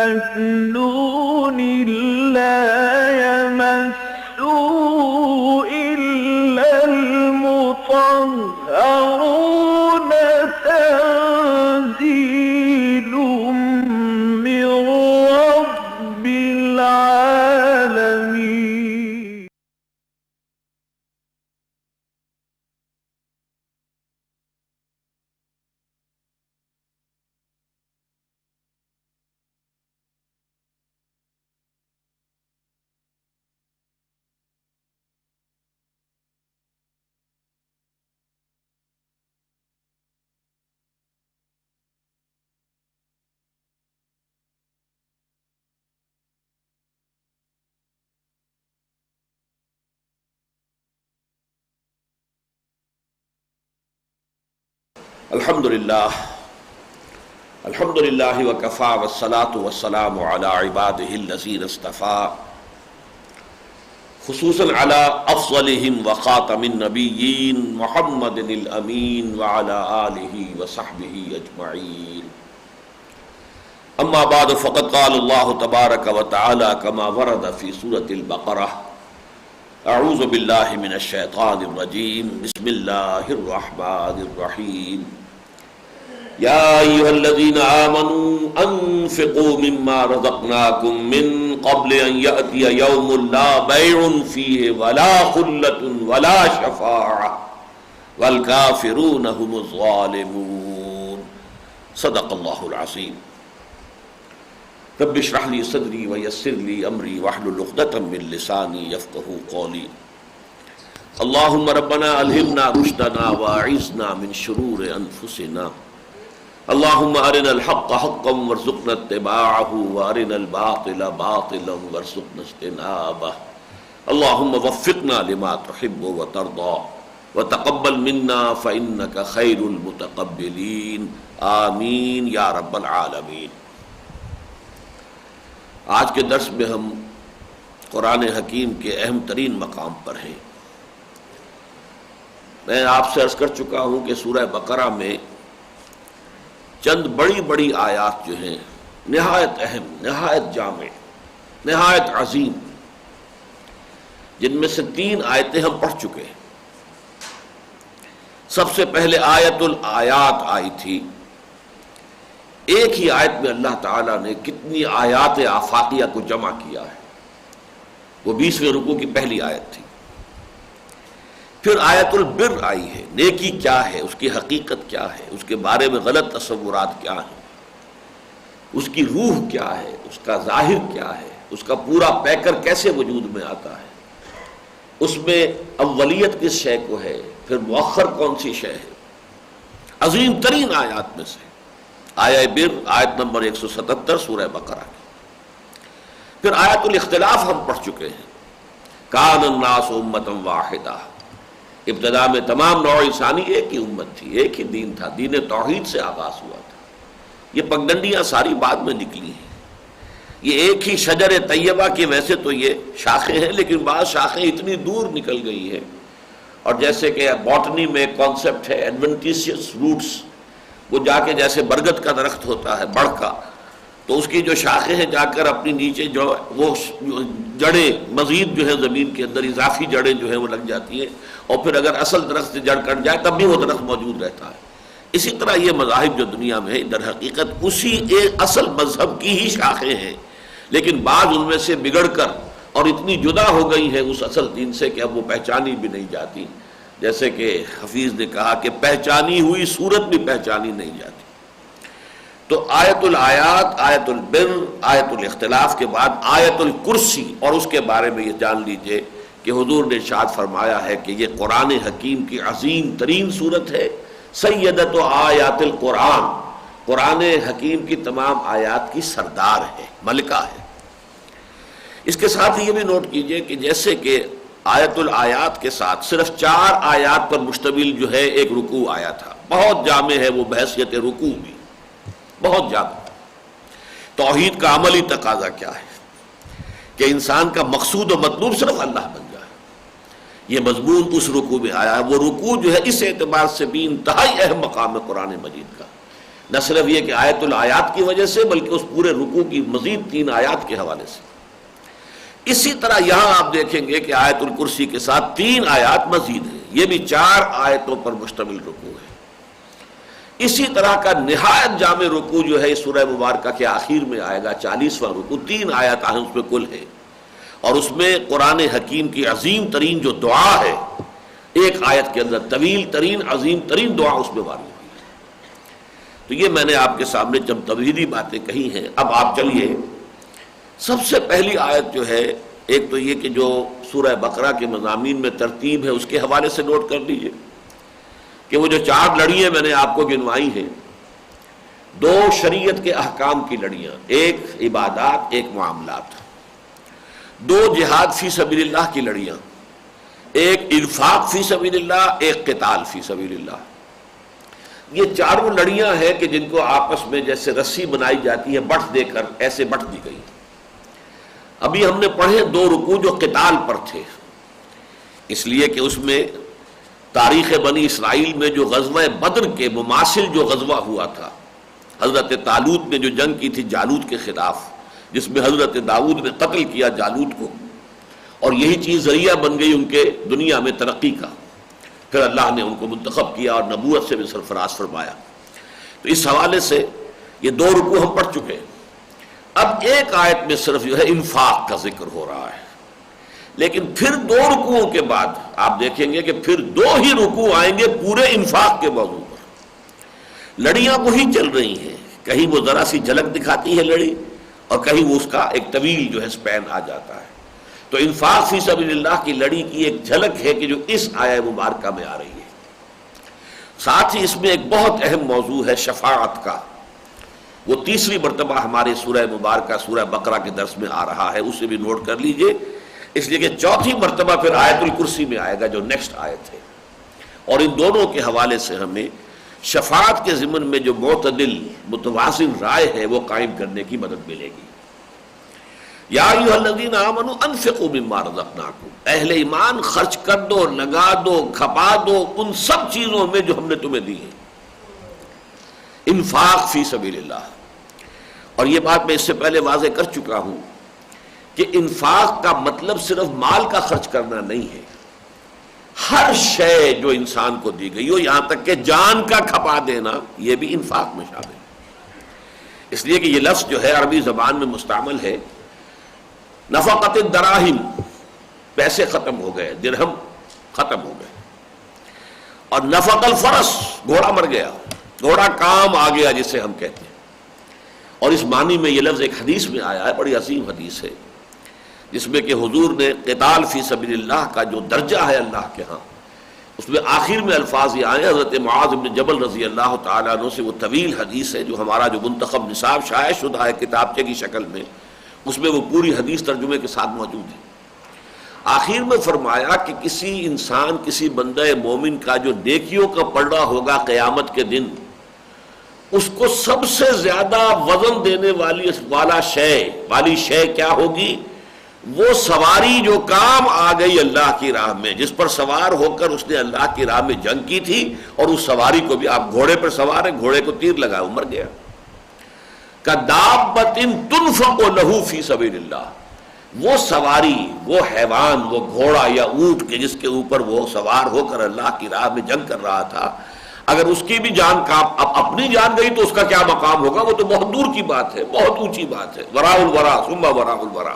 مكنون لا يمسه إلا المطهرون تنزيل من رب العالمين. الحمدللہ وکفا والصلاة والسلام علی عباده الذین اصطفیٰ خصوصاً علی افضلہم وخاتم النبیین محمد الامین وعلی آلہ وصحبہ اجمعین. اما بعد فقد قال اللہ تبارک وتعالی کما ورد فی سورۃ البقرہ اعوذ باللہ من الشیطان الرجیم بسم اللہ الرحمن الرحیم یا ایھا الذین آمنوا انفقوا مما رزقناکم من قبل ان یأتی یوم لا بیع فیہ ولا خلۃ ولا شفاعۃ والکافرون هم الظالمون. صدق اللہ العظیم. رب اشرح لی صدری ویسر لی امری واحلل عقدۃ من لسانی یفقہوا قولی. اللہم ربنا الہمنا رشدنا واعذنا من شرور انفسنا. اللہم ارنا الحق حقا وارزقنا اتباعہ وارنا الباطل باطلا وارزقنا اجتنابہ. اللہم وفقنا لما تحب وترضى وتقبل منا فإنك خیر المتقبلین. آمین یا رب العالمین. آج کے درس میں ہم قرآن حکیم کے اہم ترین مقام پر ہیں. میں آپ سے عرض کر چکا ہوں کہ سورہ بقرہ میں چند بڑی بڑی آیات جو ہیں نہایت اہم، نہایت جامع، نہایت عظیم، جن میں سے 3 آیتیں ہم پڑھ چکے ہیں. سب سے پہلے آیت الآیات آئی تھی. ایک ہی آیت میں اللہ تعالیٰ نے کتنی آیات آفاقیہ کو جمع کیا ہے. وہ 20ویں رکوع کی پہلی آیت تھی. پھر آیت البر آئی ہے. نیکی کیا ہے، اس کی حقیقت کیا ہے، اس کے بارے میں غلط تصورات کیا ہیں، اس کی روح کیا ہے، اس کا ظاہر کیا ہے، اس کا پورا پیکر کیسے وجود میں آتا ہے، اس میں اولیت کس شے کو ہے، پھر مؤخر کون سی شے ہے. عظیم ترین آیات میں سے آیہ بر، آیت نمبر 177 سورہ بقرہ کی. پھر آیت الاختلاف ہم پڑھ چکے ہیں. کان الناس امۃ واحدہ. ابتدا میں تمام نوع انسانی ایک ہی امت تھی، ایک ہی دین تھا، دین توحید سے آغاز ہوا تھا. یہ پگڈنڈیاں ساری بعد میں نکلی ہیں. یہ ایک ہی شجر طیبہ کی، ویسے تو یہ شاخیں ہیں لیکن بعض شاخیں اتنی دور نکل گئی ہیں. اور جیسے کہ باٹنی میں کانسیپٹ ہے ایڈوینٹیشیس روٹس، وہ جا کے جیسے برگد کا درخت ہوتا ہے بڑھ کا، تو اس کی جو شاخیں ہیں جا کر اپنی نیچے جو وہ جڑیں مزید جو ہے زمین کے اندر اضافی جڑیں جو ہیں وہ لگ جاتی ہیں، اور پھر اگر اصل درخت سے جڑ کٹ جائے تب بھی وہ درخت موجود رہتا ہے. اسی طرح یہ مذاہب جو دنیا میں ہے در حقیقت اسی ایک اصل مذہب کی ہی شاخیں ہیں، لیکن بعض ان میں سے بگڑ کر اور اتنی جدا ہو گئی ہیں اس اصل دین سے کہ اب وہ پہچانی بھی نہیں جاتی. جیسے کہ حفیظ نے کہا کہ پہچانی ہوئی صورت بھی پہچانی نہیں جاتی. تو آیت الآیات، آیت البر، آیت الاختلاف کے بعد آیت الکرسی، اور اس کے بارے میں یہ جان لیجئے کہ حضور نے ارشاد فرمایا ہے کہ یہ قرآن حکیم کی عظیم ترین صورت ہے. سیدۃ آیات القرآن، قرآن حکیم کی تمام آیات کی سردار ہے، ملکہ ہے. اس کے ساتھ یہ بھی نوٹ کیجئے کہ جیسے کہ آیت الآیات کے ساتھ صرف 4 آیات پر مشتمل جو ہے ایک رکوع آیا تھا، بہت جامع ہے وہ بحیثیت رکوع بھی، بہت جامع. توحید کا عملی تقاضا کیا ہے کہ انسان کا مقصود و مطلوب صرف اللہ بن جائے. یہ مضمون اس رکوع میں آیا ہے. وہ رکوع جو ہے اس اعتبار سے بھی انتہائی اہم مقام ہے قرآن مجید کا. نہ صرف یہ کہ آیت الآیات کی وجہ سے بلکہ اس پورے رکوع کی مزید 3 آیات کے حوالے سے۔ اسی طرح یہاں آپ دیکھیں گے کہ آیت الکرسی کے ساتھ 3 آیات مزید ہیں، یہ بھی 4 آیتوں پر مشتمل رکوع ہے۔ اسی طرح کا نہایت جامع رکوع جو ہے سورہ مبارکہ کے آخر میں آئے گا، 40واں رکوع، 3 آیات ہیں اس میں کل ہے، اور اس میں قرآن حکیم کی عظیم ترین جو دعا ہے، ایک آیت کے اندر طویل ترین عظیم ترین دعا اس میں واقع ہوئی ہے۔ تو یہ میں نے آپ کے سامنے جب توحیدی باتیں کہی ہیں، اب آپ چلیے سب سے پہلی آیت جو ہے، ایک تو یہ کہ جو سورہ بقرہ کے مضامین میں ترتیب ہے اس کے حوالے سے نوٹ کر لیجئے کہ وہ جو 4 لڑیاں میں نے آپ کو گنوائی ہیں، 2 شریعت کے احکام کی لڑیاں، ایک عبادات، ایک معاملات، 2 جہاد فی سبیل اللہ کی لڑیاں، ایک انفاق فی سبیل اللہ، ایک قتال فی سبیل اللہ۔ یہ 4 لڑیاں ہیں کہ جن کو آپس میں جیسے رسی بنائی جاتی ہے بٹ دے کر، ایسے بٹ دی گئی۔ ابھی ہم نے پڑھے 2 رکوع جو قتال پر تھے، اس لیے کہ اس میں تاریخ بنی اسرائیل میں جو غزوہ بدر کے مماثل جو غزوہ ہوا تھا، حضرت طالوت نے جو جنگ کی تھی جالوت کے خلاف، جس میں حضرت داؤد نے قتل کیا جالوت کو، اور یہی چیز ذریعہ بن گئی ان کے دنیا میں ترقی کا، پھر اللہ نے ان کو منتخب کیا اور نبوت سے بھی سرفراز فرمایا۔ تو اس حوالے سے یہ 2 رکوع ہم پڑھ چکے ہیں۔ اب ایک آیت میں صرف جو ہے انفاق کا ذکر ہو رہا ہے، لیکن پھر 2 رکوعوں کے بعد آپ دیکھیں گے کہ پھر 2 ہی رکوع آئیں گے پورے انفاق کے موضوع پر۔ لڑیاں وہی چل رہی ہیں، کہیں وہ ذرا سی جھلک دکھاتی ہے لڑی، اور کہیں وہ اس کا ایک طویل جو ہے سپین آ جاتا ہے۔ تو انفاق فی سبیل اللہ کی لڑی کی ایک جھلک ہے کہ جو اس آیہ مبارکہ میں آ رہی ہے۔ ساتھ ہی اس میں ایک بہت اہم موضوع ہے شفاعت کا، وہ 3ری مرتبہ ہمارے سورہ مبارکہ سورہ بقرہ کے درس میں آ رہا ہے، اسے بھی نوٹ کر لیجئے، اس لیے کہ 4تھی مرتبہ پھر آیت الکرسی میں آئے گا جو نیکسٹ آیت ہے، اور ان دونوں کے حوالے سے ہمیں شفاعت کے ضمن میں جو معتدل متوازن رائے ہے وہ قائم کرنے کی مدد ملے گی۔ یا ایھا الذین آمنوا انفقوا مما رزقناکم، اہل ایمان خرچ کر دو، لگا دو، کھپا دو ان سب چیزوں میں جو ہم نے تمہیں دی ہے۔ انفاق فی سبیل اللہ، اور یہ بات میں اس سے پہلے واضح کر چکا ہوں کہ انفاق کا مطلب صرف مال کا خرچ کرنا نہیں ہے، ہر شے جو انسان کو دی گئی ہو، یہاں تک کہ جان کا کھپا دینا، یہ بھی انفاق میں شامل ہے۔ اس لیے کہ یہ لفظ جو ہے عربی زبان میں مستعمل ہے، نفقت الدراہم، پیسے ختم ہو گئے، درہم ختم ہو گئے، اور نفق الفرس، گھوڑا مر گیا، گھوڑا کام آ گیا جسے ہم کہتے ہیں۔ اور اس معنی میں یہ لفظ ایک حدیث میں آیا ہے، بڑی عظیم حدیث ہے، جس میں کہ حضور نے قتال فی سبیل اللہ کا جو درجہ ہے اللہ کے ہاں، اس میں آخر میں الفاظ یہ آئے، حضرت معاذ بن جبل رضی اللہ تعالیٰ عنہ سے وہ طویل حدیث ہے جو ہمارا جو منتخب نصاب شائع شدہ ہے کتابچے کی شکل میں، اس میں وہ پوری حدیث ترجمے کے ساتھ موجود ہے۔ آخر میں فرمایا کہ کسی انسان، کسی بندہ مومن کا جو نیکیوں کا پلڑا ہوگا قیامت کے دن، اس کو سب سے زیادہ وزن دینے والی شے کیا ہوگی؟ وہ سواری جو کام آ گئی اللہ کی راہ میں، جس پر سوار ہو کر اس نے اللہ کی راہ میں جنگ کی تھی، اور اس سواری کو بھی، آپ گھوڑے پر سوار ہیں، گھوڑے کو تیر لگا وہ مر گیا۔ کدابۃ تنفق لہ فی سبیل اللہ، وہ سواری، وہ حیوان، وہ گھوڑا یا اونٹ کے جس کے اوپر وہ سوار ہو کر اللہ کی راہ میں جنگ کر رہا تھا، اگر اس کی بھی جان اپنی جان گئی تو اس کا کیا مقام ہوگا؟ وہ تو بہت دور کی بات ہے، بہت اونچی بات ہے۔ وراء الورا ثم وراء الورا،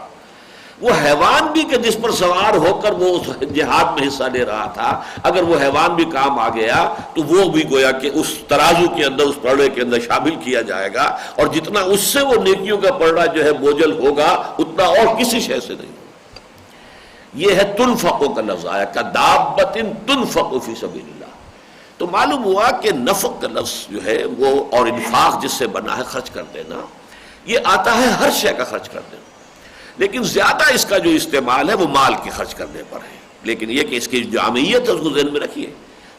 وہ حیوان بھی کہ جس پر سوار ہو کر وہ اس جہاد میں حصہ لے رہا تھا، اگر وہ حیوان بھی کام آ گیا تو وہ بھی گویا کہ اس ترازو کے اندر، اس پلڑے کے اندر شامل کیا جائے گا، اور جتنا اس سے وہ نیکیوں کا پلڑا جو ہے بوجھل ہوگا اتنا اور کسی شے سے نہیں۔ یہ ہے تنفق کا لفظ آیا، کدابۃ تنفق فی سبیل اللہ۔ تو معلوم ہوا کہ نفق کا لفظ جو ہے وہ، اور انفاق جس سے بنا ہے خرچ کر دینا، یہ آتا ہے ہر شے کا خرچ کر دینا، لیکن زیادہ اس کا جو استعمال ہے وہ مال کے خرچ کرنے پر ہے۔ لیکن یہ کہ اس کی جامعیت ہے اس کو ذہن میں رکھیے،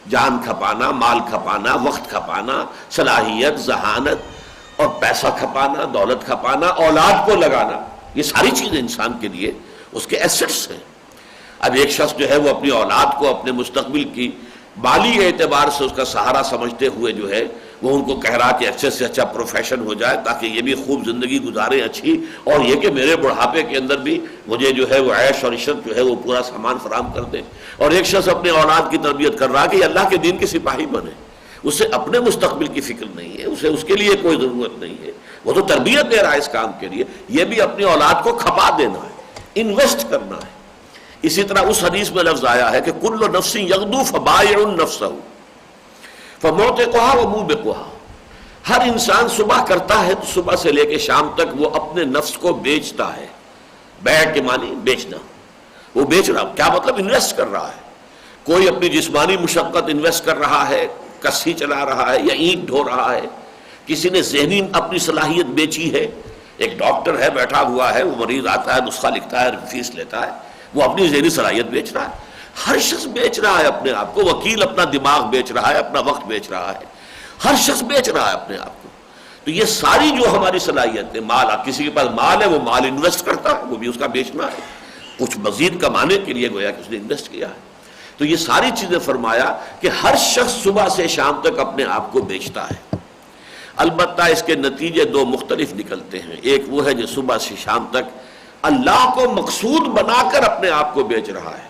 جان کھپانا، مال کھپانا، وقت کھپانا، صلاحیت، ذہانت اور پیسہ کھپانا، دولت کھپانا، اولاد کو لگانا، یہ ساری چیزیں انسان کے لیے اس کے ایسٹس ہیں۔ اب ایک شخص جو ہے وہ اپنی اولاد کو اپنے مستقبل کی مالی اعتبار سے اس کا سہارا سمجھتے ہوئے جو ہے وہ ان کو کہہ رہا کہ اچھے سے اچھا پروفیشن ہو جائے تاکہ یہ بھی خوب زندگی گزارے اچھی، اور یہ کہ میرے بڑھاپے کے اندر بھی مجھے جو ہے وہ عیش اور عشرت جو ہے وہ پورا سامان فراہم کر دیں۔ اور ایک شخص اپنے اولاد کی تربیت کر رہا کہ یہ اللہ کے دین کے سپاہی بنے، اسے اپنے مستقبل کی فکر نہیں ہے، اسے اس کے لیے کوئی ضرورت نہیں ہے، وہ تو تربیت دے رہا ہے اس کام کے لیے۔ یہ بھی اپنی اولاد کو کھپا دینا ہے، انویسٹ کرنا ہے۔ اسی طرح اس حدیث میں لفظ آیا ہے کہ کل نفس یغدو فبائع نفسہ فموتقها وموبقها، ہر انسان صبح کرتا ہے تو صبح سے لے کے شام تک وہ اپنے نفس کو بیچتا ہے۔ بیع کے معنی بیچنا، وہ بیچ رہا، کیا مطلب؟ انویسٹ کر رہا ہے۔ کوئی اپنی جسمانی مشقت انویسٹ کر رہا ہے، کسی چلا رہا ہے یا اینٹ ڈھو رہا ہے، کسی نے ذہنی اپنی صلاحیت بیچی ہے۔ ایک ڈاکٹر ہے بیٹھا ہوا ہے، وہ مریض آتا ہے، نسخہ لکھتا ہے، فیس لیتا ہے، وہ اپنی ذہنی صلاحیت بیچ رہا ہے۔ ہر شخص بیچ رہا ہے اپنے آپ کو، وکیل اپنا دماغ بیچ رہا ہے، اپنا وقت بیچ رہا ہے، ہر شخص بیچ رہا ہے اپنے آپ کو۔ تو یہ ساری جو ہماری صلاحیت ہے، مال، کسی کے پاس مال ہے وہ مال انویسٹ کرتا ہے، وہ بھی اس کا بیچنا ہے، کچھ مزید کمانے کے لیے گویا کہ اس نے انویسٹ کیا ہے۔ تو یہ ساری چیزیں فرمایا کہ ہر شخص صبح سے شام تک اپنے آپ کو بیچتا ہے۔ البتہ اس کے نتیجے دو مختلف نکلتے ہیں، ایک وہ ہے جو صبح سے شام تک اللہ کو مقصود بنا کر اپنے آپ کو بیچ رہا ہے،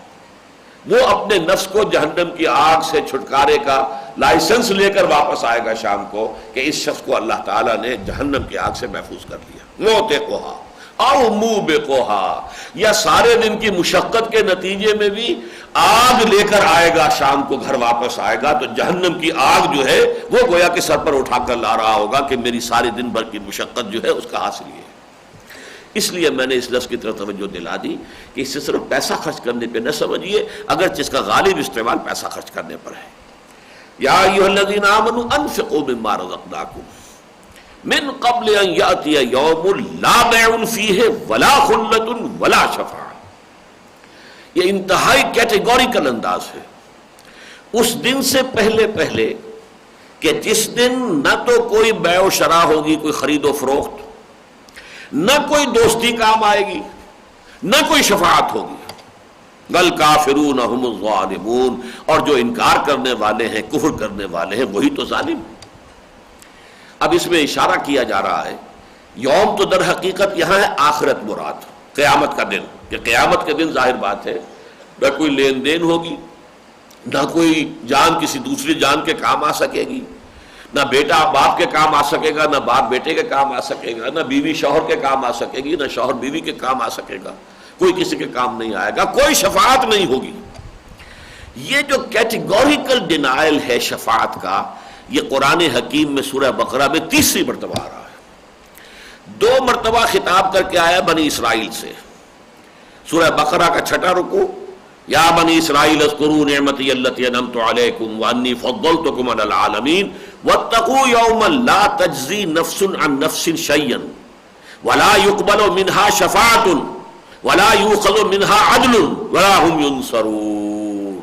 وہ اپنے نفس کو جہنم کی آگ سے چھٹکارے کا لائسنس لے کر واپس آئے گا شام کو کہ اس شخص کو اللہ تعالیٰ نے جہنم کی آگ سے محفوظ کر لیا۔ موتقها او موبقها، یا سارے دن کی مشقت کے نتیجے میں بھی آگ لے کر آئے گا، شام کو گھر واپس آئے گا تو جہنم کی آگ جو ہے وہ گویا کہ سر پر اٹھا کر لا رہا ہوگا کہ میری سارے دن بھر کی مشقت جو ہے اس کا حاصل یہ ہے۔ اس لیے میں نے اس لفظ کی طرف توجہ دلا دی کہ اس سے صرف پیسہ خرچ کرنے پہ نہ سمجھیے، اگرچہ اس کا غالب استعمال پیسہ خرچ کرنے پر ہے۔ یا ایھا الذین آمنوا انفقوا مما رزقناکم من قبل ان یأتی یوم لا بیع فیہ ولا خلۃ ولا شفاعۃ۔ یہ انتہائی کیٹیگوریکل انداز ہے، اس دن سے پہلے پہلے کہ جس دن نہ تو کوئی بیع و شراء ہوگی، کوئی خرید و فروخت، نہ کوئی دوستی کام آئے گی، نہ کوئی شفاعت ہوگی۔ والکافرون هم الظالمون، اور جو انکار کرنے والے ہیں، کفر کرنے والے ہیں، وہی تو ظالم۔ اب اس میں اشارہ کیا جا رہا ہے، یوم تو در حقیقت یہاں ہے آخرت مراد، قیامت کا دن، کہ قیامت کے دن ظاہر بات ہے نہ کوئی لین دین ہوگی، نہ کوئی جان کسی دوسری جان کے کام آ سکے گی، نہ بیٹا باپ کے کام آ سکے گا، نہ باپ بیٹے کے کام آ سکے گا، نہ بیوی شوہر کے کام آ سکے گی، نہ شوہر بیوی کے کام آ سکے گا، کوئی کسی کے کام نہیں آئے گا، کوئی شفاعت نہیں ہوگی۔ یہ جو کیٹیگوریکل ڈینائل ہے شفاعت کا، یہ قرآن حکیم میں سورہ بقرہ میں تیسری مرتبہ آ رہا ہے۔ 2 مرتبہ خطاب کر کے آیا بنی اسرائیل سے، سورہ بقرہ کا 6واں رکوع، یا بنی اسرائیل اذکروا نعمتی التی انعمت علیکم وانی فضلتکم علی العالمین واتقوا یوما لا تجزی نفس عن نفس شیئا ولا يقبل منها شفاعۃ ولا یؤخذ منها عدل ولا هم ينصرون۔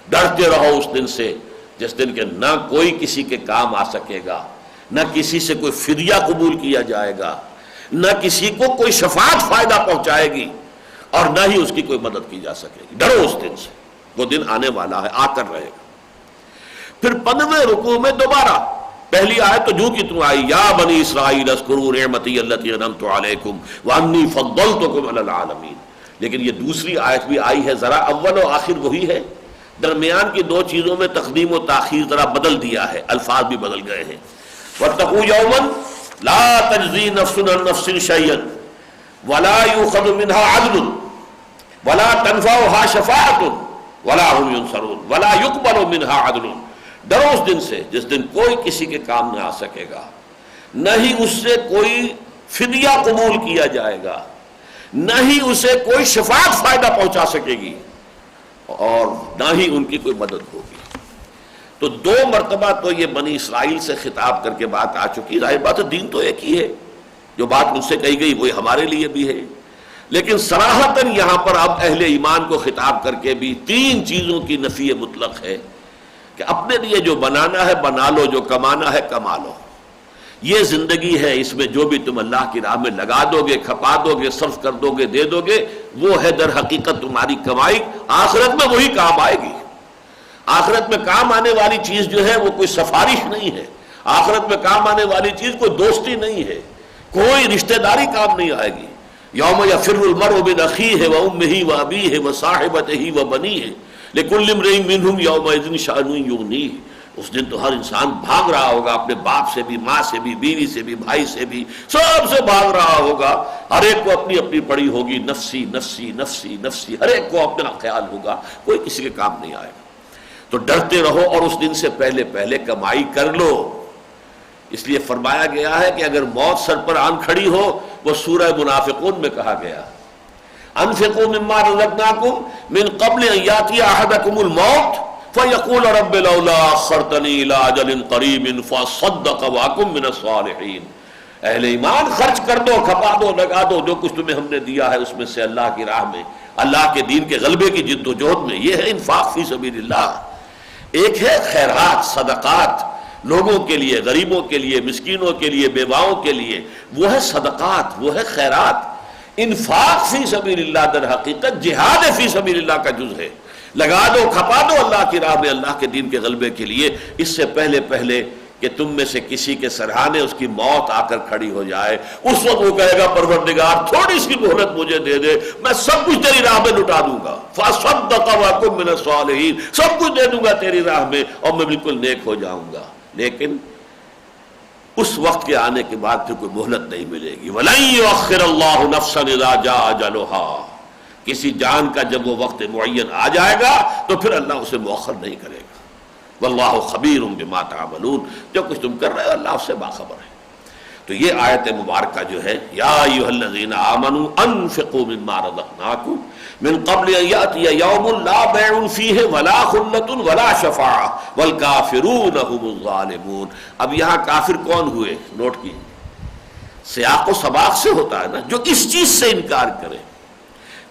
ڈرتے رہو اس دن سے جس دن کے نہ کوئی کسی کے کام آ سکے گا، نہ کسی سے کوئی فدیہ قبول کیا جائے گا، نہ کسی کو کوئی شفاعت فائدہ پہنچائے گی، اور نہ ہی اس کی کوئی مدد کی جا سکے گی۔ ڈرو اس دن سے، وہ دن آنے والا ہے، آ کر رہے گا۔ پھر 15ویں رکوع میں دوبارہ پہلی آیت تو جو کی تم آئی، یا بنی اسرائیل اذکروا نعمتی التی انعمت علیکم وانی فضلتکم علی العالمین، لیکن یہ دوسری آیت بھی آئی ہے، ذرا اول و آخر وہی ہے، درمیان کی 2 چیزوں میں تقدیم و تاخیر ذرا بدل دیا ہے، الفاظ بھی بدل گئے ہیں۔ واتقوا یوما لا تجزی نفس عن نفس شیئا ولا یؤخذ منها عدل ولا تنفعها شفاعۃ ولا هم ينصرون ولا يقبل منها عدل۔ ڈرو اس دن سے جس دن کوئی کسی کے کام نہ آ سکے گا، نہ ہی اس سے کوئی فدیہ قبول کیا جائے گا، نہ ہی اسے کوئی شفاعت فائدہ پہنچا سکے گی، اور نہ ہی ان کی کوئی مدد ہوگی۔ تو 2 مرتبہ تو یہ بنی اسرائیل سے خطاب کر کے بات آ چکی، ظاہر بات ہے دین تو ایک ہی ہے، جو بات مجھ سے کہی گئی وہی ہمارے لیے بھی ہے، لیکن صراحتاً یہاں پر اب اہل ایمان کو خطاب کر کے بھی 3 چیزوں کی نفی مطلق ہے کہ اپنے لیے جو بنانا ہے بنا لو، جو کمانا ہے کما لو، یہ زندگی ہے، اس میں جو بھی تم اللہ کی راہ میں لگا دو گے، کھپا دو گے، صرف کر دو گے، دے دو گے، وہ ہے در حقیقت تمہاری کمائی، آخرت میں وہی کام آئے گی۔ آخرت میں کام آنے والی چیز جو ہے وہ کوئی سفارش نہیں ہے، آخرت میں کام آنے والی چیز کوئی دوستی نہیں ہے، کوئی رشتہ داری کام نہیں آئے گی. یوم یفر المرء من اخیہ وامہ وابیہ وصاحبتہ وبنیہ لکل امرئ منہم یومئذ شأن یغنیہ. اس دن تو ہر انسان بھاگ رہا ہوگا، اپنے باپ سے بھی، ماں سے بھی، بیوی سے بھی، بھائی سے بھی، سب سے بھاگ رہا ہوگا. ہر ایک کو اپنی اپنی پڑی ہوگی، نفسی نفسی نفسی نفسی، ہر ایک کو اپنا خیال ہوگا، کوئی کسی کے کام نہیں آئے گا. تو ڈرتے رہو اور اس دن سے پہلے پہلے کمائی کر لو. اس لیے فرمایا گیا ہے کہ اگر موت سر پر آن کھڑی ہو، وہ سورہ منافقون میں کہا گیا انفقوا مما رزقناکم من قبل ان یاتی احدکم الموت فَيَقُولَ رَبِّ لَوْلَا أَخَّرْتَنِي إِلَىٰ أَجَلٍ قَرِيبٍ فَأَصَّدَّقَ وَأَكُن مِّنَ الصَّالِحِينَ. اہل ایمان خرچ کر دو، کھپا دو، لگا دو، جو کچھ تمہیں ہم نے دیا ہے اس میں سے اللہ کی راہ میں، اللہ کے دین کے غلبے کی جد و جہد میں. یہ ہے انفاق فی سبیل اللہ. ایک ہے خیرات، صدقات، لوگوں کے لیے، غریبوں کے لیے، مسکینوں کے لیے، بیواؤں کے لیے، وہ ہے صدقات، وہ ہے خیرات. انفاق فی سبیل اللہ در حقیقت جہاد فی سبیل اللہ کا جز ہے. لگا دو، کھپا دو اللہ کی راہ میں، اللہ کے دین کے غلبے کے لیے. اس سے پہلے پہلے کہ تم میں سے کسی کے سرہانے اس کی موت آ کر کھڑی ہو جائے، اس وقت وہ کہے گا پروردگار تھوڑی سی مہلت مجھے دے دے، میں سب کچھ تیری راہ میں لٹا دوں گا. فَصَدَّقَ وَأَكُن مِّنَ الصَّالِحِينَ، سب کچھ دے دوں گا تیری راہ میں اور میں بالکل نیک ہو جاؤں گا. لیکن اس وقت کے آنے کے بعد پھر کوئی مہلت نہیں ملے گی. وَلَن يُؤَخِّرَ اللَّهُ نَفْسًا إِذَا جَاءَ أَجَلُهَا. کسی جان کا جب وہ وقت معین آ جائے گا تو پھر اللہ اسے مؤخر نہیں کرے گا. واللہ خبیر بما تعملون، جو کچھ تم کر رہے ہو اللہ اس سے باخبر ہے. تو یہ آیت مبارکہ جو ہے یا ایھا الذین آمنوا انفقوا مما رزقناکم من قبل ان یاتی یوم لا بیع فیہ ولا خلۃ ولا شفاعۃ والکافرون هم الظالمون. اب یہاں کافر کون ہوئے؟ نوٹ کیجیے، سیاق و سباق سے ہوتا ہے نا، جو اس چیز سے انکار کرے،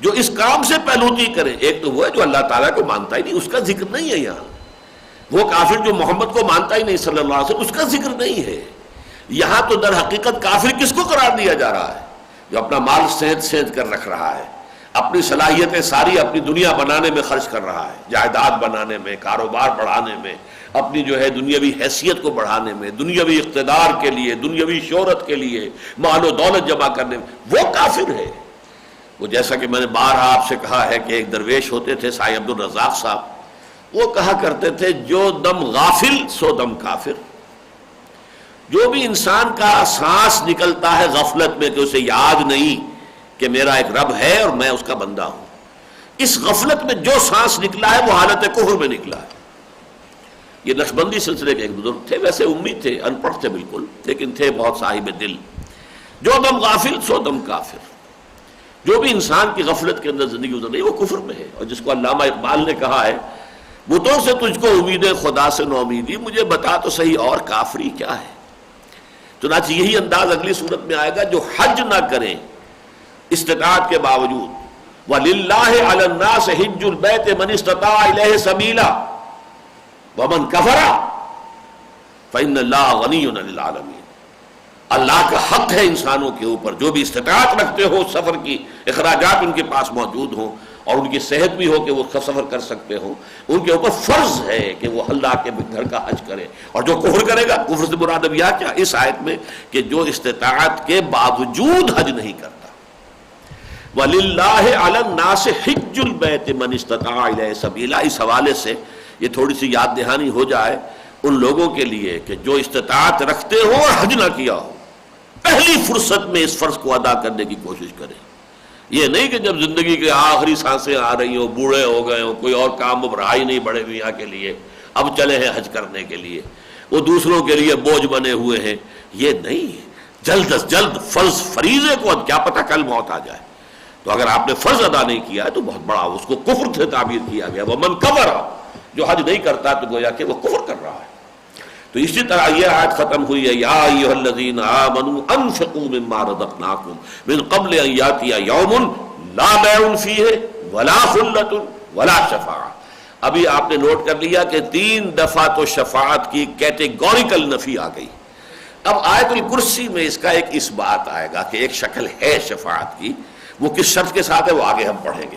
جو اس کام سے پہلوتی کرے. ایک تو وہ ہے جو اللہ تعالیٰ کو مانتا ہی نہیں، اس کا ذکر نہیں ہے یہاں. وہ کافر جو محمد کو مانتا ہی نہیں صلی اللہ علیہ وسلم، اس کا ذکر نہیں ہے یہاں. تو در حقیقت کافر کس کو قرار دیا جا رہا ہے؟ جو اپنا مال سینت کر رکھ رہا ہے، اپنی صلاحیتیں ساری اپنی دنیا بنانے میں خرچ کر رہا ہے، جائیداد بنانے میں، کاروبار بڑھانے میں، اپنی جو ہے دنیاوی حیثیت کو بڑھانے میں، دنیاوی اقتدار کے لیے، دنیاوی شہرت کے لیے، مال و دولت جمع کرنے میں. وہ کافر ہے. وہ جیسا کہ میں نے بارہا آپ سے کہا ہے کہ ایک درویش ہوتے تھے سائی عبد الرزاق صاحب، وہ کہا کرتے تھے جو دم غافل سو دم کافر. جو بھی انسان کا سانس نکلتا ہے غفلت میں کہ اسے یاد نہیں کہ میرا ایک رب ہے اور میں اس کا بندہ ہوں، اس غفلت میں جو سانس نکلا ہے وہ حالت کفر میں نکلا ہے. یہ نقشبندی سلسلے کے ایک بزرگ تھے، ویسے امید تھے، ان پڑھ تھے بالکل، لیکن تھے بہت صاحب دل. جو دم غافل سو دم کافر. جو بھی انسان کی غفلت کے اندر زندگی گزر رہی ہے وہ کفر میں ہے. اور جس کو علامہ اقبال نے کہا ہے بتوں سے تجھ کو امید خدا سے نو امیدی، مجھے بتا تو صحیح اور کافری کیا ہے. چنانچہ یہی انداز اگلی صورت میں آئے گا، جو حج نہ کریں استطاعت کے باوجود. وَلِلَّهِ عَلَى النَّاسِ حِجُّ الْبَيْتِ مَنِ اسْتَطَاعَ إِلَيْهِ سَبِيلًا وَمَنْ كَفَرَ فَإِنَّ اللَّهَ غَنِيٌّ عَنِ الْعَالَمِينَ. اللہ کا حق ہے انسانوں کے اوپر، جو بھی استطاعت رکھتے ہو، سفر کی اخراجات ان کے پاس موجود ہوں اور ان کی صحت بھی ہو کہ وہ سفر کر سکتے ہوں، ان کے اوپر فرض ہے کہ وہ اللہ کے گھر کا حج کرے. اور جو کفر کرے گا، کفر سے مراد اب یہ کیا اس آیت میں کہ جو استطاعت کے باوجود حج نہیں کرتا. وَلِلَّهِ عَلَى النَّاسِ حِجُّ الْبَيْتِ مَنِ اسْتَطَاعَ إِلَيْهِ سَبِيلًا. اس حوالے سے یہ تھوڑی سی یاد دہانی ہو جائے ان لوگوں کے لیے کہ جو استطاعت رکھتے ہو اور حج نہ کیا ہو، پہلی فرصت میں اس فرض کو ادا کرنے کی کوشش کریں. یہ نہیں کہ جب زندگی کے آخری سانسیں آ رہی ہوں، بوڑھے ہو گئے ہوں، کوئی اور کام اب رہا ہی نہیں بڑے میاں کے لیے، اب چلے ہیں حج کرنے کے لیے، وہ دوسروں کے لیے بوجھ بنے ہوئے ہیں. یہ نہیں، جلد از جلد فرض فریضے کو، کیا پتہ کل موت آ جائے. تو اگر آپ نے فرض ادا نہیں کیا ہے تو بہت بڑا اس کو کفر سے تعبیر کیا گیا. وَمَنْ كَفَرَ، جو حج نہیں کرتا تو گویا کہ وہ کفر کر رہا ہے. تو اسی طرح یہ آیت ختم ہوئی ہے یا ایھا الذین آمنوا انفقوا مما رزقناکم من قبل ان یاتی یوم لا بیع فیہ ولا خلۃ ولا شفاعۃ. ابھی آپ نے نوٹ کر لیا کہ 3 دفعہ تو شفاعت کی کیٹیگوریکل نفی آ گئی. اب آیت الکرسی میں اس کا ایک اس بات آئے گا کہ ایک شکل ہے شفاعت کی، وہ کس شرط کے ساتھ ہے وہ آگے ہم پڑھیں گے.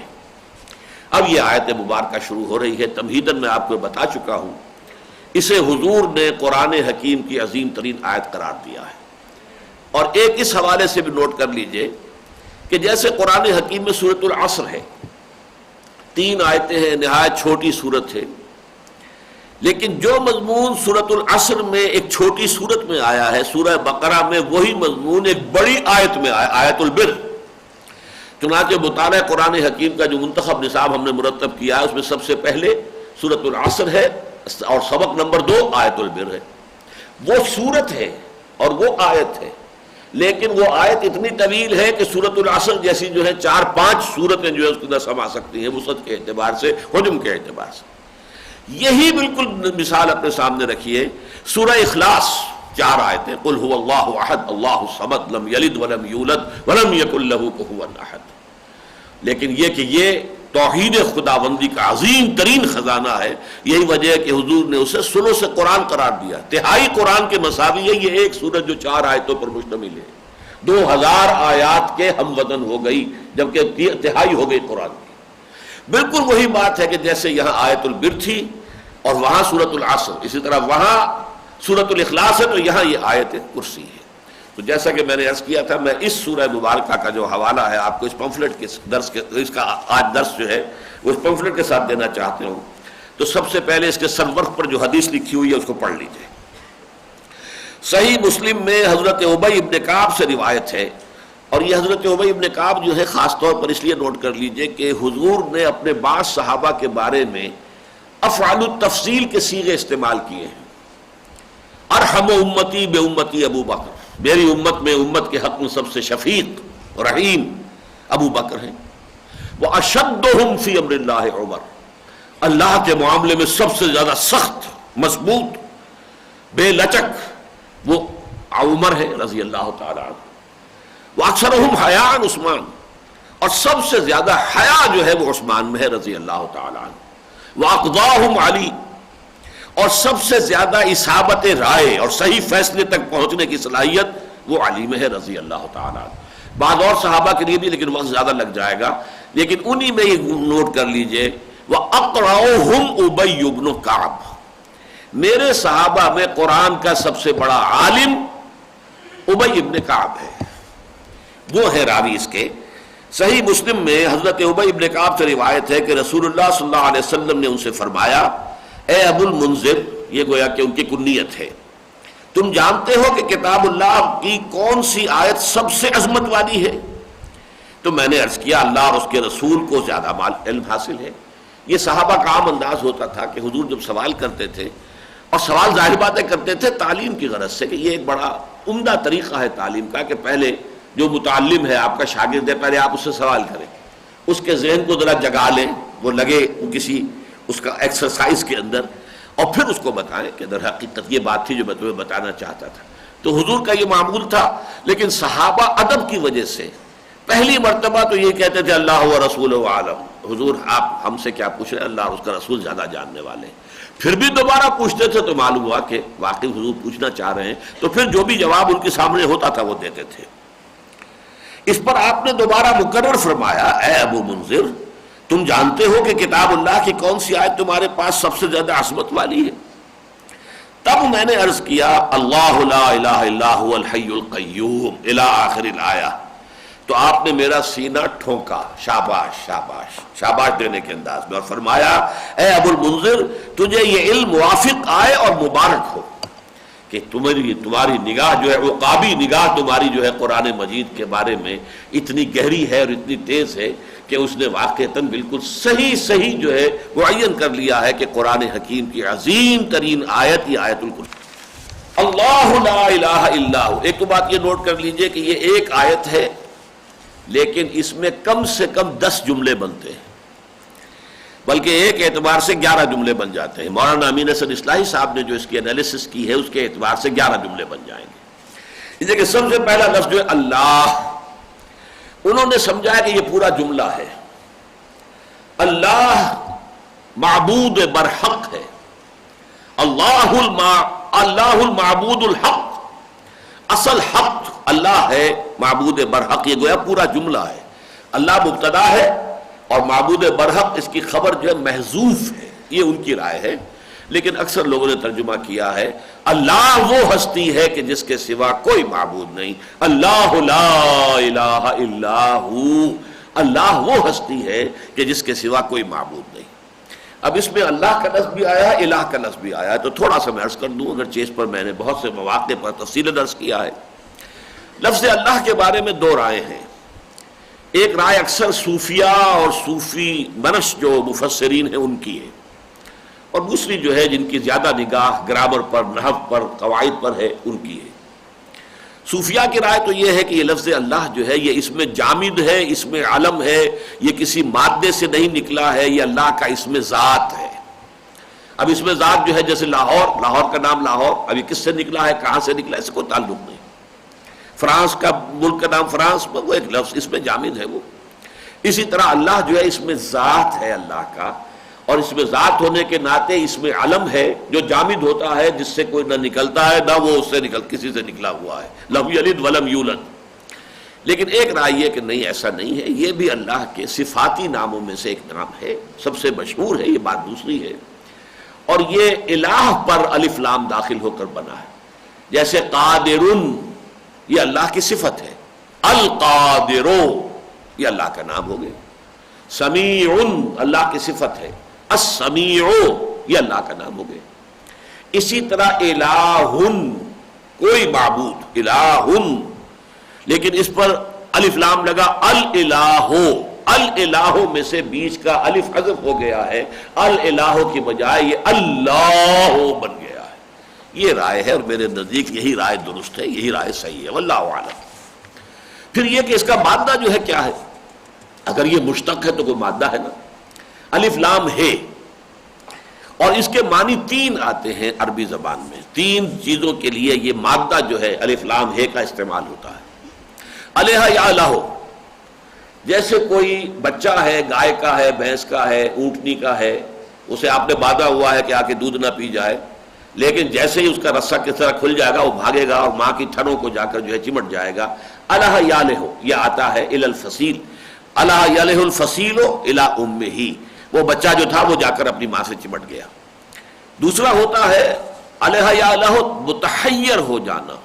اب یہ آیت مبارکہ شروع ہو رہی ہے. تمہیداً میں آپ کو بتا چکا ہوں اسے حضور نے قرآن حکیم کی عظیم ترین آیت قرار دیا ہے۔ اور ایک اس حوالے سے بھی نوٹ کر لیجئے کہ جیسے قرآن حکیم میں سورۃ العصر ہے، 3 آیتیں ہیں، نہایت چھوٹی سورت ہے، لیکن جو مضمون سورۃ العصر میں ایک چھوٹی سورت میں آیا ہے، سورہ بقرہ میں وہی مضمون ایک بڑی آیت میں آیا، آیت البر۔ چنانچہ مطالعہ قرآن حکیم کا جو منتخب نصاب ہم نے مرتب کیا ہے، اس میں سب سے پہلے سورۃ العصر ہے اور سبق نمبر 2 آیت البر ہے۔ وہ سورت ہے اور وہ آیت ہے، لیکن وہ آیت اتنی طویل ہے کہ سورۃ العصر جیسی جو ہے 4-5 سورتیں جو ہے اس کو نہ سما سکتی ہیں وسعت کے اعتبار سے، حجم کے اعتبار سے۔ یہی بالکل مثال اپنے سامنے رکھیے سورہ اخلاص، 4 آیتیں، قل هو اللہ احد اللہ الصمد لم یلد ولم یولد ولم یکن لہ کفوا احد۔ لیکن یہ کہ یہ توحید خداوندی کا عظیم ترین خزانہ ہے، یہی وجہ ہے کہ حضور نے اسے ثلث قرآن قرار دیا، تہائی قرآن کے مساوی ہے یہ ایک سورت جو 4 آیتوں پر مشتمل ہے، 2000 آیات کے ہم وزن ہو گئی، جبکہ تہائی ہو گئی قرآن کی۔ بالکل وہی بات ہے کہ جیسے یہاں آیت البر تھی اور وہاں سورۃ العصر، اسی طرح وہاں سورۃ الاخلاص ہے تو یہاں یہ آیت کرسی ہے۔ تو جیسا کہ میں نے عرض کیا تھا، میں اس سورہ مبارکہ کا جو حوالہ ہے آپ کو اس پمفلٹ کے درس کے، اس کا آج درس جو ہے وہ اس پمفلٹ کے ساتھ دینا چاہتے ہوں۔ تو سب سے پہلے اس کے سرورق پر جو حدیث لکھی ہوئی ہے اس کو پڑھ لیجئے۔ صحیح مسلم میں حضرت ابی ابن کعب سے روایت ہے، اور یہ حضرت ابی ابن کعب جو ہے خاص طور پر اس لیے نوٹ کر لیجئے کہ حضور نے اپنے بعض صحابہ کے بارے میں افعال التفضیل کے صیغے استعمال کیے ہیں۔ ارحم امتی بے امتی ابو بکر، میری امت میں امت کے حق میں سب سے شفیق رحیم ابو بکر ہیں۔ واشدہم فی امر اللہ عمر، اللہ کے معاملے میں سب سے زیادہ سخت، مضبوط، بے لچک وہ عمر ہے رضی اللہ تعالی عنہ۔ واکثرہم حیاء عثمان، اور سب سے زیادہ حیا جو ہے وہ عثمان میں ہے رضی اللہ تعالی عنہ۔ واقضاہم علی، اور سب سے زیادہ اصابت رائے اور صحیح فیصلے تک پہنچنے کی صلاحیت وہ علی میں ہے رضی اللہ تعالی عنہ۔ بعض اور صحابہ کے لیے بھی، لیکن وقت زیادہ لگ جائے گا، لیکن انہی میں یہ نوٹ کر لیجئے وَأَقْرَأُهُمْ أُبَيُّ بْنُ كَعْبٍ، میرے صحابہ میں قرآن کا سب سے بڑا عالم ابی ابن کعب ہے، وہ ہے راوی اس کے۔ صحیح مسلم میں حضرت ابی ابن کعب سے روایت ہے کہ رسول اللہ صلی اللہ علیہ وسلم نے ان سے فرمایا، اے ابو المنذر، یہ گویا کہ ان کی کنیت ہے، تم جانتے ہو کہ کتاب اللہ کی کون سی آیت سب سے عظمت والی ہے؟ تو میں نے عرض کیا، اللہ اور اس کے رسول کو زیادہ علم حاصل ہے۔ یہ صحابہ کا عام انداز ہوتا تھا کہ حضور جب سوال کرتے تھے، اور سوال ظاہر باتیں کرتے تھے تعلیم کی غرض سے، کہ یہ ایک بڑا عمدہ طریقہ ہے تعلیم کا کہ پہلے جو متعلم ہے، آپ کا شاگرد ہے، پہلے آپ اس سے سوال کریں، اس کے ذہن کو ذرا جگا لیں، وہ لگے کسی اس کا ایکسرسائز کے اندر، اور پھر اس کو بتائیں کہ در حقیقت یہ بات تھی جو میں تمہیں بتانا چاہتا تھا۔ تو حضور کا یہ معمول تھا، لیکن صحابہ ادب کی وجہ سے پہلی مرتبہ تو یہ کہتے تھے اللہ و رسول عالم، حضور آپ ہم سے کیا پوچھ رہے ہیں، اللہ اور اس کا رسول زیادہ جاننے والے ہیں۔ پھر بھی دوبارہ پوچھتے تھے تو معلوم ہوا کہ واقعی حضور پوچھنا چاہ رہے ہیں، تو پھر جو بھی جواب ان کے سامنے ہوتا تھا وہ دیتے تھے۔ اس پر آپ نے دوبارہ مکرر فرمایا، اے ابو منذر، تم جانتے ہو کہ کتاب اللہ کی کون سی آیت تمہارے پاس سب سے زیادہ عظمت والی ہے؟ تب میں نے عرض کیا، اللہ لا الہ الا هو الحی القیوم الی آخر الآیہ۔ تو آپ نے میرا سینہ ٹھونکا، شاباش شاباش شاباش دینے کے انداز میں، اور فرمایا، اے ابو المنذر، تجھے یہ علم موافق آئے اور مبارک ہو کہ تمہاری نگاہ جو ہے، عقابی نگاہ تمہاری جو ہے قرآن مجید کے بارے میں اتنی گہری ہے اور اتنی تیز ہے کہ اس نے واقعتاً بالکل صحیح جو ہے معین کر لیا ہے کہ قرآن حکیم کی عظیم ترین آیت یہ آیت الکرسی، اللہ لا الہ الا ہو۔ ایک تو بات یہ نوٹ کر لیجئے کہ یہ ایک آیت ہے، لیکن اس میں کم سے کم 10 جملے بنتے ہیں، بلکہ ایک اعتبار سے 11 جملے بن جاتے ہیں۔ مولانا امین حسن اصلاحی صاحب نے جو اس کی انالیسس کی ہے، اس کے اعتبار سے 11 جملے بن جائیں گے۔ اس لیے کہ سب سے پہلا لفظ جو ہے اللہ، انہوں نے سمجھا کہ یہ پورا جملہ ہے۔ اللہ معبود برحق ہے، اللہ المعبود الحق، اصل حق اللہ ہے، معبود برحق، یہ گویا پورا جملہ ہے۔ اللہ مبتدا ہے اور معبود برحق اس کی خبر جو ہے محذوف ہے، یہ ان کی رائے ہے۔ لیکن اکثر لوگوں نے ترجمہ کیا ہے اللہ وہ ہستی ہے کہ جس کے سوا کوئی معبود نہیں، اللہ لا الہ الا ہو، اللہ وہ ہستی ہے کہ جس کے سوا کوئی معبود نہیں۔ اب اس میں اللہ کا لفظ بھی آیا ہے، الہ کا لفظ بھی آیا ہے، تو تھوڑا سا میں عرض کر دوں، اگرچہ اس پر میں نے بہت سے مواقع پر تفصیل عرض کیا ہے۔ لفظ اللہ کے بارے میں دو رائے ہیں، ایک رائے اکثر صوفیہ اور صوفی منش جو مفسرین ہیں ان کی ہے، اور دوسری جو ہے جن کی زیادہ نگاہ گرامر پر، نحو پر، قواعد پر ہے ان کی ہے۔ صوفیہ کی رائے تو یہ ہے کہ یہ لفظ اللہ جو ہے یہ اسم جامد ہے، اسم علم ہے، یہ کسی مادے سے نہیں نکلا ہے، یہ اللہ کا اسم ذات ہے۔ اب اسم ذات جو ہے جیسے لاہور کا نام لاہور، اب یہ کس سے نکلا ہے، کہاں سے نکلا ہے، اس سے کوئی تعلق نہیں۔ فرانس کا ملک کا نام فرانس، وہ ایک لفظ اسم جامد ہے وہ۔ اسی طرح اللہ جو ہے اسم ذات ہے اللہ کا، اور اس میں ذات ہونے کے ناطے اس میں علم ہے جو جامد ہوتا ہے، جس سے کوئی نہ نکلتا ہے نہ وہ اس سے کسی سے نکلا ہوا ہے، لم یلد ولم یولد۔ لیکن ایک رائے یہ کہ نہیں، ایسا نہیں ہے، یہ بھی اللہ کے صفاتی ناموں میں سے ایک نام ہے، سب سے مشہور ہے، یہ بات دوسری ہے۔ اور یہ الہ پر الف لام داخل ہو کر بنا ہے، جیسے قادرن یہ اللہ کی صفت ہے، القادرو یہ اللہ کا نام ہو گیا، سمیعن اللہ کی صفت ہے، السمیع یہ اللہ کا نام ہو گیا۔ اسی طرح الہن کوئی معبود، الہن، لیکن اس پر الف لام لگا، الالہو، الالہو میں سے بیچ کا الف حذف ہو گیا ہے، الالہو کی بجائے یہ اللہ بن گیا ہے۔ یہ رائے ہے، اور میرے نزدیک یہی رائے درست ہے، یہی رائے صحیح ہے، واللہ اعلم۔ پھر یہ کہ اس کا مادہ جو ہے کیا ہے، اگر یہ مشتق ہے تو کوئی مادہ ہے نا، الف لام ہے، اور اس کے معنی تین آتے ہیں عربی زبان میں، تین چیزوں کے لیے یہ مادہ جو ہے الف لام ہے کا استعمال ہوتا ہے۔ الہ یا الہو، جیسے کوئی بچہ ہے، گائے کا ہے، بھینس کا ہے، اونٹنی کا ہے، اسے آپ نے باندھا ہوا ہے کہ آ کے دودھ نہ پی جائے، لیکن جیسے ہی اس کا رسہ کس طرح کھل جائے گا وہ بھاگے گا اور ماں کی تھنوں کو جا کر جو ہے چمٹ جائے گا۔ الہ یا الہو یہ آتا ہے الی الفصیل، الہ یلہ الفصیل الی امہ، وہ بچہ جو تھا وہ جا کر اپنی ماں سے چمٹ گیا۔ دوسرا ہوتا ہے الہ یا الہ متحیر ہو جانا،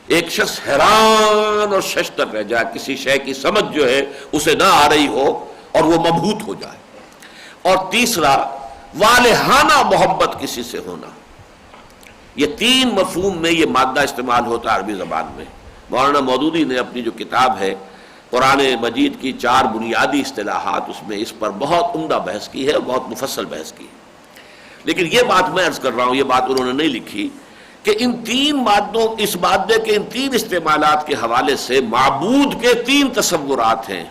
ایک شخص حیران اور ششدر رہ جائے، کسی شے کی سمجھ جو ہے اسے نہ آ رہی ہو اور وہ مبہوت ہو جائے۔ اور تیسرا والہانہ محبت کسی سے ہونا۔ یہ تین مفہوم میں یہ مادہ استعمال ہوتا ہے عربی زبان میں۔ مولانا مودودی نے اپنی جو کتاب ہے قرآن مجید کی 4 بنیادی اصطلاحات، اس میں اس پر بہت عمدہ بحث کی ہے اور بہت مفصل بحث کی ہے۔ لیکن یہ بات میں عرض کر رہا ہوں، یہ بات انہوں نے نہیں لکھی کہ ان تین مادوں، اس مادے کے ان تین استعمالات کے حوالے سے معبود کے 3 تصورات ہیں۔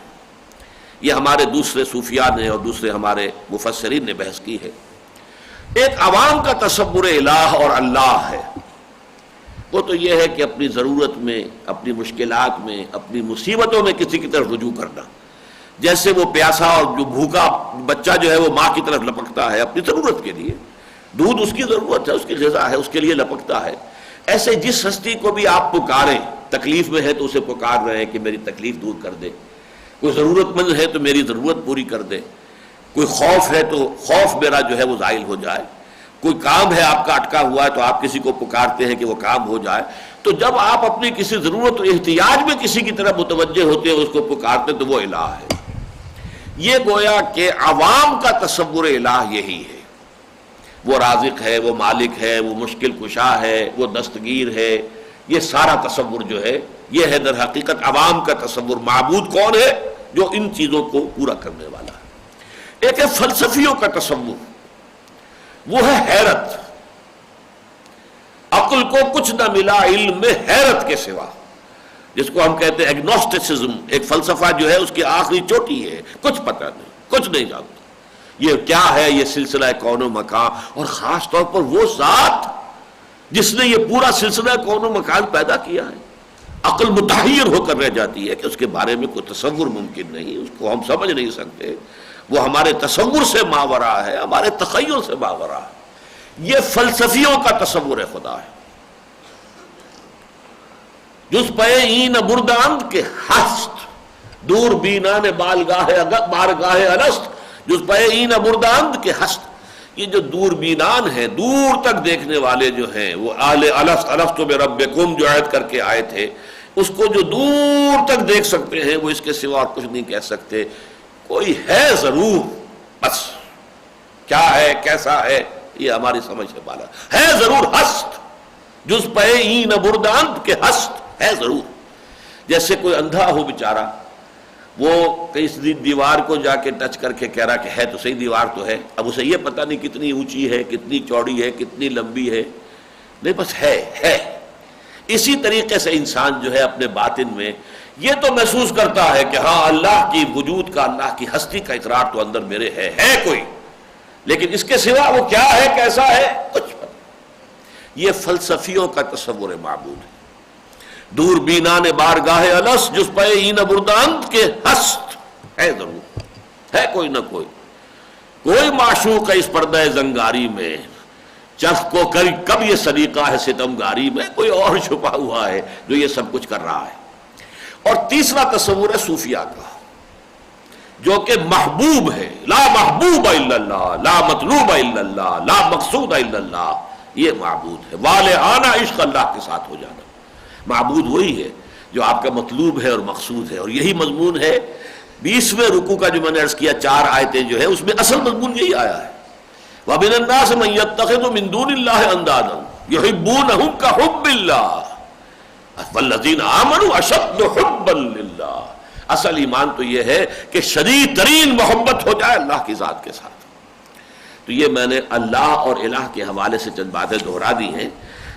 یہ ہمارے دوسرے صوفیاء نے اور دوسرے ہمارے مفسرین نے بحث کی ہے۔ ایک عوام کا تصور الہ اور اللہ ہے، وہ تو یہ ہے کہ اپنی ضرورت میں، اپنی مشکلات میں، اپنی مصیبتوں میں کسی کی طرف رجوع کرنا، جیسے وہ پیاسا اور جو بھوکا بچہ جو ہے وہ ماں کی طرف لپکتا ہے اپنی ضرورت کے لیے، دودھ اس کی ضرورت ہے، اس کی غذا ہے، اس کے لیے لپکتا ہے۔ ایسے جس ہستی کو بھی آپ پکاریں، تکلیف میں ہے تو اسے پکار رہے ہیں کہ میری تکلیف دور کر دے، کوئی ضرورت مند ہے تو میری ضرورت پوری کر دے، کوئی خوف ہے تو خوف میرا جو ہے وہ زائل ہو جائے، کوئی کام ہے آپ کا اٹکا ہوا ہے تو آپ کسی کو پکارتے ہیں کہ وہ کام ہو جائے۔ تو جب آپ اپنی کسی ضرورت اور احتیاج میں کسی کی طرف متوجہ ہوتے ہیں، اس کو پکارتے تو وہ الہ ہے۔ یہ گویا کہ عوام کا تصور الہ یہی ہے، وہ رازق ہے، وہ مالک ہے، وہ مشکل کشا ہے، وہ دستگیر ہے، یہ سارا تصور جو ہے یہ ہے در حقیقت عوام کا تصور۔ معبود کون ہے؟ جو ان چیزوں کو پورا کرنے والا ہے۔ ایک ہے فلسفیوں کا تصور، وہ ہے حیرت، عقل کو کچھ نہ ملا علم میں حیرت کے سوا، جس کو ہم کہتے ہیں ایگنوسٹسزم۔ ایک فلسفہ جو ہے اس کی آخری چوٹی ہے، کچھ پتہ نہیں، کچھ نہیں جانتا، یہ کیا ہے، یہ سلسلہ کون و مکان، اور خاص طور پر وہ ذات جس نے یہ پورا سلسلہ کون و مکان پیدا کیا ہے۔ عقل متحیر ہو کر رہ جاتی ہے کہ اس کے بارے میں کوئی تصور ممکن نہیں، اس کو ہم سمجھ نہیں سکتے، وہ ہمارے تصور سے ماورا ہے، ہمارے تخیل سے ماورا ہے۔ یہ فلسفیوں کا تصور خدا ہے۔ جس پہ این برداند کے ہست، دور بینان بارگاہ الست، جس پہ این برداند کے ہست، یہ جو دور بینان ہیں، دور تک دیکھنے والے جو ہیں، وہ اہل الست بربکم جو عہد کر کے آئے تھے، اس کو جو دور تک دیکھ سکتے ہیں وہ اس کے سوا اور کچھ نہیں کہہ سکتے. کوئی ہے ضرور، بس کیا ہے کیسا ہے یہ ہماری سمجھ سے بالا ہے. ضرور ہست جز پہ این بردانت کے ہست ہے ضرور. جیسے کوئی اندھا ہو بیچارہ، وہ کئی دیوار کو جا کے ٹچ کر کے کہہ رہا کہ ہے تو صحیح دیوار تو ہے، اب اسے یہ پتہ نہیں کتنی اونچی ہے، کتنی چوڑی ہے، کتنی لمبی ہے، نہیں بس ہے. اسی طریقے سے انسان جو ہے اپنے باطن میں یہ تو محسوس کرتا ہے کہ ہاں اللہ کی وجود کا، اللہ کی ہستی کا اقرار تو اندر میرے ہے کوئی، لیکن اس کے سوا وہ کیا ہے کیسا ہے کچھ پتہ. یہ فلسفیوں کا تصور معبود ہے. دور بینان بارگاہ الست جس پہ این بردانت کے ہست ہے ضرور، ہے کوئی نہ کوئی معشوق ہے اس پردہ زنگاری میں. چرخ کو کب یہ سلیقہ ہے ستمگاری میں، کوئی اور چھپا ہوا ہے جو یہ سب کچھ کر رہا ہے. اور تیسرا تصور ہے صوفیاء کا، جو کہ محبوب ہے. لا محبوب الا اللہ، لا مطلوب الا اللہ، لا مقصود الا اللہ. یہ معبود ہے. والہانہ عشق اللہ کے ساتھ ہو جانا. معبود وہی ہے جو آپ کا مطلوب ہے اور مقصود ہے. اور یہی مضمون ہے 20ویں رکوع کا جو میں نے عرض کیا، 4 آیتیں جو ہے اس میں اصل مضمون یہی آیا ہے. وَمِنَ النَّاسِ مَن يَتَّخِذُ مِن دُونِ اللَّهِ أَندَادًا يُحِبُّونَهُمْ كَحُبِّ اللَّهِ وَالَّذِينَ آمَنُوا أَشَدُّ حُبًّا لِلَّهِ. اصل ایمان تو یہ ہے کہ شدید ترین محبت ہو جائے اللہ کی ذات کے ساتھ. تو یہ میں نے اللہ اور الہ کے حوالے سے چند باتیں دہرا دی ہیں.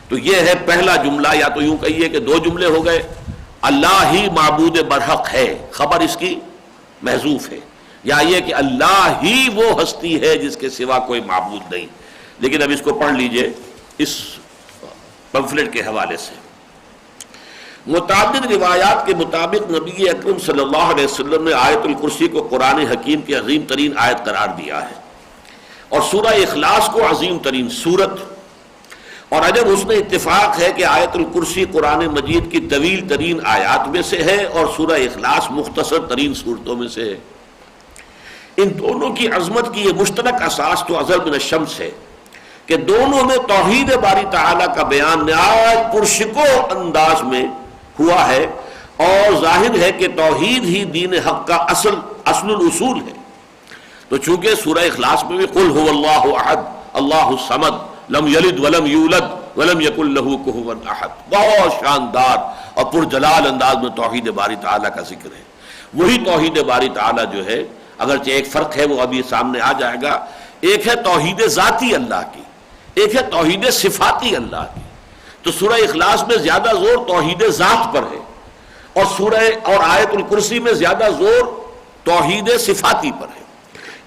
تو یہ ہے پہلا جملہ، یا تو یوں کہیے کہ 2 جملے ہو گئے. اللہ ہی معبود برحق ہے، خبر اس کی محذوف ہے، یا یہ کہ اللہ ہی وہ ہستی ہے جس کے سوا کوئی معبود نہیں. لیکن اب اس کو پڑھ لیجئے اس پمفلٹ کے حوالے سے. متعدد روایات کے مطابق نبی اکرم صلی اللہ علیہ وسلم نے آیت الکرسی کو قرآن حکیم کی عظیم ترین آیت قرار دیا ہے، اور سورہ اخلاص کو عظیم ترین سورت. اور اگر اس میں اتفاق ہے کہ آیت الکرسی قرآن مجید کی طویل ترین آیات میں سے ہے اور سورہ اخلاص مختصر ترین صورتوں میں سے ہے. ان دونوں کی عظمت کی یہ مشترک اساس تو ازل من الشمس ہے کہ دونوں میں توحید باری تعالیٰ کا بیان نہایت پرشکو انداز میں ہوا ہے، اور ظاہر ہے کہ توحید ہی دین حق کا اصل الاصول ہے. تو چونکہ سورہ اخلاص میں بھی قل هو اللہ احد اللہ الصمد لم یلد ولم یولد ولم یکن لہ کفوا احد، بہت شاندار اور پرجلال انداز میں توحید باری تعالیٰ کا ذکر ہے. وہی توحید باری تعالیٰ جو ہے، اگرچہ ایک فرق ہے وہ ابھی سامنے آ جائے گا. ایک ہے توحید ذاتی اللہ کی، ایک ہے توحید صفاتی اللہ کی. تو سورہ اخلاص میں زیادہ زور توحید ذات پر ہے، اور آیت الکرسی میں زیادہ زور توحید صفاتی پر ہے.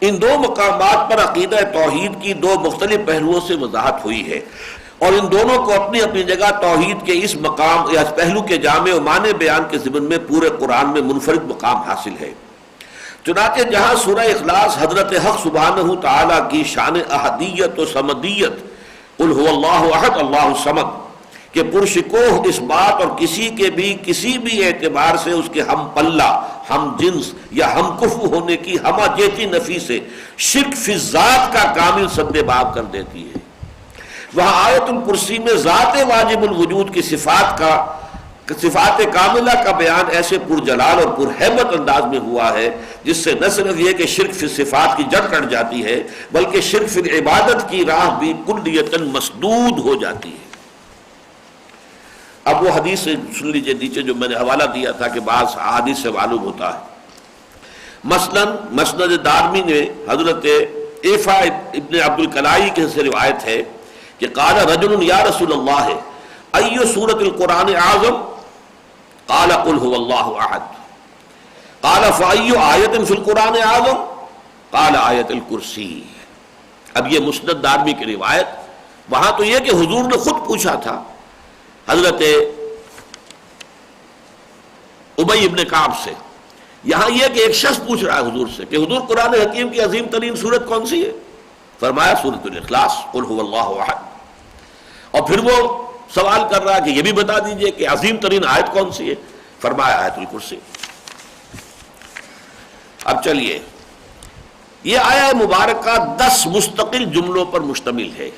ان 2 مقامات پر عقیدہ توحید کی 2 مختلف پہلوؤں سے وضاحت ہوئی ہے، اور ان دونوں کو اپنی اپنی جگہ توحید کے اس مقام یا اس پہلو کے جامع و معنی بیان کے ضمن میں پورے قرآن میں منفرد مقام حاصل ہے. چنانچہ جہاں سورہ اخلاص حضرت حق سبحانہ تعالیٰ کی شان احدیت و صمدیت، قل هو اللہ احد اللہ الصمد، کہ پرشکوہ اس بات اور کسی بھی اعتبار سے اس کے ہم پلہ، ہم جنس یا ہم کفو ہونے کی ہمہ جیتی نفی سے شرک فی ذات کا کامل سد باب کر دیتی ہے. وہاں آیت الکرسی میں ذات واجب الوجود کی صفات کاملہ کا بیان ایسے پرجلال اور پرہیبت انداز میں ہوا ہے جس سے نہ صرف یہ کہ شرک فی صفات کی جڑ کٹ جاتی ہے، بلکہ شرک فی عبادت کی راہ بھی کلیتاً مسدود ہو جاتی ہے. اب وہ حدیث سن لیجئے نیچے جو میں نے حوالہ دیا تھا کہ بعض احادیث سے معلوم ہوتا ہے. مثلا مسند دارمی نے حضرت ایفا ابن عبد الکلائی کے سے روایت ہے کہ قال رجل یا رسول اللہ ای سورۃ القرآن اعظم قال قل هو اللہ احد قال فای آیۃ فی القرآن اعظم قال آیۃ الکرسی. اب یہ مسند دارمی کی روایت، وہاں تو یہ کہ حضور نے خود پوچھا تھا حضرت ابی ابن کعب سے، یہاں یہ کہ ایک شخص پوچھ رہا ہے حضور سے کہ حضور قرآن حکیم کی عظیم ترین سورت کون سی ہے؟ فرمایا سورۃ الاخلاص قل هو اللہ احد. اور پھر وہ سوال کر رہا ہے کہ یہ بھی بتا دیجئے کہ عظیم ترین آیت کون سی ہے؟ فرمایا آیت الکرسی. اب چلیے یہ آیہ مبارکہ 10 مستقل جملوں پر مشتمل ہے.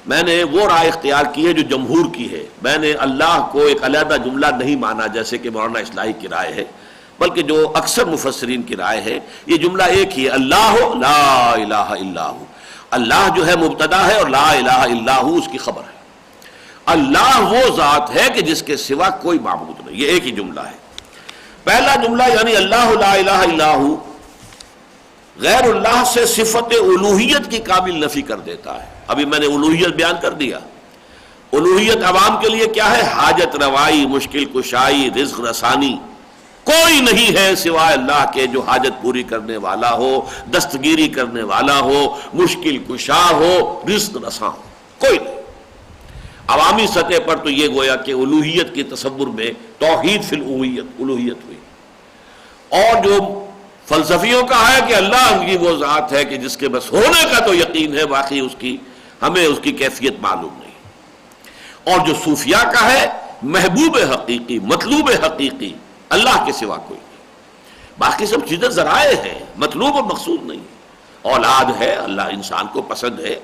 میں نے وہ رائے اختیار کی ہے جو جمہور کی ہے. میں نے اللہ کو ایک علیحدہ جملہ نہیں مانا جیسے کہ مولانا اصلاحی کی رائے ہے، بلکہ جو اکثر مفسرین کی رائے ہے یہ جملہ ایک ہی ہے، اللہ لا الہ الا ہو. اللہ جو ہے مبتدا ہے اور لا الہ الا ہو اس کی خبر ہے. اللہ وہ ذات ہے کہ جس کے سوا کوئی معبود نہیں. یہ ایک ہی جملہ ہے. پہلا جملہ یعنی اللہ لا الہ الا ہو غیر اللہ سے صفت الوہیت کی کامل نفی کر دیتا ہے. ابھی میں نے الوہیت بیان کر دیا. الوہیت عوام کے لیے کیا ہے؟ حاجت روائی، مشکل کشائی، رزق رسانی. کوئی نہیں ہے سوائے اللہ کے جو حاجت پوری کرنے والا ہو، دستگیری کرنے والا ہو، مشکل کشا ہو، رزق رساں ہو. کوئی نہیں. عوامی سطح پر تو یہ گویا کہ الوہیت کے تصور میں توحید فی الوہیت ہوئی. اور جو فلسفیوں کا ہے کہ اللہ کی وہ ذات ہے کہ جس کے بس ہونے کا تو یقین ہے، باقی ہمیں اس کی کیفیت معلوم نہیں. اور جو صوفیاء کا ہے محبوب حقیقی، مطلوب حقیقی اللہ کے سوا کوئی نہیں. باقی سب چیزیں ذرائع ہیں، مطلوب اور مقصود نہیں. اولاد ہے، اللہ انسان کو پسند ہے.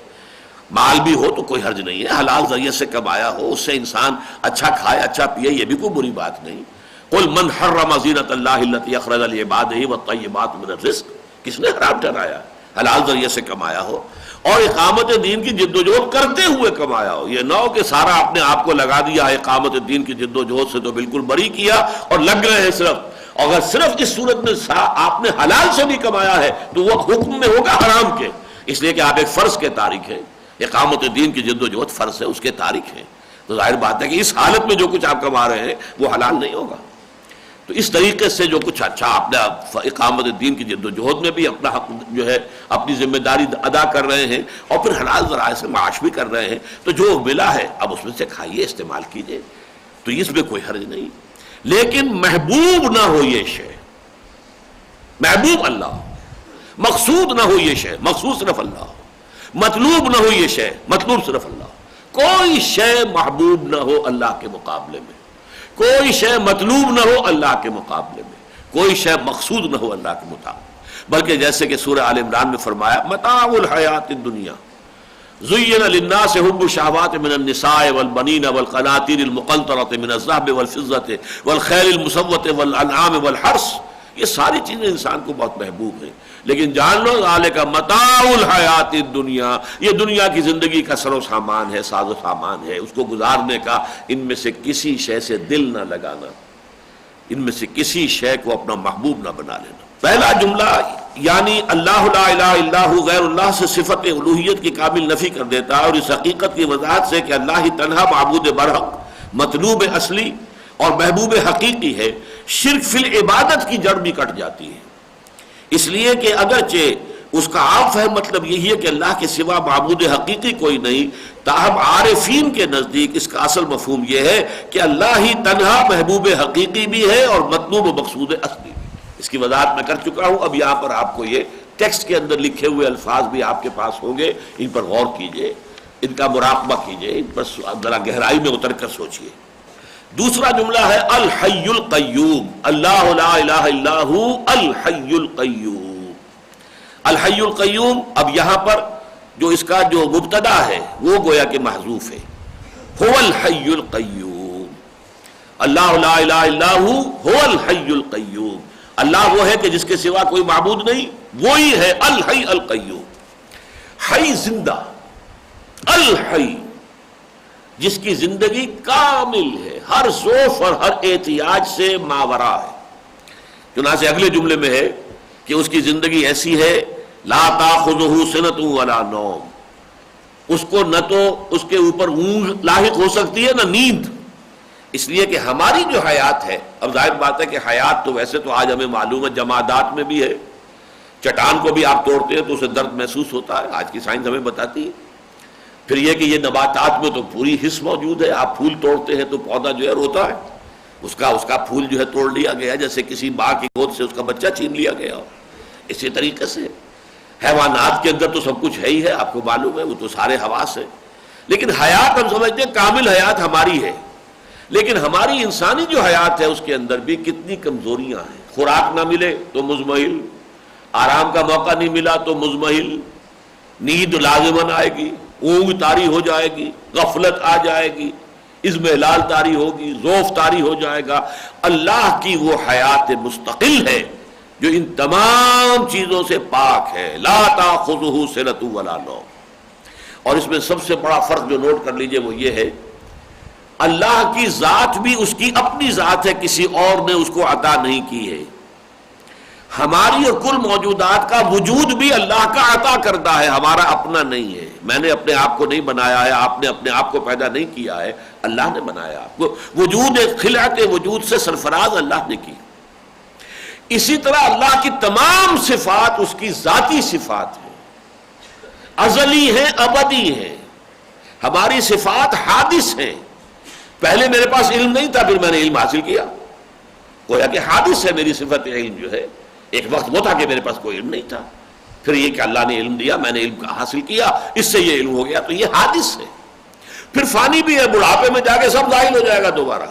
مال بھی ہو تو کوئی حرج نہیں ہے، حلال ذریعے سے کمایا ہو، اس سے انسان اچھا کھائے اچھا پیے، یہ بھی کوئی بری بات نہیں. قل من حرم زینت اللہ التی اخرج لعبادہ والطیبات من الرزق. کس نے حرام ٹھہرایا؟ حلال ذریعے سے کمایا ہو اور اقامت دین کی جد و جہد کرتے ہوئے کمایا ہو. یہ نہ ہو کہ سارا اپنے آپ کو لگا دیا اقامت دین کی جد و جہد سے تو بالکل بری کیا اور لگ گئے ہیں صرف. اگر صرف اس صورت میں آپ نے حلال سے بھی کمایا ہے تو وہ حکم میں ہوگا حرام کے، اس لیے کہ آپ ایک فرض کے تارک ہیں. اقامت دین کی جد و جہد فرض ہے، اس کے تارک ہیں. تو ظاہر بات ہے کہ اس حالت میں جو کچھ آپ کما رہے ہیں وہ حلال نہیں ہوگا. تو اس طریقے سے جو کچھ اچھا آپ نے اقامت دین کی جد و جہد میں بھی اپنا حق جو ہے اپنی ذمہ داری ادا کر رہے ہیں اور پھر حلال ذرائع سے معاش بھی کر رہے ہیں، تو جو ملا ہے اب اس میں سے کھائیے، استعمال کیجیے، تو اس میں کوئی حرج نہیں. لیکن محبوب نہ ہو یہ شے، محبوب اللہ ہو. مقصود نہ ہو یہ شے، مقصود صرف اللہ ہو. مطلوب نہ ہو یہ شے، مطلوب صرف اللہ ہو. کوئی شے محبوب نہ ہو اللہ کے مقابلے میں، کوئی شے مطلوب نہ ہو اللہ کے مقابلے میں، کوئی شے مقصود نہ ہو اللہ کے مطابق. بلکہ جیسے کہ سورہ آل عمران میں فرمایا متاع الحیات الدنیا زین للناس حب الشہوات من النساء والبنین والقناطیر المقنطرۃ من الذہب والفضۃ والخیل المسومۃ والانعام والحرث. یہ ساری چیزیں انسان کو بہت محبوب ہیں، لیکن جان لو ذالک متاع الحیات الدنیا، یہ دنیا کی زندگی کا سر و سامان ہے، ساز و سامان ہے، اس کو گزارنے کا. ان میں سے کسی شے سے دل نہ لگانا، ان میں سے کسی شے کو اپنا محبوب نہ بنا لینا. پہلا جملہ یعنی اللہ لا الہ الا ہو غیر اللہ سے صفت الوہیت کی کامل نفی کر دیتا ہے، اور اس حقیقت کی وضاحت سے کہ اللہ ہی تنہا معبود برحق، مطلوب اصلی اور محبوب حقیقی ہے. شرک فی العبادت کی جڑ بھی کٹ جاتی ہے، اس لیے کہ اگرچہ اس کا عام فہم مطلب یہی ہے کہ اللہ کے سوا معبود حقیقی کوئی نہیں، تاہم عارفین کے نزدیک اس کا اصل مفہوم یہ ہے کہ اللہ ہی تنہا محبوب حقیقی بھی ہے اور مطلوب و مقصود اصلی بھی. اس کی وضاحت میں کر چکا ہوں. اب یہاں پر آپ کو یہ ٹیکسٹ کے اندر لکھے ہوئے الفاظ بھی آپ کے پاس ہوں گے، ان پر غور کیجئے، ان کا مراقبہ کیجئے، ان پر ذرا گہرائی میں اتر کر سوچئے. دوسرا جملہ ہے الحی القیوم. اللہ لا الہ الا ہو الحی القیوم. الحی القیوم. اب یہاں پر جو اس کا جو مبتدا ہے وہ گویا کہ محذوف ہے. هو الحی القیوم. اللہ لا الہ الا ہو هو الحی القیوم. اللہ وہ ہے کہ جس کے سوا کوئی معبود نہیں، وہی ہے الحی القیوم. حی زندہ، الحی جس کی زندگی کامل ہے، ہر ذوف اور ہر احتیاج سے ماورا ہے. چنانچہ اگلے جملے میں ہے کہ اس کی زندگی ایسی ہے لا تاخذہ سنۃ ولا نوم. اس کو نہ تو اس کے اوپر اونگ لاحق ہو سکتی ہے نہ نیند. اس لیے کہ ہماری جو حیات ہے، اب ظاہر بات ہے کہ حیات تو ویسے تو آج ہمیں معلوم ہے جمادات میں بھی ہے. چٹان کو بھی آپ توڑتے ہیں تو اسے درد محسوس ہوتا ہے، آج کی سائنس ہمیں بتاتی ہے. پھر یہ کہ یہ نباتات میں تو پوری حس موجود ہے. آپ پھول توڑتے ہیں تو پودا جو ہے روتا ہے، اس کا پھول جو ہے توڑ لیا گیا جیسے کسی ماں کی گود سے اس کا بچہ چھین لیا گیا. اسی طریقے سے حیوانات کے اندر تو سب کچھ ہے ہی ہے، آپ کو معلوم ہے، وہ تو سارے حواس ہیں. لیکن حیات ہم سمجھتے ہیں کامل حیات ہماری ہے، لیکن ہماری انسانی جو حیات ہے اس کے اندر بھی کتنی کمزوریاں ہیں. خوراک نہ ملے تو مزمحل، آرام کا موقع نہیں ملا تو مزمحل، نیند لازماً آئے گی، اونگ طاری ہو جائے گی، غفلت آ جائے گی، اضمحلال طاری ہوگی، ذوف طاری ہو جائے گا۔ اللہ کی وہ حیات مستقل ہے جو ان تمام چیزوں سے پاک ہے، لا تاخذہ سنۃ ولا نوم۔ اور اس میں سب سے بڑا فرق جو نوٹ کر لیجئے وہ یہ ہے، اللہ کی ذات بھی اس کی اپنی ذات ہے، کسی اور نے اس کو عطا نہیں کی ہے۔ ہماری اور کل موجودات کا وجود بھی اللہ کا عطا کردہ ہے، ہمارا اپنا نہیں ہے۔ میں نے اپنے آپ کو نہیں بنایا ہے، آپ نے اپنے آپ کو پیدا نہیں کیا ہے، اللہ نے بنایا آپ کو۔ وجود خلعت وجود سے سرفراز اللہ نے کی۔ اسی طرح اللہ کی تمام صفات اس کی ذاتی صفات ہیں، ازلی ہیں، ابدی ہیں۔ ہماری صفات حادث ہیں، پہلے میرے پاس علم نہیں تھا، پھر میں نے علم حاصل کیا، گویا کہ حادث ہے میری صفت علم جو ہے۔ ایک وقت وہ تھا کہ میرے پاس کوئی علم نہیں تھا، پھر یہ کہ اللہ نے علم دیا، میں نے علم حاصل کیا، اس سے یہ علم ہو گیا، تو یہ حادث ہے۔ پھر فانی بھی ہے، بڑھاپے میں جا کے سب ظاہر ہو جائے گا دوبارہ۔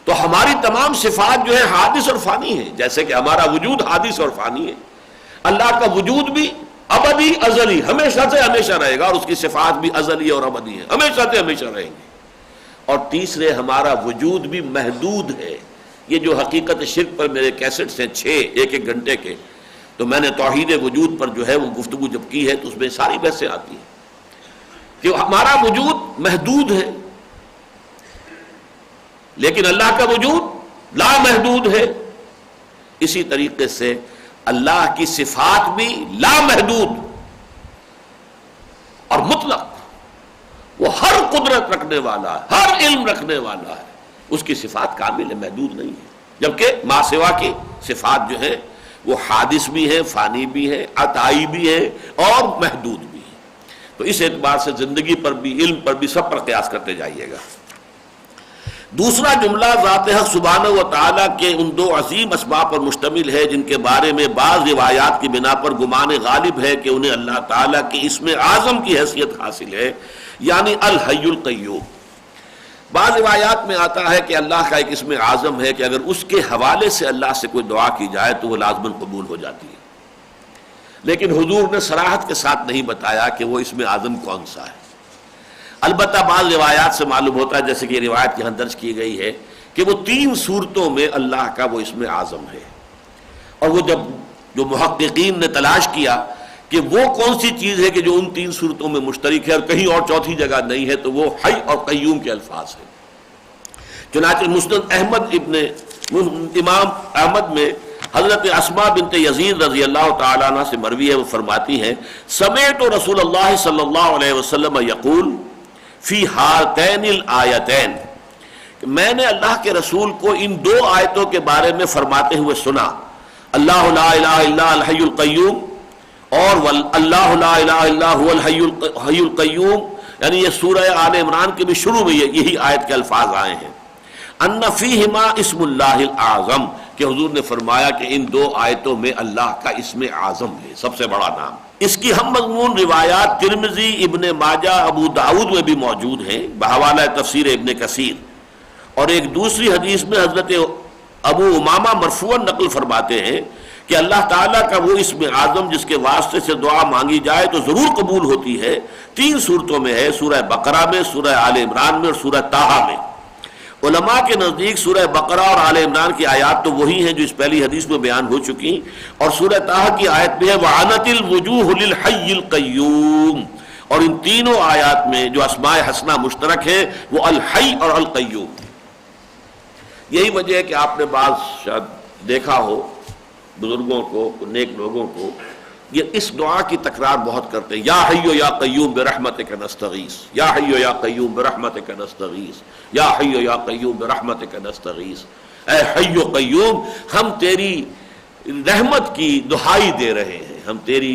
تو ہماری تمام صفات جو ہے حادث اور فانی ہے، جیسے کہ ہمارا وجود حادث اور فانی ہے، اللہ کا وجود بھی ابدی ازلی ہمیشہ سے ہمیشہ رہے گا، اور اس کی صفات بھی ازلی اور ابدی ہیں، ہمیشہ سے ہمیشہ رہیں گے۔ اور تیسرے ہمارا وجود بھی محدود ہے۔ یہ جو حقیقت شرک پر میرے کیسٹس ہیں 6 ایک گھنٹے کے، تو میں نے توحید وجود پر جو ہے وہ گفتگو جب کی ہے تو اس میں ساری بحثیں آتی ہیں کہ ہمارا وجود محدود ہے، لیکن اللہ کا وجود لامحدود ہے۔ اسی طریقے سے اللہ کی صفات بھی لامحدود اور مطلق، وہ ہر قدرت رکھنے والا ہے، ہر علم رکھنے والا ہے، اس کی صفات کامل ہے، محدود نہیں ہے۔ جبکہ ما سوا کی صفات جو ہے وہ حادث بھی ہے، فانی بھی ہے، عطائی بھی ہے اور محدود بھی ہے۔ تو اس اعتبار سے زندگی پر بھی، علم پر بھی، سب پر قیاس کرتے جائیے گا۔ دوسرا جملہ ذات حق سبحانہ و تعالیٰ کے ان 2 عظیم اسماء پر مشتمل ہے جن کے بارے میں بعض روایات کی بنا پر گمان غالب ہے کہ انہیں اللہ تعالیٰ کے اسم اعظم کی حیثیت حاصل ہے، یعنی الحی القیوم۔ بعض روایات میں آتا ہے کہ اللہ کا ایک اسم اعظم ہے کہ اگر اس کے حوالے سے اللہ سے کوئی دعا کی جائے تو وہ لازماً قبول ہو جاتی ہے، لیکن حضور نے صراحت کے ساتھ نہیں بتایا کہ وہ اسم اعظم کون سا ہے۔ البتہ بعض روایات سے معلوم ہوتا ہے، جیسے کہ یہ روایت یہاں درج کی گئی ہے، کہ وہ 3 صورتوں میں اللہ کا وہ اسم اعظم ہے۔ اور وہ جب جو محققین نے تلاش کیا کہ وہ کون سی چیز ہے کہ جو ان 3 صورتوں میں مشترک ہے اور کہیں اور چوتھی جگہ نہیں ہے، تو وہ حی اور قیوم کے الفاظ ہیں۔ چنانچہ مسند احمد امام احمد میں حضرت اسماء بنت یزید رضی اللہ تعالیٰ عنہ سے مروی ہے، وہ فرماتی ہیں سمعت رسول اللہ صلی اللہ علیہ وسلم یقول فی ہاتین الآیتین، میں نے اللہ کے رسول کو ان 2 آیتوں کے بارے میں فرماتے ہوئے سنا، اللہ لا الہ الا الحی القیوم اور اللہ لا الہ الا هو الحی القیوم، یعنی یہ سورہ آل عمران کے بھی شروع میں یہی آیت کے الفاظ آئے ہیں، ان فیہما اسم اللہ الاعظم، کہ حضور نے فرمایا کہ ان 2 آیتوں میں اللہ کا اسم اعظم ہے، سب سے بڑا نام۔ اس کی ہم مضمون روایات ترمذی، ابن ماجہ، ابو داؤد میں بھی موجود ہیں بحوالہ تفسیر ابن کثیر، اور ایک دوسری حدیث میں حضرت ابو امامہ مرفوعاً نقل فرماتے ہیں کہ اللہ تعالیٰ کا وہ اسم اعظم جس کے واسطے سے دعا مانگی جائے تو ضرور قبول ہوتی ہے، 3 صورتوں میں ہے، سورہ بقرہ میں، سورہ آل عمران میں اور سورہ طٰہٰ میں۔ علماء کے نزدیک سورہ بقرہ اور آل عمران کی آیات تو وہی ہیں جو اس پہلی حدیث میں بیان ہو چکی، اور سورہ طٰہٰ کی آیت بھی ہے وَعَنَتِ الْوُجُوهُ لِلْحَيِّ الْقَيُّومِ، اور ان تینوں آیات میں جو اسماء حسنہ مشترک ہے وہ الحی اور القیوم۔ یہی وجہ ہے کہ آپ نے بعض شاید دیکھا ہو بزرگوں کو، نیک لوگوں کو، یہ اس دعا کی تکرار بہت کرتے ہیں، یا حی یا قیوم برحمتک نستغیث، یا حی یا قیوم برحمتک نستغیث، یا حی یا قیوم برحمتک نستغیث، اے حی و قیوم ہم تیری رحمت کی دہائی دے رہے ہیں، ہم تیری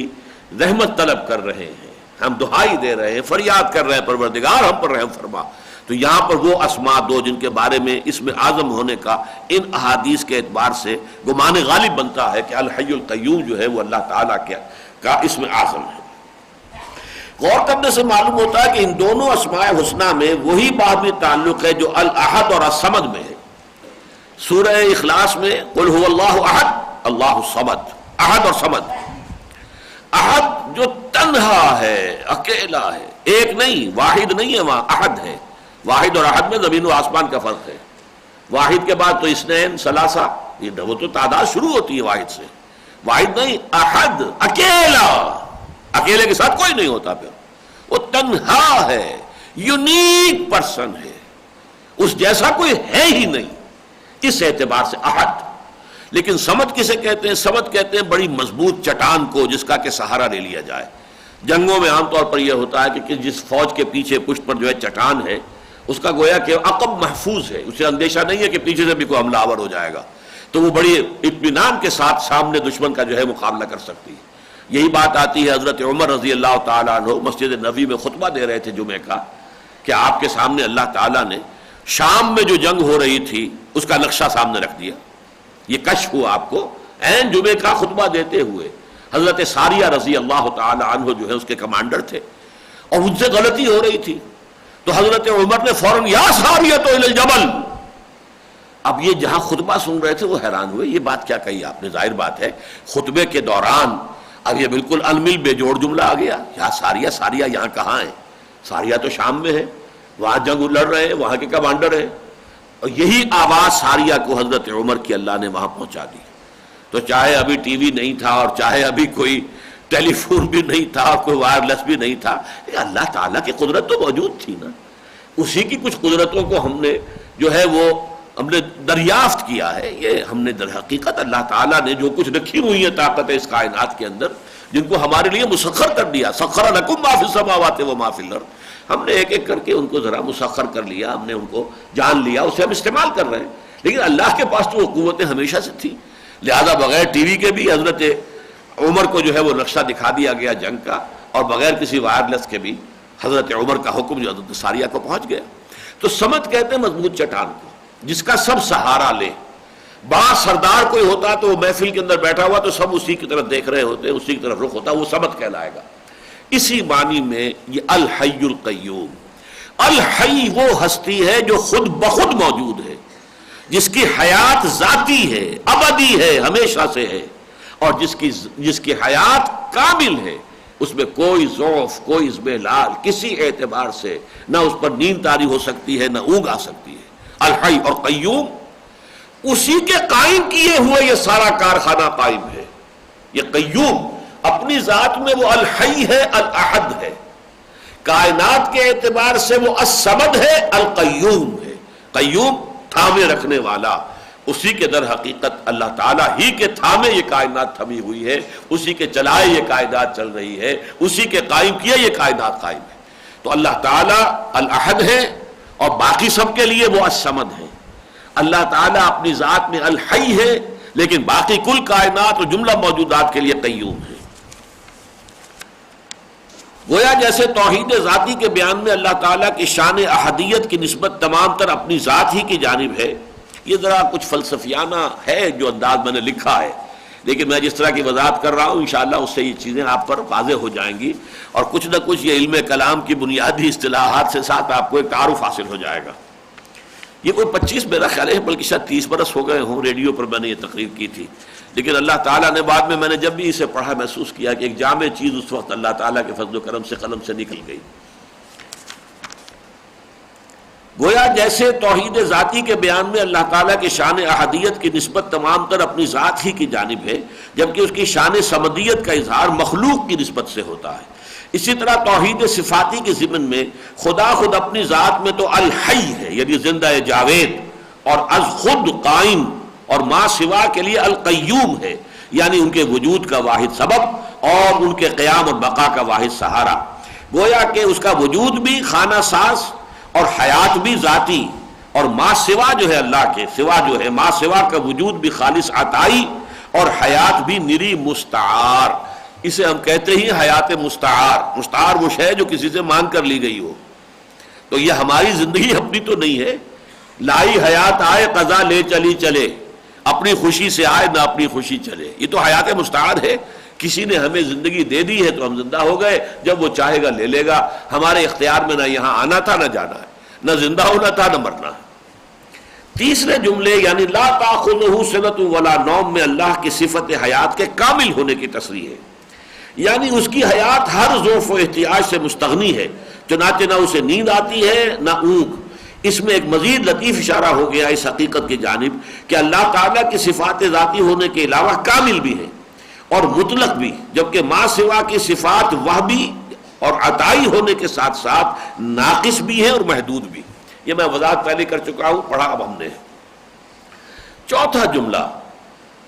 رحمت طلب کر رہے ہیں، ہم دہائی دے رہے ہیں، فریاد کر رہے ہیں پروردگار ہم پر رحم فرما۔ تو یہاں پر وہ اسماء 2 جن کے بارے میں اسم اعظم ہونے کا ان احادیث کے اعتبار سے گمان غالب بنتا ہے کہ الحی القیوم جو ہے وہ اللہ تعالیٰ کا اسم اعظم ہے۔ غور کرنے سے معلوم ہوتا ہے کہ ان دونوں اسماء حسنہ میں وہی باہمی تعلق ہے جو الاحد اور الصمد میں ہے۔ سورہ اخلاص میں قل هو اللہ احد اللہ الصمد، احد اور صمد. احد جو تنہا ہے، اکیلا ہے، ایک نہیں، واحد نہیں ہے، وہاں احد ہے. واحد اور احد میں زمین و آسمان کا فرق ہے. واحد کے بعد تو اثنین، ثلاثہ، وہ تو تعداد شروع ہوتی ہے واحد سے. واحد نہیں، احد، اکیلا. اکیلے کے ساتھ کوئی نہیں ہوتا، پھر وہ تنہا ہے، یونیک پرسن ہے، اس جیسا کوئی ہے ہی نہیں. اس اعتبار سے احد. لیکن صمد کسے کہتے ہیں؟ صمد کہتے ہیں بڑی مضبوط چٹان کو جس کا کہ سہارا لے لیا جائے. جنگوں میں عام طور پر یہ ہوتا ہے کہ جس فوج کے پیچھے پشت پر جو ہے چٹان ہے، اس کا گویا کہ عقب محفوظ ہے، اسے اندیشہ نہیں ہے کہ پیچھے سے بھی کوئی حملہ آور ہو جائے گا، تو وہ بڑی اطمینان کے ساتھ سامنے دشمن کا جو ہے مقابلہ کر سکتی ہے. یہی بات آتی ہے حضرت عمر رضی اللہ تعالیٰ عنہ مسجد نبوی میں خطبہ دے رہے تھے جمعے کا، کہ آپ کے سامنے اللہ تعالیٰ نے شام میں جو جنگ ہو رہی تھی اس کا نقشہ سامنے رکھ دیا. یہ کشف ہوا آپ کو عین جمعے کا خطبہ دیتے ہوئے. حضرت ساریہ رضی اللہ تعالی عنہ جو ہے اس کے کمانڈر تھے، اور ان سے غلطی ہو رہی تھی، تو حضرت عمر نے فوراً یا ساریہ تو الی الجبل. اب یہ جہاں خطبہ سن رہے تھے وہ حیران ہوئے، یہ بات کیا کہی آپ نے؟ ظاہر بات ہے خطبے کے دوران اب یہ بالکل انمل بے جوڑ جملہ آ گیا. یا ساریہ، ساریہ یہاں کہاں ہے؟ ساریہ تو شام میں ہے، وہاں جنگ لڑ رہے ہیں، وہاں کے کمانڈر ہیں. اور یہی آواز ساریہ کو حضرت عمر کی اللہ نے وہاں پہنچا دی. تو چاہے ابھی ٹی وی نہیں تھا، اور چاہے ابھی کوئی ٹیلی فون بھی نہیں تھا، اور کوئی وائرلیس بھی نہیں تھا، اللہ تعالیٰ کی قدرت تو موجود تھی نا. اسی کی کچھ قدرتوں کو ہم نے جو ہے وہ ہم نے دریافت کیا ہے. یہ ہم نے در حقیقت اللہ تعالیٰ نے جو کچھ رکھی ہوئی ہے طاقت اس کائنات کے اندر، جن کو ہمارے لیے مسخر کر دیا. سخر لکم ما فی السماوات و ما فی الارض. ہم نے ایک ایک کر کے ان کو ذرا مسخر کر لیا، ہم نے ان کو جان لیا، اسے ہم استعمال کر رہے ہیں. لیکن اللہ کے پاس تو وہ قوتیں ہمیشہ سے تھی. لہذا بغیر ٹی وی کے بھی حضرت عمر کو جو ہے وہ نقشہ دکھا دیا گیا جنگ کا، اور بغیر کسی وائرلیس کے بھی حضرت عمر کا حکم جو حضرت ساریہ کو پہنچ گیا. تو سمت کہتے ہیں مضبوط چٹان کو جس کا سب سہارا لے. بڑا سردار کوئی ہوتا تو وہ محفل کے اندر بیٹھا ہوا تو سب اسی کی طرف دیکھ رہے ہوتے، اسی کی طرف رخ ہوتا، وہ سمت کہلائے گا. اسی معنی میں یہ الحی القیوم. الحی وہ ہستی ہے جو خود بخود موجود ہے، جس کی حیات ذاتی ہے، ابدی ہے، ہمیشہ سے ہے، اور جس کی حیات کامل ہے، اس میں کوئی ضعف، کوئی اضمحلال کسی اعتبار سے نہ اس پر نیند طاری ہو سکتی ہے، نہ اونگ آ سکتی ہے. الحی اور قیوم اسی کے قائم کیے ہوئے یہ سارا کارخانہ قائم ہے. یہ قیوم اپنی ذات میں وہ الحی ہے، الاحد ہے. کائنات کے اعتبار سے وہ الصمد ہے، القیوم ہے. قیوم تھامے رکھنے والا. اسی کے در حقیقت اللہ تعالیٰ ہی کے تھامے یہ کائنات تھمی ہوئی ہے، اسی کے چلائے یہ کائنات چل رہی ہے، اسی کے قائم کیے یہ کائنات قائم ہے. تو اللہ تعالیٰ الاحد ہے، اور باقی سب کے لیے وہ الصمد ہے. اللہ تعالیٰ اپنی ذات میں الحی ہے، لیکن باقی کل کائنات اور جملہ موجودات کے لیے قیوم ہے. گویا جیسے توحید ذاتی کے بیان میں اللہ تعالیٰ کی شان احدیت کی نسبت تمام تر اپنی ذات ہی کی جانب ہے. یہ ذرا کچھ فلسفیانہ ہے جو انداز میں نے لکھا ہے، لیکن میں جس طرح کی وضاحت کر رہا ہوں انشاءاللہ اس سے یہ چیزیں آپ پر واضح ہو جائیں گی، اور کچھ نہ کچھ یہ علم کلام کی بنیادی اصطلاحات سے ساتھ آپ کو ایک تعارف حاصل ہو جائے گا. یہ کوئی 25 میرا خیال ہے بلکہ شاید 30 برس ہو گئے ہوں ریڈیو پر میں نے یہ تقریر کی تھی. لیکن اللہ تعالیٰ نے بعد میں نے جب بھی اسے پڑھا محسوس کیا کہ ایک جامع چیز اس وقت اللہ تعالیٰ کے فضل و کرم سے قلم سے نکل گئی. گویا جیسے توحید ذاتی کے بیان میں اللہ تعالیٰ کی شان احدیت کی نسبت تمام تر اپنی ذات ہی کی جانب ہے، جبکہ اس کی شان صمدیت کا اظہار مخلوق کی نسبت سے ہوتا ہے، اسی طرح توحید صفاتی کے ضمن میں خدا خود اپنی ذات میں تو الحی ہے، یعنی زندہ جاوید اور از خود قائم، اور ما سوا کے لیے القیوم ہے، یعنی ان کے وجود کا واحد سبب اور ان کے قیام اور بقا کا واحد سہارا. گویا کہ اس کا وجود بھی خانہ ساز اور حیات بھی ذاتی، اور ما سوا جو ہے اللہ کے سوا جو ہے ما سوا کا وجود بھی خالص عطائی، اور حیات بھی نری مستعار. اسے ہم کہتے ہی حیات مستعار. مستعار وہ شے جو کسی سے مانگ کر لی گئی ہو. تو یہ ہماری زندگی اپنی تو نہیں ہے. لائی حیات آئے قضا لے چلی چلے، اپنی خوشی سے آئے نہ اپنی خوشی چلے. یہ تو حیات مستعار ہے. کسی نے ہمیں زندگی دے دی ہے تو ہم زندہ ہو گئے، جب وہ چاہے گا لے لے گا. ہمارے اختیار میں نہ یہاں آنا تھا نہ جانا ہے، نہ زندہ ہونا تھا نہ مرنا ہے. تیسرے جملے یعنی لا تأخذہ سنۃ ولا نوم میں اللہ کی صفت حیات کے کامل ہونے کی تصریح ہے، یعنی اس کی حیات ہر ظرف و احتیاج سے مستغنی ہے، چنانچہ نہ اسے نیند آتی ہے نہ اونگ۔ اس میں ایک مزید لطیف اشارہ ہو گیا اس حقیقت کی جانب کہ اللہ تعالیٰ کی صفات ذاتی ہونے کے علاوہ کامل بھی ہے اور مطلق بھی، جبکہ ما سوا کی صفات وہبی اور عطائی ہونے کے ساتھ ساتھ ناقص بھی ہے اور محدود بھی۔ یہ میں وضاحت پہلے کر چکا ہوں، پڑھا اب ہم نے۔ چوتھا جملہ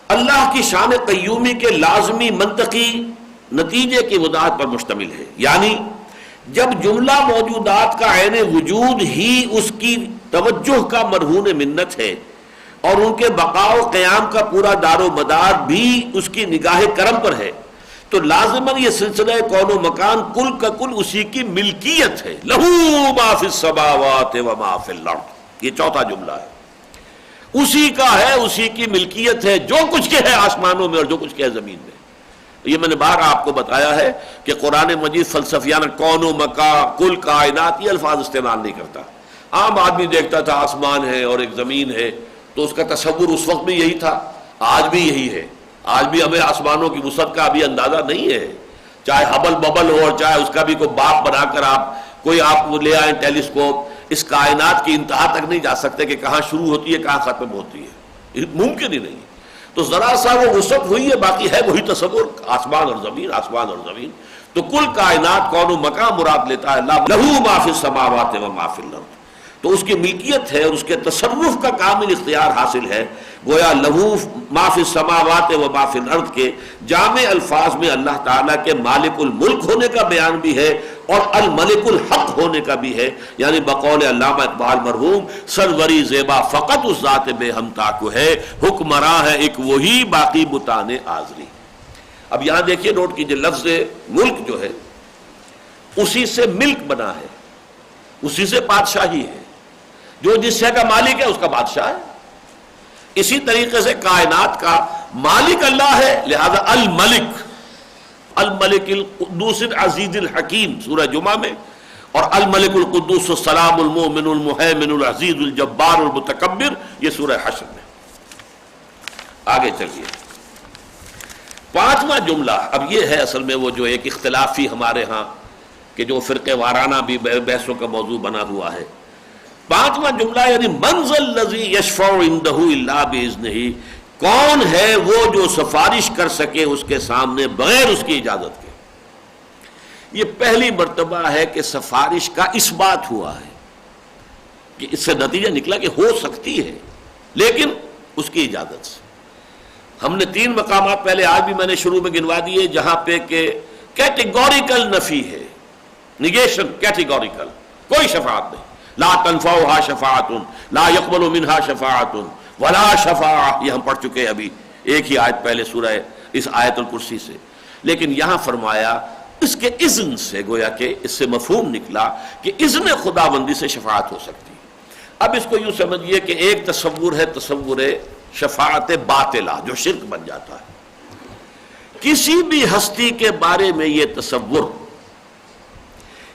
اللہ کی شان قیومی کے لازمی منطقی نتیجے کی وضاحت پر مشتمل ہے، یعنی جب جملہ موجودات کا عین وجود ہی اس کی توجہ کا مرہون منت ہے اور ان کے بقاء و قیام کا پورا دار و مدار بھی اس کی نگاہ کرم پر ہے، تو لازماً یہ سلسلہ کون و مکان کل کا کل اسی کی ملکیت ہے۔ لہو ما فی السماوات و ما فی الارض، یہ چوتھا جملہ ہے، اسی کا ہے، اسی کی ملکیت ہے، جو کچھ کے ہے آسمانوں میں اور جو کچھ کے ہے زمین میں۔ یہ میں نے بار آپ کو بتایا ہے کہ قرآن مجید فلسفیانہ کون و مکان کل کائنات یہ الفاظ استعمال نہیں کرتا۔ عام آدمی دیکھتا تھا آسمان ہے اور ایک زمین ہے تو اس کا تصور اس وقت بھی یہی تھا، آج بھی یہی ہے۔ آج بھی ہمیں آسمانوں کی وسعت کا ابھی اندازہ نہیں ہے، چاہے ہبل ببل ہو اور چاہے اس کا بھی کوئی باپ بنا کر آپ لے آئیں ٹیلیسکوپ، اس کائنات کی انتہا تک نہیں جا سکتے کہ کہاں شروع ہوتی ہے کہاں ختم ہوتی ہے، ممکن ہی نہیں۔ تو ذرا سا وہ وسعت ہوئی ہے، باقی ہے وہی تصور، آسمان اور زمین، آسمان اور زمین۔ تو کل کائنات کون و مکان مراد لیتا ہے اللہ، لہو ما فی السماوات و ما فی الارض، تو اس کی ملکیت ہے اور اس کے تصرف کا کامل اختیار حاصل ہے۔ گویا لہو ما فی السماوات و ما فی الارض کے جامع الفاظ میں اللہ تعالیٰ کے مالک الملک ہونے کا بیان بھی ہے اور الملک الحق ہونے کا بھی ہے، یعنی بقول علامہ اقبال مرحوم، سروری زیبا فقط اس ذات بے ہمتا کو ہے، حکمراں ہے ایک وہی باقی بتان آزری۔ اب یہاں دیکھیے نوٹ کیجئے، لفظ ملک جو ہے اسی سے ملک بنا ہے، اسی سے بادشاہی ہے، جو جس شے کا مالک ہے اس کا بادشاہ ہے۔ اسی طریقے سے کائنات کا مالک اللہ ہے، لہذا الملک، الملک القدوس العزیز الحکیم سورہ جمعہ میں، اور الملک القدوس السلام المؤمن المہیمن العزیز الجبار المتکبر یہ سورہ حشر میں۔ آگے چلیے، پانچواں جملہ اب یہ ہے اصل میں وہ جو ایک اختلافی ہمارے ہاں کہ جو فرقے وارانہ بھی بحثوں کا موضوع بنا ہوا ہے۔ پانچواں جملہ یعنی من ذا الذی یشفع عندہ الا باذنہ، کون ہے وہ جو سفارش کر سکے اس کے سامنے بغیر اس کی اجازت کے۔ یہ پہلی مرتبہ ہے کہ سفارش کا اس بات ہوا ہے کہ اس سے نتیجہ نکلا کہ ہو سکتی ہے لیکن اس کی اجازت سے۔ ہم نے 3 مقامات پہلے آج بھی میں نے شروع میں گنوا دیے جہاں پہ کہ کیٹیگوریکل نفی ہے، نگیشن کیٹیگوریکل، کوئی شفاعت نہیں، لا تنفعها شفاعت لا يقبل منها شفاعت ولا شفاعہ، یہ ہم پڑھ چکے ابھی ایک ہی آیت پہلے سورہ اس آیت الکرسی سے۔ لیکن یہاں فرمایا اس کے اذن سے، گویا کہ اس سے مفہوم نکلا کہ اذن خداوندی سے شفاعت ہو سکتی ہے۔ اب اس کو یوں سمجھیے کہ ایک تصور ہے تصور شفاعت باطلہ جو شرک بن جاتا ہے۔ کسی بھی ہستی کے بارے میں یہ تصور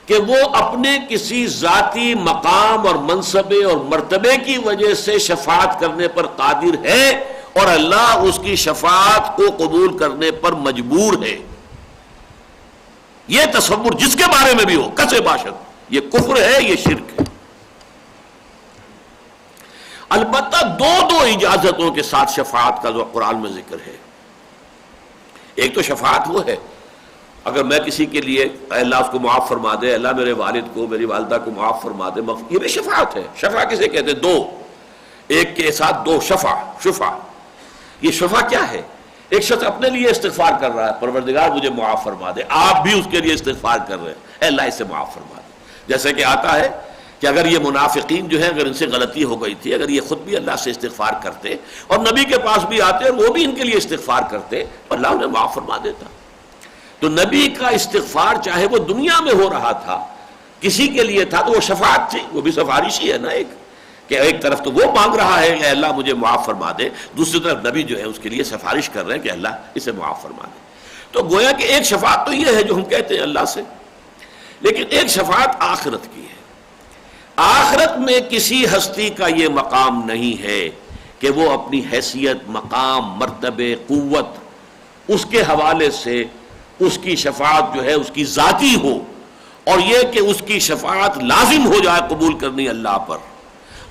کہ وہ اپنے کسی ذاتی مقام اور منصبے اور مرتبے کی وجہ سے شفاعت کرنے پر قادر ہے اور اللہ اس کی شفاعت کو قبول کرنے پر مجبور ہے، یہ تصور جس کے بارے میں بھی ہو کسے باشد، یہ کفر ہے، یہ شرک ہے۔ البتہ دو اجازتوں کے ساتھ شفاعت کا جو قرآن میں ذکر ہے۔ ایک تو شفاعت وہ ہے اگر میں کسی کے لیے اللہ اس کو معاف فرما دے، اللہ میرے والد کو میری والدہ کو معاف فرما دے، یہ بھی شفاعت ہے۔ شفاعت کسے کہتے ہیں؟ دو، ایک کے ساتھ دو، شفاعت۔ یہ شفاعت کیا ہے؟ ایک شخص اپنے لیے استغفار کر رہا ہے، پروردگار مجھے معاف فرما دے، آپ بھی اس کے لیے استغفار کر رہے ہیں، اے اللہ اسے معاف فرما دے۔ جیسے کہ آتا ہے کہ اگر یہ منافقین جو ہیں اگر ان سے غلطی ہو گئی تھی، اگر یہ خود بھی اللہ سے استغفار کرتے اور نبی کے پاس بھی آتے اور وہ بھی ان کے لیے استغفار کرتے، اللہ انہیں معاف فرما دیتا۔ تو نبی کا استغفار چاہے وہ دنیا میں ہو رہا تھا، کسی کے لیے تھا، تو وہ شفاعت تھی، وہ بھی سفارش ہی ہے نا، کہ ایک طرف تو وہ مانگ رہا ہے کہ اللہ مجھے معاف فرما دے، دوسری طرف نبی جو ہے اس کے لیے سفارش کر رہے ہیں کہ اللہ اسے معاف فرما دے۔ تو گویا کہ ایک شفاعت تو یہ ہے جو ہم کہتے ہیں اللہ سے، لیکن ایک شفاعت آخرت کی ہے۔ آخرت میں کسی ہستی کا یہ مقام نہیں ہے کہ وہ اپنی حیثیت، مقام، مرتبے، قوت اس کے حوالے سے اس کی شفاعت جو ہے اس کی ذاتی ہو، اور یہ کہ اس کی شفاعت لازم ہو جائے قبول کرنی اللہ پر.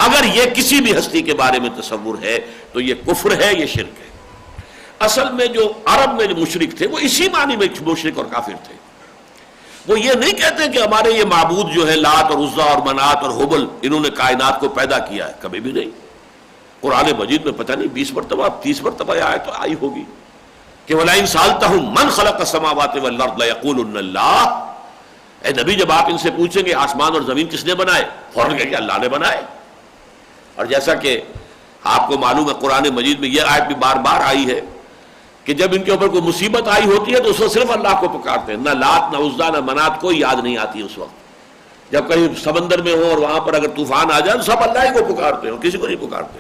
اگر یہ کسی بھی ہستی کے بارے میں تصور ہے تو یہ کفر ہے، یہ شرک ہے. اصل میں جو عرب میں جو مشرک تھے وہ اسی معنی میں مشرک اور کافر تھے. وہ یہ نہیں کہتے کہ ہمارے یہ معبود جو ہے لات اور عزا اور منات اور حبل انہوں نے کائنات کو پیدا کیا ہے، کبھی بھی نہیں. قرآن مجید میں پتہ نہیں 20 مرتبہ 30 مرتبہ یہ آیت آئی ہوگی کہ وَلَئِن سَأَلْتَهُم مَّن خَلَقَ السَّمَاوَاتِ وَالْأَرْضَ لَيَقُولُنَّ اللَّهُ. اے نبی جب آپ ان سے پوچھیں گے آسمان اور زمین کس نے بنائے، فوراً کہیں گے اللہ نے بنائے. اور جیسا کہ آپ کو معلوم ہے قرآن مجید میں یہ آیت بھی بار بار آئی ہے کہ جب ان کے اوپر کوئی مصیبت آئی ہوتی ہے تو اس وقت صرف اللہ کو پکارتے ہیں. نہ لات، نہ عزا، نہ منات کوئی یاد نہیں آتی اس وقت. جب کہیں سمندر میں ہو اور وہاں پر اگر طوفان آ جائے تو سب اللہ ہی کو پکارتے ہیں اور کسی کو نہیں پکارتے.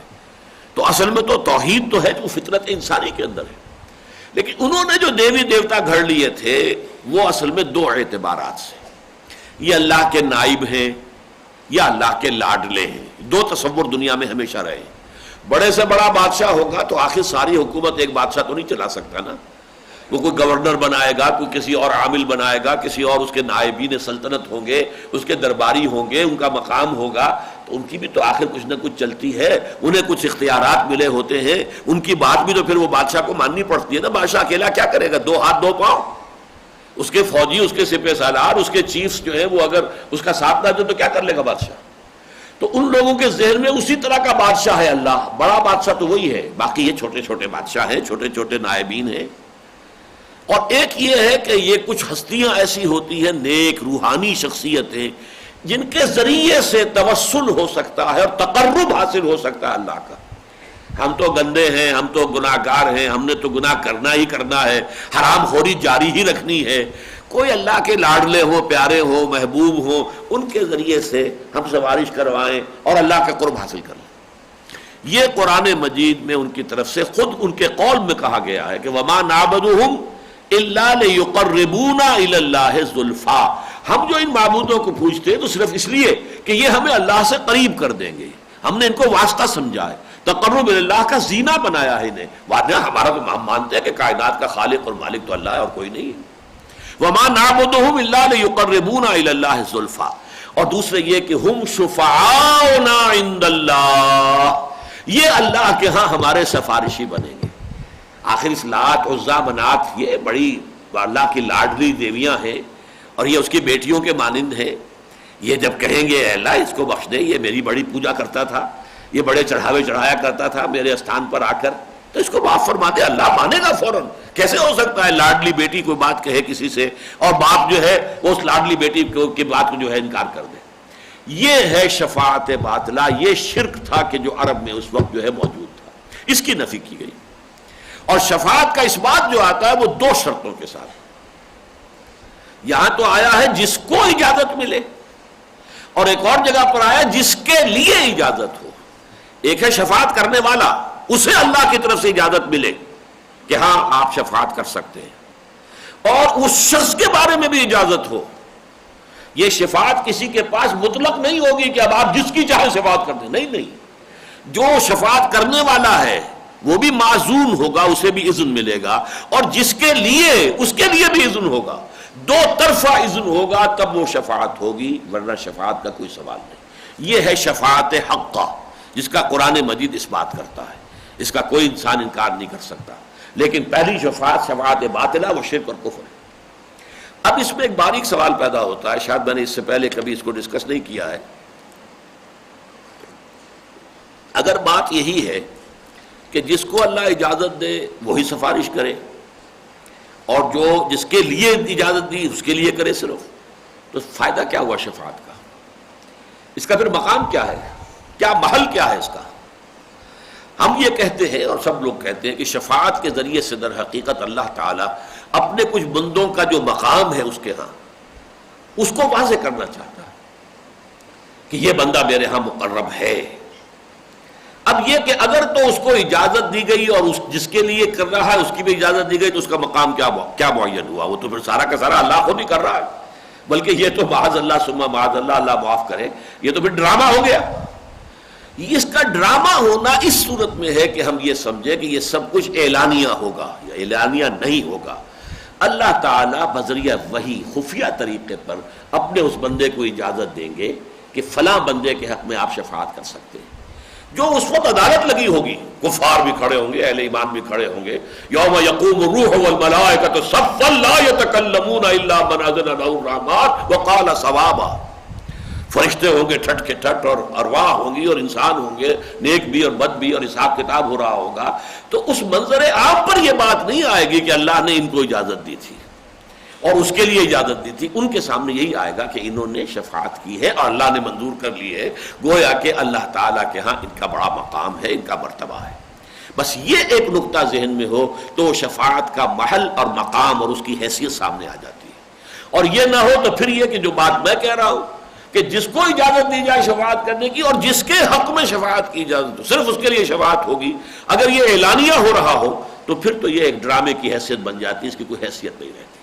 تو اصل میں تو توحید تو ہے جو فطرت انسانی کے اندر ہے. لیکن انہوں نے جو دیوی دیوتا گھڑ لیے تھے وہ اصل میں دو اعتبارات سے، یہ اللہ کے نائب ہیں یا اللہ کے لاڈلے ہیں. دو تصور دنیا میں ہمیشہ رہے ہیں. بڑے سے بڑا بادشاہ ہوگا تو آخر ساری حکومت ایک بادشاہ تو نہیں چلا سکتا نا. وہ کوئی گورنر بنائے گا، کوئی کسی اور عامل بنائے گا، کسی اور اس کے نائبین سلطنت ہوں گے، اس کے درباری ہوں گے، ان کا مقام ہوگا، تو ان کی بھی تو آخر کچھ نہ کچھ چلتی ہے. انہیں کچھ اختیارات ملے ہوتے ہیں، ان کی بات بھی تو پھر وہ بادشاہ کو ماننی پڑتی ہے نا. بادشاہ اکیلا کیا کرے گا؟ 2 ہاتھ 2 پاؤں. اس کے فوجی، اس کے سپہ سالار، اس کے چیفز جو ہیں وہ اگر اس کا ساتھ نہ دے تو کیا کر لے گا بادشاہ؟ تو ان لوگوں کے ذہن میں اسی طرح کا بادشاہ ہے اللہ. بڑا بادشاہ تو وہی ہے، باقی یہ چھوٹے چھوٹے بادشاہ ہیں، چھوٹے چھوٹے نائبین ہیں. اور ایک یہ ہے کہ یہ کچھ ہستیاں ایسی ہوتی ہیں، نیک روحانی شخصیتیں، جن کے ذریعے سے توسل ہو سکتا ہے اور تقرب حاصل ہو سکتا ہے اللہ کا. ہم تو گندے ہیں، ہم تو گناہ گار ہیں، ہم نے تو گناہ کرنا ہی کرنا ہے، حرام خوری جاری ہی رکھنی ہے. کوئی اللہ کے لاڈلے ہو، پیارے ہو، محبوب ہو، ان کے ذریعے سے ہم سفارش کروائیں اور اللہ کا قرب حاصل کر لیں. یہ قرآن مجید میں ان کی طرف سے خود ان کے قول میں کہا گیا ہے کہ وَمَا نَعْبُدُهُمْ إِلَّا لِيُقَرِّبُونَا إِلَى اللَّهِ زُلْفَىٰ. ہم جو ان معبودوں کو پوچھتے ہیں تو صرف اس لیے کہ یہ ہمیں اللہ سے قریب کر دیں گے. ہم نے ان کو واسطہ سمجھا ہے، تقرب اللہ کا زینہ بنایا ہے انہیں. واقعہ ہمارا تو ہم مانتے ہیں کہ کائنات کا خالق اور مالک تو اللہ ہے اور کوئی نہیں ہے. وَمَا نَعْبُدُهُمْ إِلَّا لِيُقَرِّبُونَا إِلَى اللَّهِ زُلْفَىٰ. اور دوسرے یہ کہ ہم شفعاؤنا عند اللہ، یہ اللہ کے ہاں ہمارے سفارشی بنیں گے. آخر اس لات، عزا، منات یہ بڑی اللہ کی لاڈلی دیویاں ہیں اور یہ اس کی بیٹیوں کے مانند ہیں. یہ جب کہیں گے اے اللہ اس کو بخش دے، یہ میری بڑی پوجا کرتا تھا، یہ بڑے چڑھاوے چڑھایا کرتا تھا میرے استھان پر آ کر، تو اس کو معاف فرما دے، اللہ مانے گا فوراً. کیسے ہو سکتا ہے لاڈلی بیٹی کوئی بات کہے کسی سے اور باپ جو ہے وہ اس لاڈلی بیٹی کی بات کو جو ہے انکار کر دے؟ یہ ہے شفاعت باطلہ. یہ شرک تھا کہ جو عرب میں اس وقت جو ہے موجود تھا، اس کی نفی کی گئی. اور شفاعت کا اس بات جو آتا ہے وہ 2 شرطوں کے ساتھ. یہاں تو آیا ہے جس کو اجازت ملے، اور ایک اور جگہ پر آیا جس کے لیے اجازت ہو. ایک ہے شفاعت کرنے والا، اسے اللہ کی طرف سے اجازت ملے کہ ہاں آپ شفاعت کر سکتے ہیں، اور اس شخص کے بارے میں بھی اجازت ہو. یہ شفاعت کسی کے پاس مطلق نہیں ہوگی کہ اب آپ جس کی چاہے شفاعت کر دیں. نہیں، جو شفاعت کرنے والا ہے وہ بھی معذون ہوگا، اسے بھی اذن ملے گا، اور جس کے لیے اس کے لیے بھی اذن ہوگا. 2 طرفہ اذن ہوگا تب وہ شفاعت ہوگی، ورنہ شفاعت کا کوئی سوال نہیں. یہ ہے شفاعت حقہ جس کا قرآن مجید اس بات کرتا ہے. اس کا کوئی انسان انکار نہیں کر سکتا. لیکن پہلی شفاعت، شفاعت باطلہ، وہ شرک اور کفر ہے. اب اس میں ایک باریک سوال پیدا ہوتا ہے، شاید میں نے اس سے پہلے کبھی اس کو ڈسکس نہیں کیا ہے. اگر بات یہی ہے کہ جس کو اللہ اجازت دے وہی سفارش کرے، اور جو جس کے لیے اجازت دی اس کے لیے کرے صرف، تو فائدہ کیا ہوا شفاعت کا؟ اس کا پھر مقام کیا ہے؟ کیا محل کیا ہے اس کا؟ ہم یہ کہتے ہیں اور سب لوگ کہتے ہیں کہ شفاعت کے ذریعے سے در حقیقت اللہ تعالیٰ اپنے کچھ بندوں کا جو مقام ہے اس کے ہاں، اس کو واضح کرنا چاہتا ہے کہ یہ بندہ میرے ہاں مقرب ہے. اب یہ کہ اگر تو اس کو اجازت دی گئی اور جس کے لیے کر رہا ہے اس کی بھی اجازت دی گئی تو اس کا مقام کیا معین ہوا؟ وہ تو پھر سارا کا سارا اللہ خود ہی کر رہا ہے. بلکہ یہ تو معاذ اللہ ثم معاذ اللہ، اللہ معاف کرے، یہ تو پھر ڈرامہ ہو گیا۔ اس کا ڈرامہ ہونا اس صورت میں ہے کہ ہم یہ سمجھیں کہ یہ سب کچھ اعلانیہ ہوگا یا اعلانیہ نہیں ہوگا۔ اللہ تعالیٰ بذریعہ وحی خفیہ طریقے پر اپنے اس بندے کو اجازت دیں گے کہ فلاں بندے کے حق میں آپ شفاعت کر سکتے ہیں۔ جو اس وقت عدالت لگی ہوگی، کفار بھی کھڑے ہوں گے، اہل ایمان بھی کھڑے ہوں گے، یوم یقوم الروح والملائکۃ صفا لا یتکلمون الا من اذن له الرحمن وقال صوابا، فرشتے ہوں گے ٹھٹ کے ٹھٹ، اور ارواح ہوں گی اور انسان ہوں گے، نیک بھی اور بد بھی، اور حساب کتاب ہو رہا ہوگا۔ تو اس منظر عام پر یہ بات نہیں آئے گی کہ اللہ نے ان کو اجازت دی تھی اور اس کے لیے اجازت دی تھی، ان کے سامنے یہی آئے گا کہ انہوں نے شفاعت کی ہے اور اللہ نے منظور کر لی ہے، گویا کہ اللہ تعالیٰ کے ہاں ان کا بڑا مقام ہے، ان کا مرتبہ ہے۔ بس یہ ایک نقطہ ذہن میں ہو تو شفاعت کا محل اور مقام اور اس کی حیثیت سامنے آ جاتی ہے۔ اور یہ نہ ہو تو پھر یہ کہ جو بات میں کہہ رہا ہوں کہ جس کو اجازت دی جائے شفاعت کرنے کی اور جس کے حق میں شفاعت کی اجازت ہو، صرف اس کے لیے شفاعت ہوگی، اگر یہ اعلانیہ ہو رہا ہو تو پھر تو یہ ایک ڈرامے کی حیثیت بن جاتی ہے، اس کی کوئی حیثیت نہیں رہتی۔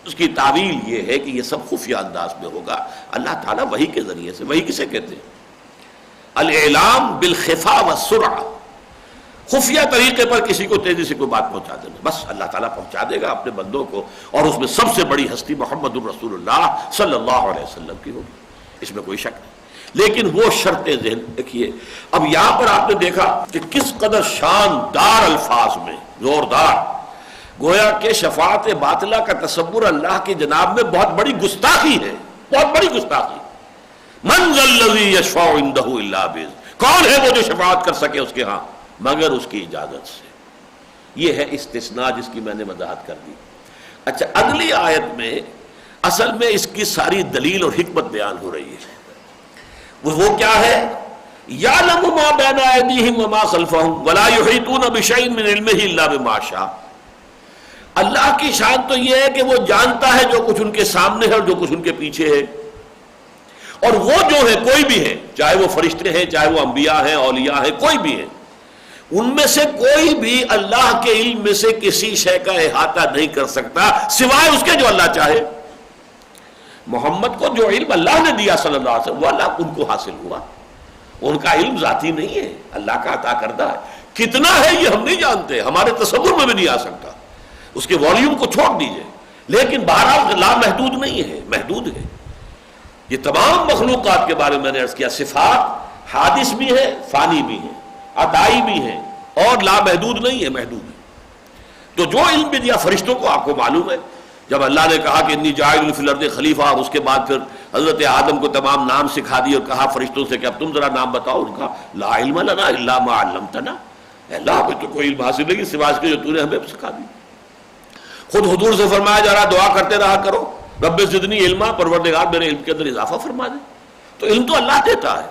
اس کی تعویل یہ ہے کہ یہ سب خفیہ انداز میں ہوگا، اللہ تعالیٰ وحی کے ذریعے سے۔ وحی کسے کہتے ہیں؟ الاعلام بالخفا والسرعہ، خفیہ طریقے پر کسی کو تیزی سے کوئی بات پہنچا دینا، بس اللہ تعالیٰ پہنچا دے گا اپنے بندوں کو، اور اس میں سب سے بڑی ہستی محمد الرسول اللہ صلی اللہ علیہ وسلم کی ہوگی، اس میں کوئی شک نہیں۔ لیکن وہ شرط ذہن دیکھیے، اب یہاں پر آپ نے دیکھا کہ کس قدر شاندار الفاظ میں، زوردار، گویا کہ شفاعت باطلہ کا تصور اللہ کی جناب میں بہت بڑی گستاخی ہے، بہت بڑی گستاخی۔ من ذا الذی یشفع عندہ الا باذنہ، کون ہے وہ جو شفاعت کر سکے اس کے ہاں مگر اس کی اجازت سے۔ یہ ہے استثناء جس کی میں نے وضاحت کر دی۔ اچھا، اگلی آیت میں اصل میں اس کی ساری دلیل اور حکمت بیان ہو رہی ہے۔ وہ کیا ہے؟ یعلم ما بین ایدیہم وما خلفہم ولا یحیطون بشیء من علمہ الا بما شاء۔ اللہ کی شان تو یہ ہے کہ وہ جانتا ہے جو کچھ ان کے سامنے ہے اور جو کچھ ان کے پیچھے ہے، اور وہ جو ہے کوئی بھی ہے، چاہے وہ فرشتے ہیں، چاہے وہ انبیاء ہیں، اولیاء ہیں، کوئی بھی ہے، ان میں سے کوئی بھی اللہ کے علم میں سے کسی شے کا احاطہ نہیں کر سکتا سوائے اس کے جو اللہ چاہے۔ محمد کو جو علم اللہ نے دیا صلی اللہ علیہ وسلم وہ اللہ ان کو حاصل ہوا، ان کا علم ذاتی نہیں ہے، اللہ کا عطا کردہ ہے۔ کتنا ہے یہ ہم نہیں جانتے، ہمارے تصور میں بھی نہیں آ سکتا، اس کے والیوم کو چھوڑ دیجئے، لیکن بہرحال لامحدود نہیں ہے، محدود ہے۔ یہ تمام مخلوقات کے بارے میں میں نے عرض کیا، صفات حادث بھی ہے، فانی بھی ہے، عطائی بھی ہے، اور لامحدود نہیں ہے، محدود ہے۔ تو جو علم بھی دیا فرشتوں کو، آپ کو معلوم ہے جب اللہ نے کہا کہ انی جاعل فی الارض خلیفہ، اور اس کے بعد پھر حضرت آدم کو تمام نام سکھا دی اور کہا فرشتوں سے کہ اب تم ذرا نام بتاؤ، ان کا لا علم لنا الا ما علمتنا، اللہ ہمیں تو کوئی علم حاصل نہیں سوائے اس کے جو تو نے ہمیں سکھا دی۔ خود حضور سے فرمایا جا رہا دعا کرتے رہا کرو، رب زدنی علما، پروردگار میرے علم کے اندر اضافہ فرما دے۔ تو علم تو اللہ دیتا ہے،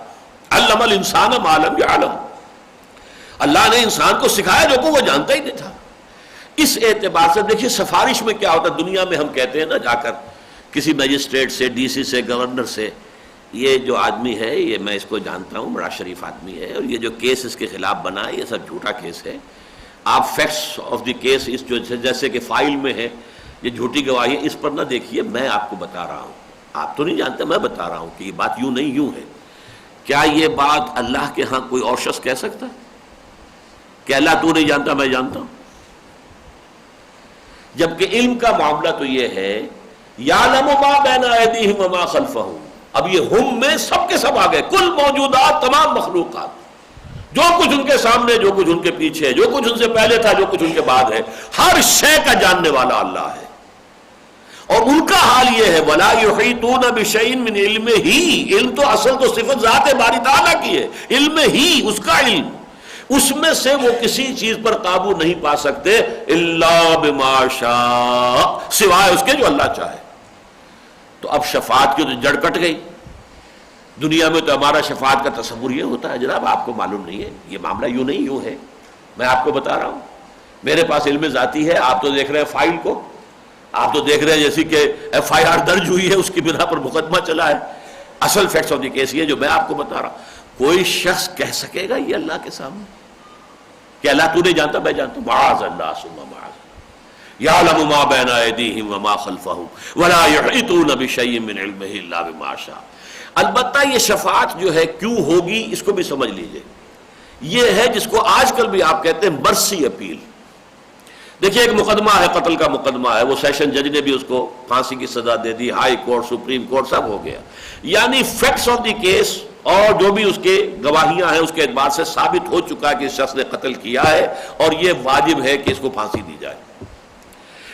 علم الانسان ما لم یعلم، اللہ نے انسان کو سکھایا جو کو وہ جانتا ہی نہیں تھا۔ اس اعتبار سے دیکھیے سفارش میں کیا ہوتا ہے، دنیا میں ہم کہتے ہیں نا جا کر کسی مجسٹریٹ سے، ڈی سی سے، گورنر سے، یہ جو آدمی ہے یہ میں اس کو جانتا ہوں، بڑا شریف آدمی ہے، اور یہ جو کیس اس کے خلاف بنا ہے یہ سب جھوٹا کیس ہے، آپ فیکٹس آف دی کیس اس جو جیسے کہ فائل میں ہے یہ جھوٹی گواہی ہے، اس پر نہ دیکھیے، میں آپ کو بتا رہا ہوں، آپ تو نہیں جانتے، میں بتا رہا ہوں کہ یہ بات یوں نہیں یوں ہے۔ کیا یہ بات اللہ کے ہاں کوئی اور شخص کہہ سکتا کہ اللہ تو نہیں جانتا میں جانتا ہوں؟ جبکہ علم کا معاملہ تو یہ ہے یعلم ما بین ایدیہم وما خلفہم، اب یہ ہم میں سب کے سب آ گئے، کل موجودات، تمام مخلوقات، جو کچھ ان کے سامنے، جو کچھ ان کے پیچھے ہے، جو کچھ ان سے پہلے تھا، جو کچھ ان کے بعد ہے، ہر شے کا جاننے والا اللہ ہے۔ اور ان کا حال یہ ہے وَلَا يُحِيطُونَ بِشَيْءٍ مِّنْ عِلْمِهِ، علم تو اصل تو صفت ذات باری تعالیٰ کی ہے، علم ہی اس کا علم، اس میں سے وہ کسی چیز پر قابو نہیں پا سکتے الا بما شاء، سوائے اس کے جو اللہ چاہے۔ تو اب شفاعت کی تو جڑ کٹ گئی۔ دنیا میں تو ہمارا شفاعت کا تصور یہ ہوتا ہے، جناب آپ کو معلوم نہیں ہے، یہ معاملہ یوں نہیں یوں ہے، میں آپ کو بتا رہا ہوں، میرے پاس علم ذاتی ہے، آپ تو دیکھ رہے ہیں فائل کو، آپ تو دیکھ رہے ہیں جیسی کہ ایف آئی آر درج ہوئی ہے، اس کی بنا پر مقدمہ چلا ہے، اصل فیکٹس آف دی کیس یہ جو میں آپ کو بتا رہا ہوں۔ کوئی شخص کہہ سکے گا یہ اللہ کے سامنے کہ اللہ تو نہیں جانتا میں جانتا ہوں؟ معاذ اللہ ثم معاذ، یعلم ما بین ایدیہم وما خلفہم ولا یحیطون بشیء من علمہ الا بما شاء۔ البتہ یہ شفاعت جو ہے کیوں ہوگی اس کو بھی سمجھ لیجئے، یہ ہے جس کو آج کل بھی آپ کہتے ہیں مرسی اپیل۔ دیکھیے ایک مقدمہ ہے، قتل کا مقدمہ ہے، وہ سیشن جج نے بھی اس کو پھانسی کی سزا دے دی، ہائی کورٹ، سپریم کورٹ سب ہو گیا، یعنی فیکٹس آف دی کیس اور جو بھی اس کے گواہیاں ہیں اس کے اعتبار سے ثابت ہو چکا ہے کہ اس شخص نے قتل کیا ہے اور یہ واجب ہے کہ اس کو پھانسی دی جائے۔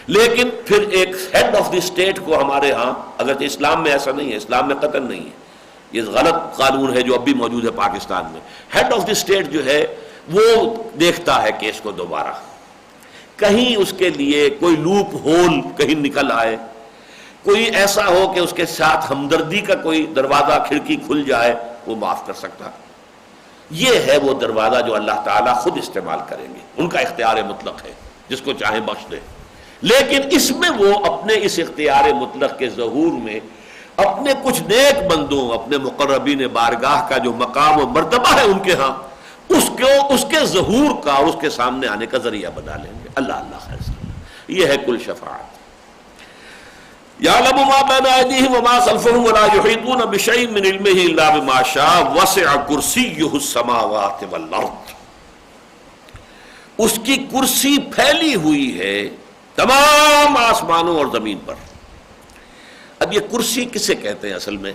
لیکن پھر ایک ہیڈ آف دی اسٹیٹ کو ہمارے ہاں، اگرچہ اسلام میں ایسا نہیں ہے، اسلام میں قتل نہیں ہے، یہ غلط قانون ہے جو اب بھی موجود ہے پاکستان میں، ہیڈ آف دی اسٹیٹ جو ہے وہ دیکھتا ہے کیس کو دوبارہ، کہیں اس کے لیے کوئی لوپ ہول کہیں نکل آئے، کوئی ایسا ہو کہ اس کے ساتھ ہمدردی کا کوئی دروازہ کھڑکی کھل جائے، وہ معاف کر سکتا۔ یہ ہے وہ دروازہ جو اللہ تعالیٰ خود استعمال کریں گے، ان کا اختیار مطلق ہے، جس کو چاہیں بخش دے۔ لیکن اس میں وہ اپنے اس اختیار مطلق کے ظہور میں اپنے کچھ نیک بندوں، اپنے مقربین بارگاہ کا جو مقام و مرتبہ ہے ان کے ہاں، اس کے ظہور کا اور اس کے سامنے آنے کا ذریعہ بنا لیں گے۔ اللہ اللہ خیر سے، یہ ہے کل شفاعت۔ یعلم ما بین ایدیہم وما خلفہم ولا یحیطون بشیء من علمہ الا بما شاء وسع کرسیہ السماوات والارض۔ اس کی کرسی پھیلی ہوئی ہے تمام آسمانوں اور زمین پر۔ اب یہ کرسی کسے کہتے ہیں اصل میں؟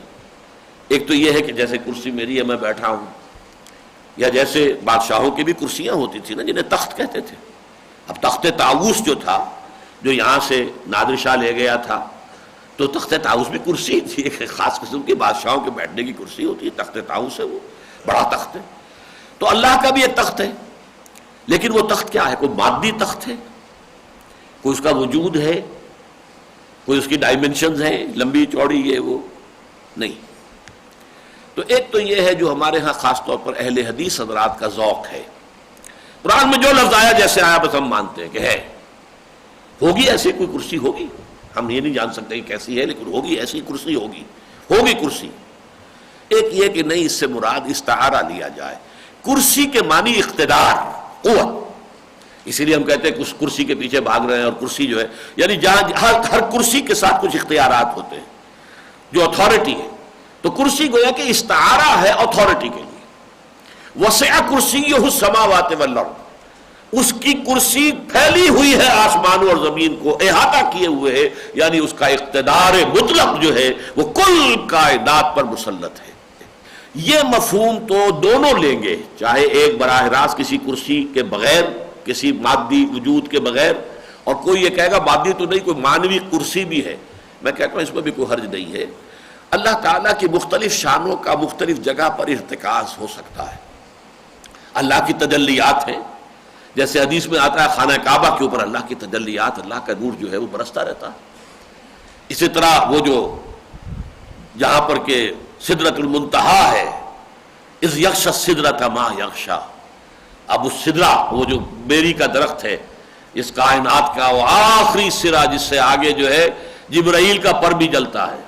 ایک تو یہ ہے کہ جیسے کرسی میری ہے، میں بیٹھا ہوں، یا جیسے بادشاہوں کی بھی کرسیاں ہوتی تھی نا جنہیں تخت کہتے تھے۔ اب تخت طاؤس جو تھا، جو یہاں سے نادر شاہ لے گیا تھا، تو تخت طاؤس بھی کرسی تھی، ایک خاص قسم کی بادشاہوں کے بیٹھنے کی کرسی ہوتی ہے، تخت طاؤس ہے، وہ بڑا تخت ہے۔ تو اللہ کا بھی ایک تخت ہے، لیکن وہ تخت کیا ہے؟ کوئی مادی تخت ہے، کوئی اس کا وجود ہے، کوئی اس کی ڈائمنشنز ہیں، لمبی چوڑی، یہ وہ نہیں۔ تو ایک تو یہ ہے جو ہمارے ہاں خاص طور پر اہل حدیث حضرات کا ذوق ہے، قرآن میں جو لفظ آیا جیسے آیا بس ہم مانتے ہیں کہ ہے، ہوگی ایسی کوئی کرسی، ہوگی، ہم یہ نہیں جان سکتے کہ کیسی ہے، لیکن ہوگی ایسی کرسی، ہوگی کرسی۔ ایک یہ کہ نہیں، اس سے مراد استعارہ لیا جائے، کرسی کے معنی اقتدار، قوت، اسی لیے ہم کہتے ہیں کہ اس کرسی کے پیچھے بھاگ رہے ہیں، اور کرسی جو ہے یعنی جہاں ہر کرسی کے ساتھ کچھ اختیارات ہوتے ہیں، جو اتھارٹی ہے، تو کرسی گویا کہ استعارہ ہے اتھارٹی کے لیے۔ وسع کرسیہ السماوات والارض، اس کی کرسی پھیلی ہوئی ہے آسمانوں اور زمین کو احاطہ کیے ہوئے ہے، یعنی اس کا اقتدار مطلق جو ہے وہ کل کائنات پر مسلط ہے۔ یہ مفہوم تو دونوں لیں گے، چاہے ایک براہ راست کسی کرسی کے بغیر، کسی مادی وجود کے بغیر، اور کوئی یہ کہے گا مادی تو نہیں، کوئی مانوی کرسی بھی ہے، میں کہتا ہوں اس میں بھی کوئی حرج نہیں ہے۔ اللہ تعالیٰ کی مختلف شانوں کا مختلف جگہ پر ارتکاز ہو سکتا ہے، اللہ کی تجلیات ہیں، جیسے حدیث میں آتا ہے خانہ کعبہ کے اوپر اللہ کی تجلیات، اللہ کا نور جو ہے وہ برستا رہتا ہے۔ اسی طرح وہ جو جہاں پر کہ سدرۃ المنتہا ہے، اذ یغشی السدرۃ ما یغشی، اب اس سدرہ، وہ جو بیری کا درخت ہے اس کائنات کا، وہ آخری سرا جس سے آگے جو ہے جبرائیل کا پر بھی جلتا ہے،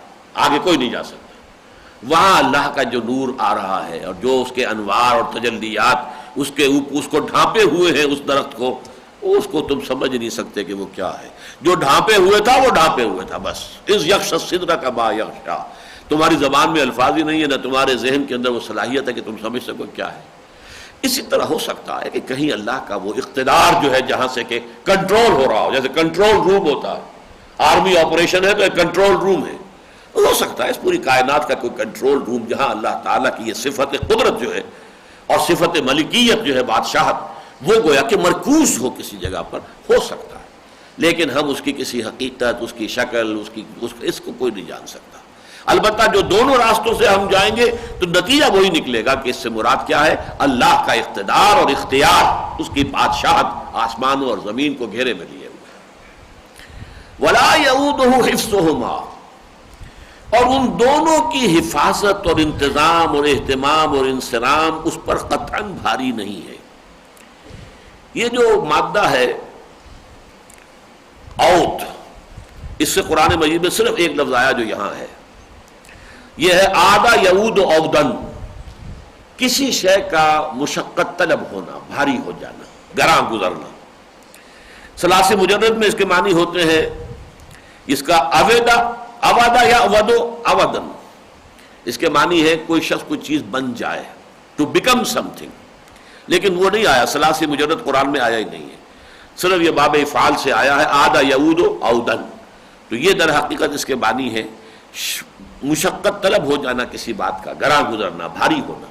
آگے کوئی نہیں جا سکتا، وہاں اللہ کا جو نور آ رہا ہے اور جو اس کے انوار اور تجلیات اس کے اوپر اس کو ڈھانپے ہوئے ہیں، اس درخت کو، اس کو تم سمجھ نہیں سکتے کہ وہ کیا ہے۔ جو ڈھانپے ہوئے تھا وہ ڈھانپے ہوئے تھا، بس اذ یغشی السدرۃ ما یغشی۔ تمہاری زبان میں الفاظ ہی نہیں ہے، نہ تمہارے ذہن کے اندر وہ صلاحیت ہے کہ تم سمجھ سکو کیا ہے۔ اسی طرح ہو سکتا ہے کہ کہیں اللہ کا وہ اقتدار جو ہے جہاں سے کہ کنٹرول ہو رہا ہو، جیسے کنٹرول روم ہوتا ہے، آرمی آپریشن ہے تو ایک کنٹرول روم ہے، ہو سکتا ہے اس پوری کائنات کا کوئی کنٹرول روم جہاں اللہ تعالیٰ کی یہ صفت قدرت جو ہے اور صفت ملکیت جو ہے، بادشاہت، وہ گویا کہ مرکوز ہو کسی جگہ پر، ہو سکتا ہے، لیکن ہم اس کی کسی حقیقت، اس کی شکل، اس کو کوئی نہیں جان سکتا۔ البتہ جو دونوں راستوں سے ہم جائیں گے تو نتیجہ وہی نکلے گا کہ اس سے مراد کیا ہے، اللہ کا اقتدار اور اختیار، اس کی بادشاہت آسمانوں اور زمین کو گھیرے میں لیے ہوئے۔ وَلَا يَئُودُهُ حِفْظُهُمَا، اور ان دونوں کی حفاظت اور انتظام اور اہتمام اور انصرام اس پر قطعاً بھاری نہیں ہے۔ یہ جو مادہ ہے عود، اس سے قرآن مجید میں صرف ایک لفظ آیا جو یہاں ہے، یہ ہے عاد یعود عودن، کسی شے کا مشقت طلب ہونا، بھاری ہو جانا، گراں گزرنا۔ ثلاثی مجرد میں اس کے معنی ہوتے ہیں اس کا اودا یا اودو اودن، اس کے معنی ہے کوئی شخص کوئی چیز بن جائے، ٹو بیکم سم تھنگ، لیکن وہ نہیں آیا، ثلاثی مجرد قرآن میں آیا ہی نہیں ہے، صرف یہ باب افعال سے آیا ہے، آدا یعود اودن، تو یہ در حقیقت اس کے معنی ہے مشقت طلب ہو جانا کسی بات کا، گراں گزرنا، بھاری ہونا۔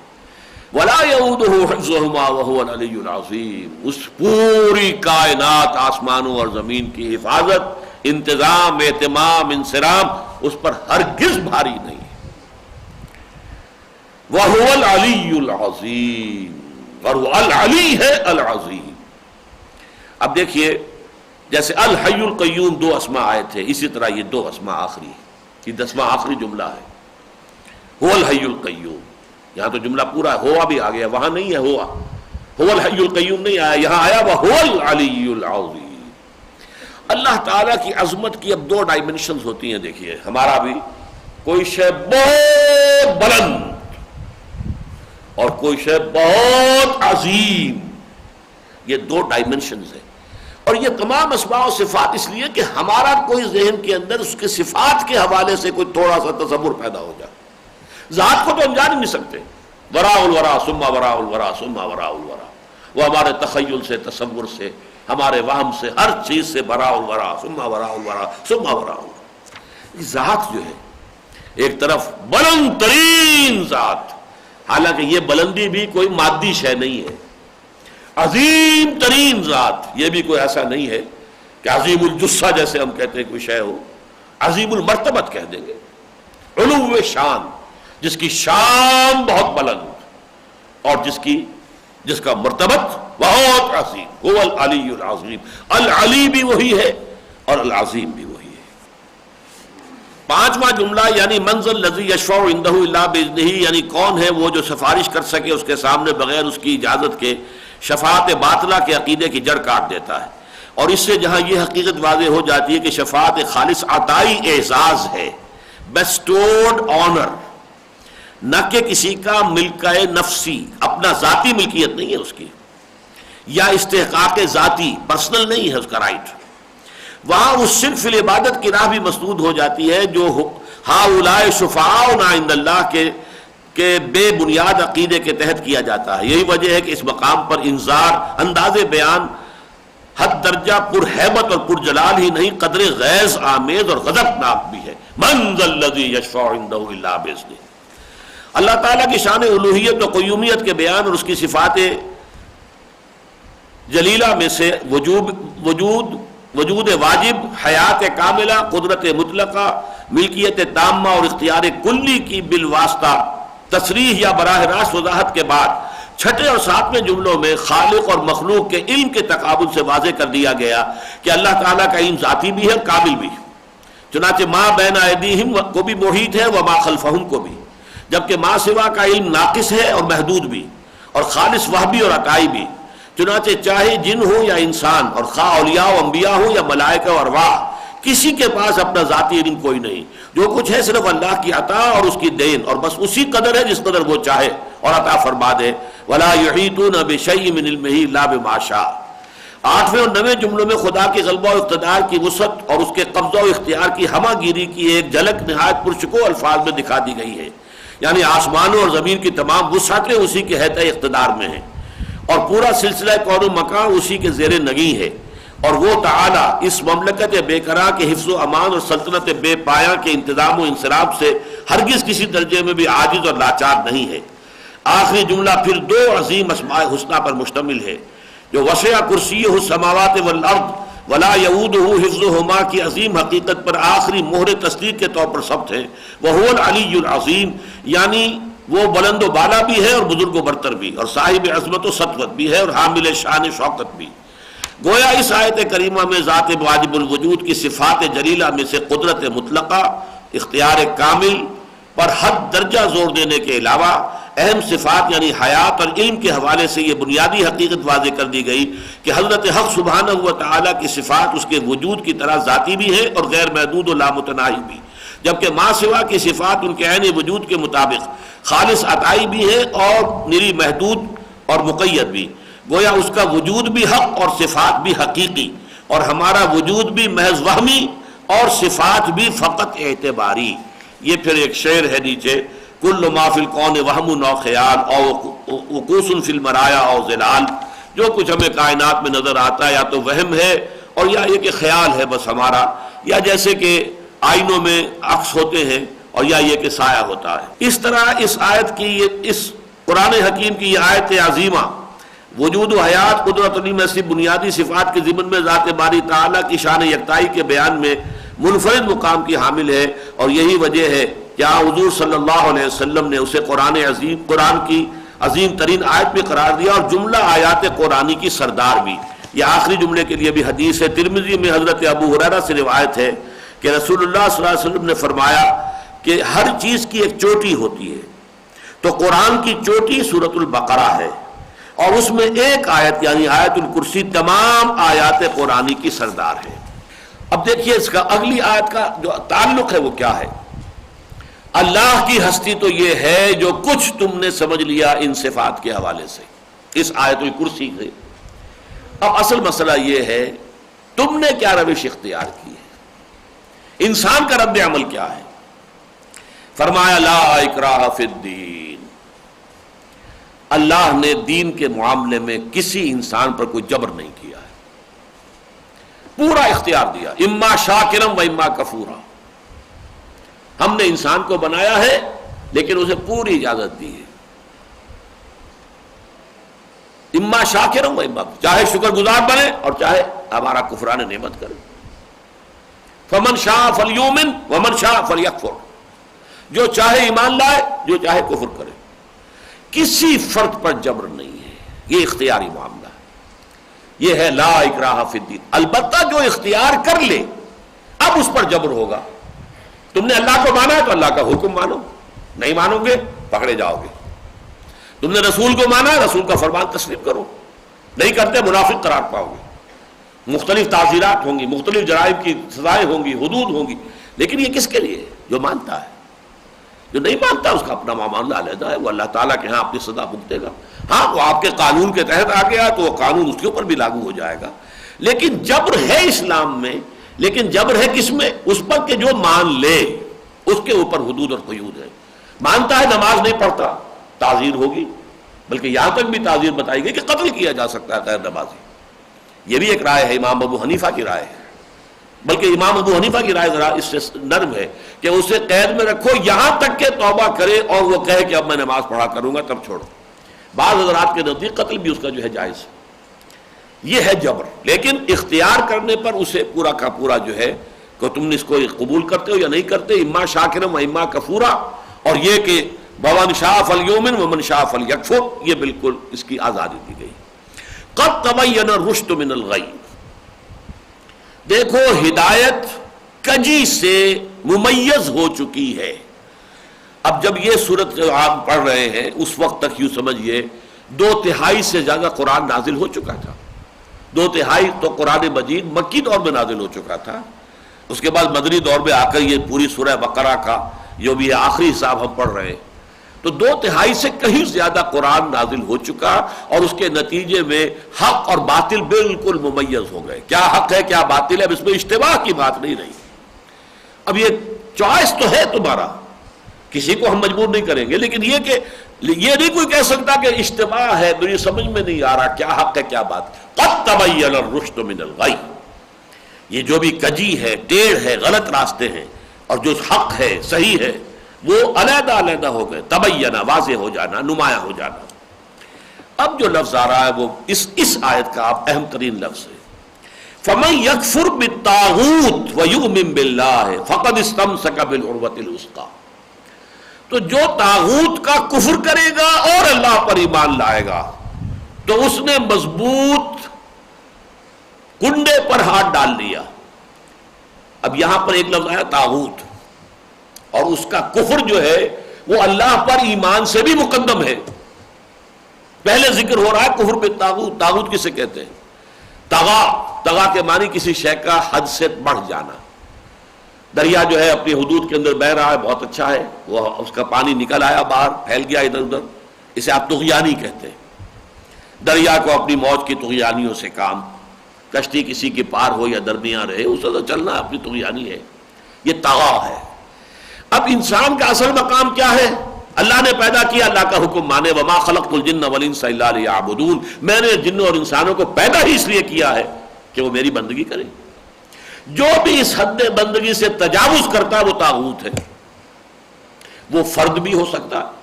ولا یعودہ حفظہما وہو العلی العظیم، اس پوری کائنات آسمانوں اور زمین کی حفاظت، انتظام، اہتمام، انصرام اس پر ہرگز بھاری نہیں ہے۔ وہو العلی العظیم، اور وہ العلی ہے العظیم۔ اب دیکھیے جیسے الحی القیوم دو اسماء آئے تھے، اسی طرح یہ دو اسماء آخری ہے، یہ 10واں آخری جملہ ہے، هو الحی القیوم۔ یہاں تو جملہ پورا ہے، ہوا بھی آ گیا، وہاں نہیں ہے ہوا، هو الحی القیوم نہیں آیا، یہاں آیا وهو العلی العظیم۔ اللہ تعالیٰ کی عظمت کی اب دو ڈائمنشنز ہوتی ہیں، دیکھیے ہمارا بھی کوئی شے بہت بلند اور کوئی شے بہت عظیم، یہ دو ڈائمنشنز ہیں، اور یہ تمام اسماء و صفات اس لیے کہ ہمارا کوئی ذہن کے اندر اس کے صفات کے حوالے سے کوئی تھوڑا سا تصور پیدا ہو جائے، ذات کو تو ہم جان نہیں سکتے، وراء الورا ثم وراء الورا ثم وراء الورا، وہ ہمارے تخیل سے، تصور سے، ہمارے وہم سے، ہر چیز سے وراء الورا ثم وراء الورا ثم وراء الورا۔ ذات جو ہے ایک طرف بلند ترین ذات، حالانکہ یہ بلندی بھی کوئی مادی شے نہیں ہے، عظیم ترین ذات، یہ بھی کوئی ایسا نہیں ہے کہ عظیم الجثہ جیسے ہم کہتے ہیں کوئی شے ہو، عظیم المرتبت کہہ دیں گے، علو شان، جس کی شان بہت بلند اور جس کا مرتبت بہت عظیم، هو العلی العظیم، العلی بھی وہی ہے اور العظیم بھی وہی ہے۔ پانچواں جملہ یعنی من ذا الذی یشفع عندہ الا باذنہ، یعنی کون ہے وہ جو سفارش کر سکے اس کے سامنے بغیر اس کی اجازت کے، شفاعت باطلہ کے عقیدے کی جڑ کاٹ دیتا ہے، اور اس سے جہاں یہ حقیقت واضح ہو جاتی ہے کہ شفاعت خالص عطائی اعزاز ہے، بیسٹورڈ آنر، نہ کہ کسی کا ملکہ نفسی، اپنا ذاتی ملکیت نہیں ہے اس کی، یا استحقاق ذاتی پرسنل نہیں ہے اس کا رائٹ، وہاں اس صرف العبادت کی راہ بھی مسدود ہو جاتی ہے جو ہؤلاء شفعاؤنا عند اللہ کے بے بنیاد عقیدے کے تحت کیا جاتا ہے۔ یہی وجہ ہے کہ اس مقام پر انذار انداز بیان حد درجہ پر ہیبت اور پر جلال ہی نہیں، قدر غیظ آمیز اور غضبناک بھی ہے۔ من ذا الذی یشفع عندہ الا باذنہ۔ اللہ تعالیٰ کی شان الوہیت و قیومیت کے بیان اور اس کی صفات جلیلہ میں سے وجود واجب، حیات کاملہ، قدرت مطلقہ، ملکیت تامہ اور اختیار کلی کی بالواسطہ تصریح یا براہ راست وضاحت کے بعد چھٹے اور ساتویں جملوں میں خالق اور مخلوق کے علم کے تقابل سے واضح کر دیا گیا کہ اللہ تعالیٰ کا علم ذاتی بھی ہے اور کامل بھی، چنانچہ ما بین ایدیہم کو بھی محیط ہے وما خلفہم کو بھی، جبکہ ما سوا کا علم ناقص ہے اور محدود بھی، اور خالص وہبی اور عطائی بھی، چنانچہ چاہے جن ہو یا انسان، اور خواہ اولیاء و انبیاء ہو یا ملائکہ و ارواح، کسی کے پاس اپنا ذاتی علم کوئی نہیں، جو کچھ ہے صرف اللہ کی عطا اور اس کی دین، اور بس اسی قدر ہے جس قدر وہ چاہے اور عطا فرما دے۔ وَلَا يُحِيطُونَ بِشَيْءٍ مِّنْ عِلْمِهِ إِلَّا بِمَا شَاءَ۔ 8ویں اور 9ویں جملوں میں خدا کے غلبہ و اقتدار کی وسعت اور اس کے قبضہ و اختیار کی ہمہ گیری کی ایک جھلک نہایت پرشکوہ الفاظ میں دکھا دی گئی ہے، یعنی آسمانوں اور زمین کی تمام وسعتیں اسی کے حیطۂ اقتدار میں ہیں، اور پورا سلسلہ کون و مکان اسی کے زیر نگیں ہے، اور وہ تعالیٰ اس مملکت بے قرار کے حفظ و امان اور سلطنت بے پایہ کے انتظام و انصراف سے ہرگز کسی درجے میں بھی عاجز اور لاچار نہیں ہے۔ آخری جملہ پھر دو عظیم اسماء حسنہ پر مشتمل ہے جو وسع کرسیہ السماوات والارض ولا یعودہ حفظہما کی عظیم حقیقت پر آخری مہر تصدیق کے طور پر ثبت ہے۔ وہو العلی العظیم، یعنی وہ بلند و بالا بھی ہے اور بزرگ و برتر بھی، اور صاحب عظمت و سطوت بھی ہے اور حامل شان شوکت بھی۔ گویا اس آیت کریمہ میں ذات واجب الوجود کی صفات جلیلہ میں سے قدرت مطلقہ، اختیار کامل پر حد درجہ زور دینے کے علاوہ اہم صفات یعنی حیات اور علم کے حوالے سے یہ بنیادی حقیقت واضح کر دی گئی کہ حضرت حق سبحانہ و تعالیٰ کی صفات اس کے وجود کی طرح ذاتی بھی ہے اور غیر محدود و لامتناہی بھی، جبکہ ما سوا کی صفات ان کے عین وجود کے مطابق خالص عطائی بھی ہے اور نری محدود اور مقید بھی۔ گویا اس کا وجود بھی حق اور صفات بھی حقیقی، اور ہمارا وجود بھی محض وہمی اور صفات بھی فقط اعتباری. یہ پھر ایک شعر ہے نیچے، کل ما فی الکون وہم او خیال او وقوس فی المرایا او ظلال، جو کچھ ہمیں کائنات میں نظر آتا ہے یا تو وہم ہے اور یا یہ کہ خیال ہے بس ہمارا، یا جیسے کہ آئینوں میں عکس ہوتے ہیں، اور یا یہ کہ سایہ ہوتا ہے. اس طرح اس آیت کی، اس قرآن حکیم کی یہ آیت عظیمہ وجود و حیات، قدرت علیم ایسی بنیادی صفات کے ضمن میں ذات باری تعالیٰ کی شان یکتائی کے بیان میں منفرد مقام کی حامل ہے. اور یہی وجہ ہے کہ حضور صلی اللہ علیہ وسلم نے اسے قرآن کی عظیم ترین آیت میں قرار دیا، اور جملہ آیات قرآنی کی سردار بھی. یہ آخری جملے کے لیے بھی حدیث ہے، ترمذی میں حضرت ابو ہریرہ سے روایت ہے کہ رسول اللہ صلی اللہ علیہ وسلم نے فرمایا کہ ہر چیز کی ایک چوٹی ہوتی ہے، تو قرآن کی چوٹی سورۃ البقرہ ہے، اور اس میں ایک آیت یعنی آیت الکرسی تمام آیات قرآنی کی سردار ہے. اب دیکھیے اس کا اگلی آیت کا جو تعلق ہے وہ کیا ہے. اللہ کی ہستی تو یہ ہے جو کچھ تم نے سمجھ لیا ان صفات کے حوالے سے، اس آیت الکرسی سے. اب اصل مسئلہ یہ ہے تم نے کیا روش اختیار کی ہے، انسان کا رد عمل کیا ہے. فرمایا لا اکراہ فی الدین، اللہ نے دین کے معاملے میں کسی انسان پر کوئی جبر نہیں کیا ہے، پورا اختیار دیا، اما شاکرم و اما کفورا. ہم نے انسان کو بنایا ہے لیکن اسے پوری اجازت دی ہے، اما شاکرم و اما، چاہے شکر گزار بنے اور چاہے ہمارا کفران نعمت کرے. فمن شاء فلیؤمن ومن شاء فلیکفر، جو چاہے ایمان لائے جو چاہے کفر کرے. کسی فرد پر جبر نہیں ہے، یہ اختیاری معاملہ ہے. یہ ہے لا اکراہ فی الدین. البتہ جو اختیار کر لے اب اس پر جبر ہوگا. تم نے اللہ کو مانا ہے تو اللہ کا حکم مانو، نہیں مانو گے پکڑے جاؤ گے. تم نے رسول کو مانا ہے، رسول کا فرمان تسلیم کرو، نہیں کرتے منافق قرار پاؤ گے. مختلف تعزیرات ہوں گی، مختلف جرائم کی سزائیں ہوں گی، حدود ہوں گی. لیکن یہ کس کے لیے؟ جو مانتا ہے. جو نہیں مانتا اس کا اپنا معاملہ علیحدہ ہے، وہ اللہ تعالیٰ کے ہاں اپنی سزا بھگتے گا. ہاں وہ آپ کے قانون کے تحت آ گیا تو وہ قانون اس کے اوپر بھی لاگو ہو جائے گا. لیکن جبر ہے اسلام میں، لیکن جبر ہے کس میں؟ اس پر کہ جو مان لے، اس کے اوپر حدود اور قیود ہے. مانتا ہے نماز نہیں پڑھتا، تعزیر ہوگی، بلکہ یہاں تک بھی تعزیر بتائی گئی کہ قتل کیا جا سکتا ہے غیر نمازی. یہ بھی ایک رائے ہے امام ابو حنیفہ کی رائے ہے، بلکہ امام ابو حنیفہ کی رائے ذرا اس سے نرم ہے کہ اسے قید میں رکھو یہاں تک کہ توبہ کرے اور وہ کہے کہ اب میں نماز پڑھا کروں گا تب چھوڑو. بعض حضرات کے نزدیک قتل بھی اس کا جو ہے جائز ہے. یہ ہے جبر. لیکن اختیار کرنے پر اسے پورا کا پورا جو ہے کہ تم نے اس کو قبول کرتے ہو یا نہیں کرتے، اما شاکرم و اما کفورا. اور یہ کہ ومن شاء فلیؤمن ومن شاء فلیکفر، یہ بالکل اس کی آزادی دی گئی. قد تبین الرشد من الغی، دیکھو ہدایت کجی سے ممیز ہو چکی ہے. اب جب یہ صورت آپ پڑھ رہے ہیں اس وقت تک یوں سمجھیے 2/3 سے زیادہ قرآن نازل ہو چکا تھا. 2/3 تو قرآن مجید مکی دور میں نازل ہو چکا تھا. اس کے بعد مدنی دور میں آ کر یہ پوری سورہ بقرہ کا جو بھی آخری حساب ہم پڑھ رہے ہیں تو 2/3 سے کہیں زیادہ قرآن نازل ہو چکا، اور اس کے نتیجے میں حق اور باطل بالکل ممیز ہو گئے. کیا حق ہے کیا باطل ہے، اب اس میں اشتباہ کی بات نہیں رہی. اب یہ چوائس تو ہے تمہارا، کسی کو ہم مجبور نہیں کریں گے، لیکن یہ کہ یہ نہیں کوئی کہہ سکتا کہ اشتباہ ہے، مجھے سمجھ میں نہیں آ رہا کیا حق ہے کیا بات. قد تبین الرشد من الغی، یہ جو بھی کجی ہے، ٹیڑھ ہے، غلط راستے ہیں، اور جو حق ہے صحیح ہے وہ علیحدہ علیحدہ ہو گئے. تبینہ، واضح ہو جانا، نمایاں ہو جانا. اب جو لفظ آ رہا ہے وہ اس آیت کا اہم ترین لفظ ہے. فَمَن يَكْفُرْ بِالطَّاغُوتِ وَيُؤْمِن بِاللَّهِ فَقَدِ اسْتَمْسَكَ بِالْعُرْوَةِ الْوُثْقَىٰ. تو جو طاغوت کا کفر کرے گا اور اللہ پر ایمان لائے گا تو اس نے مضبوط کنڈے پر ہاتھ ڈال لیا. اب یہاں پر ایک لفظ آیا طاغوت، اور اس کا کفر جو ہے وہ اللہ پر ایمان سے بھی مقدم ہے. پہلے ذکر ہو رہا ہے کفر بالطاغوت. طاغوت کسے کہتے ہیں؟ طغا کے معنی کسی شے کا حد سے بڑھ جانا. دریا جو ہے اپنی حدود کے اندر بہہ رہا ہے، بہت اچھا ہے، وہ اس کا پانی نکل آیا باہر، پھیل گیا ادھر ادھر، اسے آپ طغیانی کہتے ہیں. دریا کو اپنی موج کی طغیانیوں سے کام، کشتی کسی کے پار ہو یا درمیان رہے، اسے تو چلنا اپنی طغیانی ہے، یہ طغا ہے۔ اب انسان کا اصل مقام کیا ہے؟ اللہ نے پیدا کیا، اللہ کا حکم مانے، وما خلقت الجن والانس الا لیعبدون، میں نے جنوں اور انسانوں کو پیدا ہی اس لیے کیا ہے کہ وہ میری بندگی کریں۔ جو بھی اس حد بندگی سے تجاوز کرتا ہے وہ طاغوت ہے۔ وہ فرد بھی ہو سکتا ہے،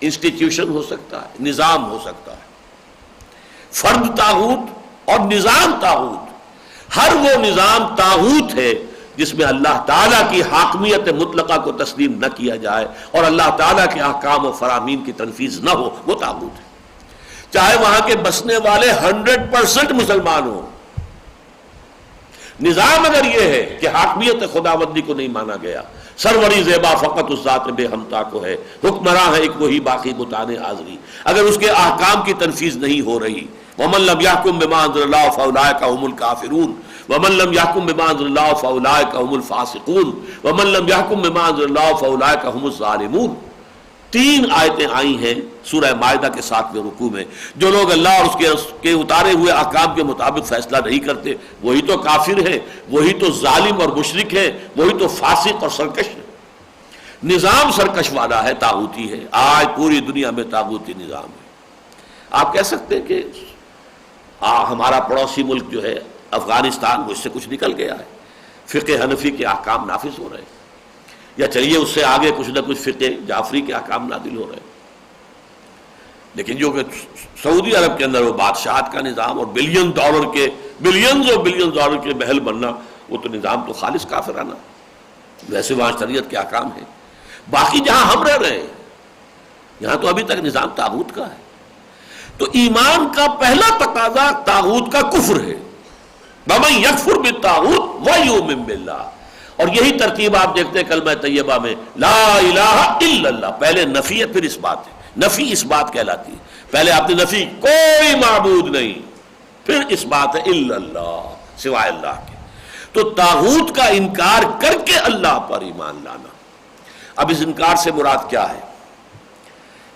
انسٹیٹیوشن ہو سکتا ہے، نظام ہو سکتا ہے۔ فرد طاغوت اور نظام طاغوت۔ ہر وہ نظام طاغوت ہے جس میں اللہ تعالیٰ کی حاکمیت مطلقہ کو تسلیم نہ کیا جائے اور اللہ تعالیٰ کے احکام و فرامین کی تنفیذ نہ ہو، وہ طاغوت ہے۔ چاہے وہاں کے بسنے والے 100% مسلمان ہوں، نظام اگر یہ ہے کہ حاکمیت خداوندی کو نہیں مانا گیا، سروری زیبا فقط اس ذات بے ہمتا کو ہے، حکمراں ہے ایک وہی باقی بتانے حاضری، اگر اس کے احکام کی تنفیذ نہیں ہو رہی، ومن لم يحكم بما انزل الله فاولئك هم الكافرون ومن لم يحكم بما انزل الله فاولئك هم الفاسقون ومن لم يحكم بما انزل الله فاولئك هم الظالمون۔ تین آیتیں آئی ہیں سورہ مائدہ کے 7ویں رکوع میں۔ جو لوگ اللہ اور اس کے اتارے ہوئے احکام کے مطابق فیصلہ نہیں کرتے وہی تو کافر ہیں، وہی تو ظالم اور مشرک ہیں، وہی تو فاسق اور سرکش ہیں۔ نظام سرکش والا ہے، طاغوتی ہے۔ آج پوری دنیا میں طاغوتی نظام ہے۔ آپ کہہ سکتے ہیں کہ ہمارا پڑوسی ملک جو ہے افغانستان، وہ اس سے کچھ نکل گیا ہے، فقہ حنفی کے احکام نافذ ہو رہے ہیں، یا چلیے اس سے آگے کچھ نہ کچھ فقہ جعفری کے احکام نازل ہو رہے ہیں۔ لیکن جو کہ سعودی عرب کے اندر وہ بادشاہت کا نظام اور بلینز اور بلینز ڈالر کے محل بننا، وہ تو نظام تو خالص کافرانہ، ویسے وہاں شریعت کے احکام ہیں۔ باقی جہاں ہم رہ رہے ہیں یہاں تو ابھی تک نظام طاغوت کا ہے۔ تو ایمان کا پہلا تقاضا طاغوت کا کفر ہے، وَمَن يَكْفُرْ بِالطَّاغُوتِ وَيُؤْمِن بِاللَّهِ، اور یہی ترتیب آپ دیکھتے ہیں کلمہ طیبہ میں، لا الہ الا اللہ، پہلے نفی ہے پھر اس بات ہے، نفی اس بات کہلاتی ہے۔ پہلے آپ نے نفی کوئی معبود نہیں، پھر اس بات ہے الا اللہ، سوائے اللہ کے۔ تو طاغوت کا انکار کر کے اللہ پر ایمان لانا۔ اب اس انکار سے مراد کیا ہے؟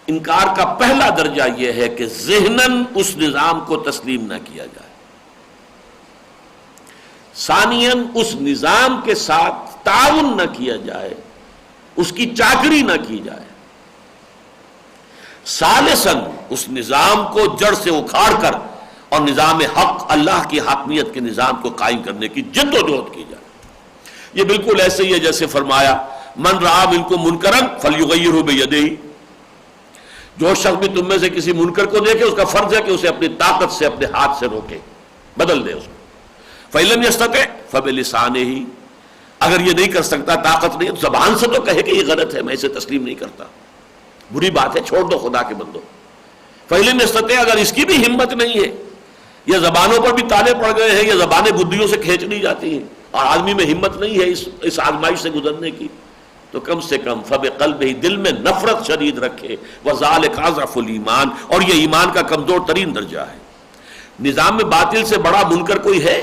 انکار کا پہلا درجہ یہ ہے کہ ذہناً اس نظام کو تسلیم نہ کیا جائے، ثانیاً اس نظام کے ساتھ تعاون نہ کیا جائے، اس کی چاکری نہ کی جائے، ثالثاً اس نظام کو جڑ سے اکھاڑ کر اور نظام حق، اللہ کی حاکمیت کے نظام کو قائم کرنے کی جد و جہد کی جائے۔ یہ بالکل ایسے ہی ہے جیسے فرمایا من رعا منکم منکرا فلیغیرہ بیدہ، جو شخص بھی تم میں سے کسی منکر کو دیکھے اس کا فرض ہے کہ اسے اپنی طاقت سے، اپنے ہاتھ سے روکے، بدل دے اس کو۔ فَإِن لَمْ يَسْتَطِعْ فَبِلِسَانِهِ، اگر یہ نہیں کر سکتا، طاقت نہیں، زبان سے تو کہے کہ یہ غلط ہے، میں اسے تسلیم نہیں کرتا، بری بات ہے، چھوڑ دو خدا کے بندو۔ فَإِن لَمْ يَسْتَطِعْ، اگر اس کی بھی ہمت نہیں ہے، یا زبانوں پر بھی تالے پڑ گئے ہیں، یا زبانیں بدیوں سے کھینچ لی جاتی ہیں اور آدمی میں ہمت نہیں ہے اس آزمائش سے گزرنے کی، تو کم سے کم فبقلبہ، دل میں نفرت شدید رکھے، وذالک اضعف الایمان، اور یہ ایمان کا کمزور ترین درجہ ہے۔ نظام میں باطل سے بڑا منکر کوئی ہے؟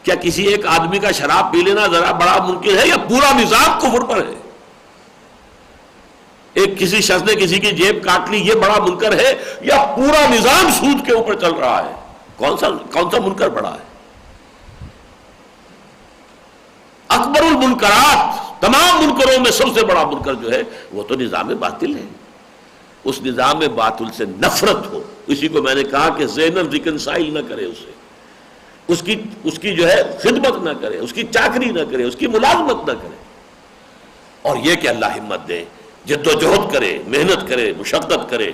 کیا کسی ایک آدمی کا شراب پی لینا ذرا بڑا منکر ہے، یا پورا نظام کفر پر ہے؟ ایک کسی شخص نے کسی کی جیب کاٹ لی، یہ بڑا منکر ہے، یا پورا نظام سود کے اوپر چل رہا ہے؟ کون سا منکر بڑا ہے؟ اکبر المنکرات، تمام منکروں میں سب سے بڑا منکر جو ہے وہ تو نظام باطل ہے۔ اس نظام باطل سے نفرت ہو، اسی کو میں نے کہا کہ ذہناً ریکنسائل نہ کرے اسے، اس کی جو ہے خدمت نہ کرے، اس کی چاکری نہ کرے، اس کی ملازمت نہ کرے، اور یہ کہ اللہ ہمت دے، جد و جہد کرے، محنت کرے، مشقت کرے،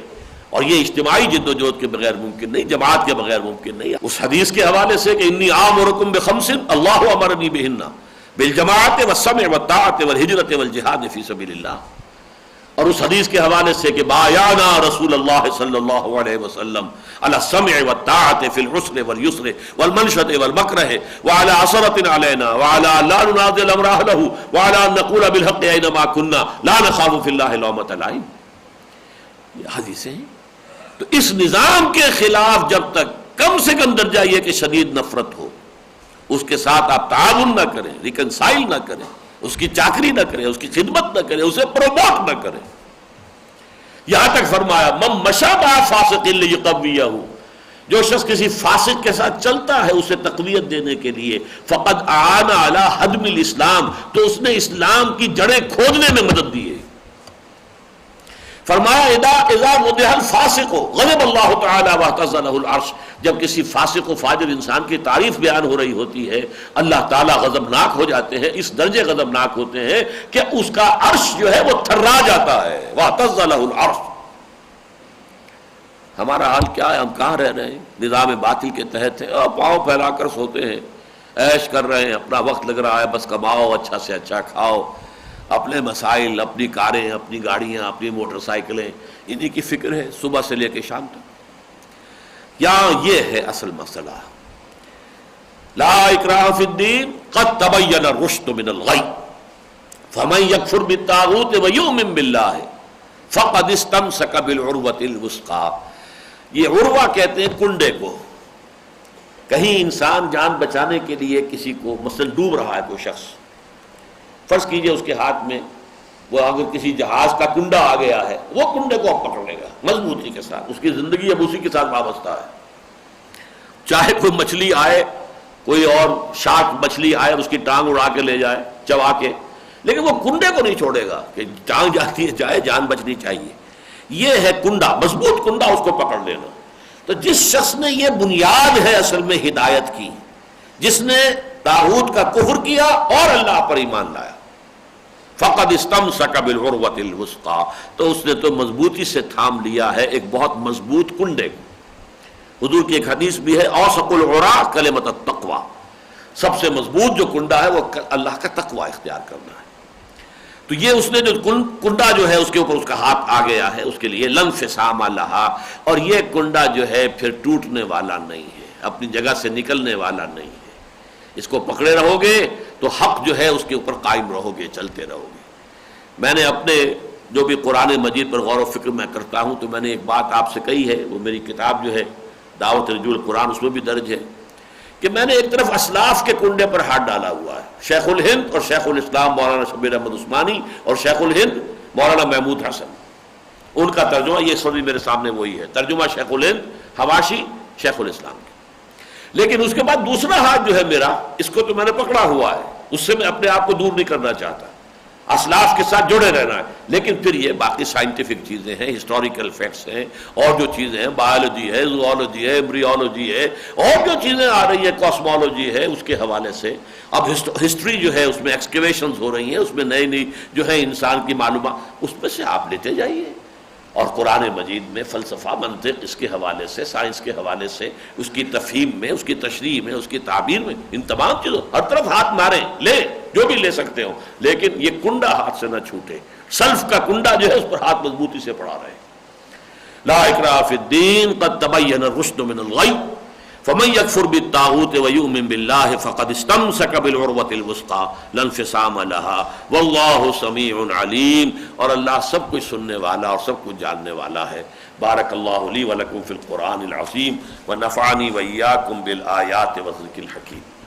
اور یہ اجتماعی جد و جہد کے بغیر ممکن نہیں، جماعت کے بغیر ممکن نہیں۔ اس حدیث کے حوالے سے کہ انی آمرکم بخمس اللہ امرنی بہن بالجماعت والسمع والطاعت والہجرت والجہاد فی سبیل اللہ، اور اس حدیث کے حوالے سے کہ بایعنا رسول اللہ صلی اللہ علیہ وسلم علی السمع والطاعت فی العسر والیسر والمنشط والمکرہ وعلی عصرۃ علینا وعلی لا ننازل امر اہلہ وعلی ان نقول بالحق اینما کنا لا نخاف فی اللہ لومۃ لائم، یہ حدیثیں ہیں۔ تو اس نظام کے خلاف جب تک کم سے کم درجہ یہ کہ شدید نفرت ہو، اس کے ساتھ آپ تعاون نہ کریں، ریکنسائل نہ کریں، اس کی چاکری نہ کریں، اس کی خدمت نہ کریں، اسے پروموٹ نہ کریں، یہاں تک فرمایا من مشى مع فاسق لیقویہ، جو شخص کسی فاسق کے ساتھ چلتا ہے اسے تقویت دینے کے لیے، فقد اعان علی ہدم الاسلام، تو اس نے اسلام کی جڑیں کھودنے میں مدد دی ہے۔ فرمایا اذا مدح الفاسق غضب اللہ تعالی واہتز له العرش، جب کسی فاسق و فاجر انسان کی تعریف بیان ہو رہی ہوتی ہے اللہ تعالیٰ غضبناک ہو جاتے ہیں، اس درجے غضبناک ہوتے ہیں کہ اس کا عرش جو ہے وہ تھرا جاتا ہے، واہتز له العرش۔ ہمارا حال کیا ہے؟ ہم کہاں رہ رہے ہیں؟ نظام باطل کے تحت ہے، پاؤں پھیلا کر سوتے ہیں، عیش کر رہے ہیں، اپنا وقت لگ رہا ہے، بس کماؤ، اچھا سے اچھا کھاؤ، اپنے مسائل، اپنی کاریں، اپنی گاڑیاں، اپنی موٹر سائیکلیں، انہی کی فکر ہے صبح سے لے کے شام تک۔ یہاں یہ ہے اصل مسئلہ، لا اکراہ فی الدین قد تبین الرشد من الغی فمن یکفر بالطاغوت ویؤمن باللہ فقد استمسک بالعروۃ الوثقی۔ یہ عروہ کہتے ہیں کنڈے کو۔ کہیں انسان جان بچانے کے لیے کسی کو مثلا ڈوب رہا ہے کوئی شخص، فرض کیجئے اس کے ہاتھ میں وہ اگر کسی جہاز کا کنڈا آ گیا ہے، وہ کنڈے کو اب پکڑ لے گا مضبوطی کے ساتھ، اس کی زندگی اب اسی کے ساتھ وابستہ ہے۔ چاہے کوئی مچھلی آئے، کوئی اور شارک مچھلی آئے، اس کی ٹانگ اڑا کے لے جائے چبا کے، لیکن وہ کنڈے کو نہیں چھوڑے گا کہ ٹانگ جاتی ہے جائے، جان بچنی چاہیے۔ یہ ہے کنڈا، مضبوط کنڈا، اس کو پکڑ لینا۔ تو جس شخص نے یہ بنیاد ہے اصل میں ہدایت کی، جس نے طاغوت کا کفر کیا اور اللہ پر ایمان لایا، فقد استمسک بالعروۃ الوثقی، تو اس نے تو مضبوطی سے تھام لیا ہے ایک بہت مضبوط کنڈے کو۔ حضور کی ایک حدیث بھی ہے، اوثق العراء کلمۃ التقوی، سب سے مضبوط جو کنڈا ہے وہ اللہ کا تقوی اختیار کرنا ہے۔ تو یہ اس نے جو کنڈا جو ہے اس کے اوپر اس کا ہاتھ آ گیا ہے، اس کے لیے لن انفصام لہا، اور یہ کنڈا جو ہے پھر ٹوٹنے والا نہیں ہے، اپنی جگہ سے نکلنے والا نہیں ہے۔ اس کو پکڑے رہو گے تو حق جو ہے اس کے اوپر قائم رہو گے، چلتے رہو گے۔ میں نے اپنے جو بھی قرآن مجید پر غور و فکر میں کرتا ہوں تو میں نے ایک بات آپ سے کہی ہے، وہ میری کتاب جو ہے دعوت رجوع القرآن، اس میں بھی درج ہے کہ میں نے ایک طرف اسلاف کے کنڈے پر ہاتھ ڈالا ہوا ہے، شیخ الہند اور شیخ الاسلام مولانا شبیر احمد عثمانی اور شیخ الہند مولانا محمود حسن، ان کا ترجمہ یہ سبھی میرے سامنے وہی ہے، ترجمہ شیخ الہند، حواشی شیخ الاسلام کی۔ لیکن اس کے بعد دوسرا ہاتھ جو ہے میرا، اس کو تو میں نے پکڑا ہوا ہے، اس سے میں اپنے آپ کو دور نہیں کرنا چاہتا، اسلاف کے ساتھ جڑے رہنا ہے۔ لیکن پھر یہ باقی سائنٹیفک چیزیں ہیں، ہسٹوریکل فیکٹس ہیں، اور جو چیزیں ہیں، بایولوجی ہے، زوالوجی ہے، ایمبریولوجی ہے، اور جو چیزیں آ رہی ہیں، کاسمولوجی ہے، اس کے حوالے سے اب ہسٹری جو ہے اس میں ایکسکیویشنز ہو رہی ہیں، اس میں نئی نئی جو ہے انسان کی معلومات، اس میں سے آپ لیتے جائیے۔ اور قرآن مجید میں فلسفہ، منطق، اس کے حوالے سے، سائنس کے حوالے سے، اس کی تفہیم میں، اس کی تشریح میں، اس کی تعبیر میں، ان تمام چیزوں ہر طرف ہاتھ ماریں، لیں جو بھی لے سکتے ہو، لیکن یہ کنڈا ہاتھ سے نہ چھوٹے، سلف کا کنڈا جو ہے اس پر ہاتھ مضبوطی سے پڑا رہے۔ لا اکراہ فی الدین قد تبین الرشد من الغی فمن یکفر بالطاغوت ویؤمن باللہ فقد استمسک بالعروۃ الوثقی لا انفصام لها واللہ سمیع علیم، اور اللہ سب کچھ سننے والا اور سب کچھ جاننے والا ہے۔ بارک اللہ لی ولکم فی القرآن العظیم ونفعنی وإیاکم بالآیات والذکر الحکیم۔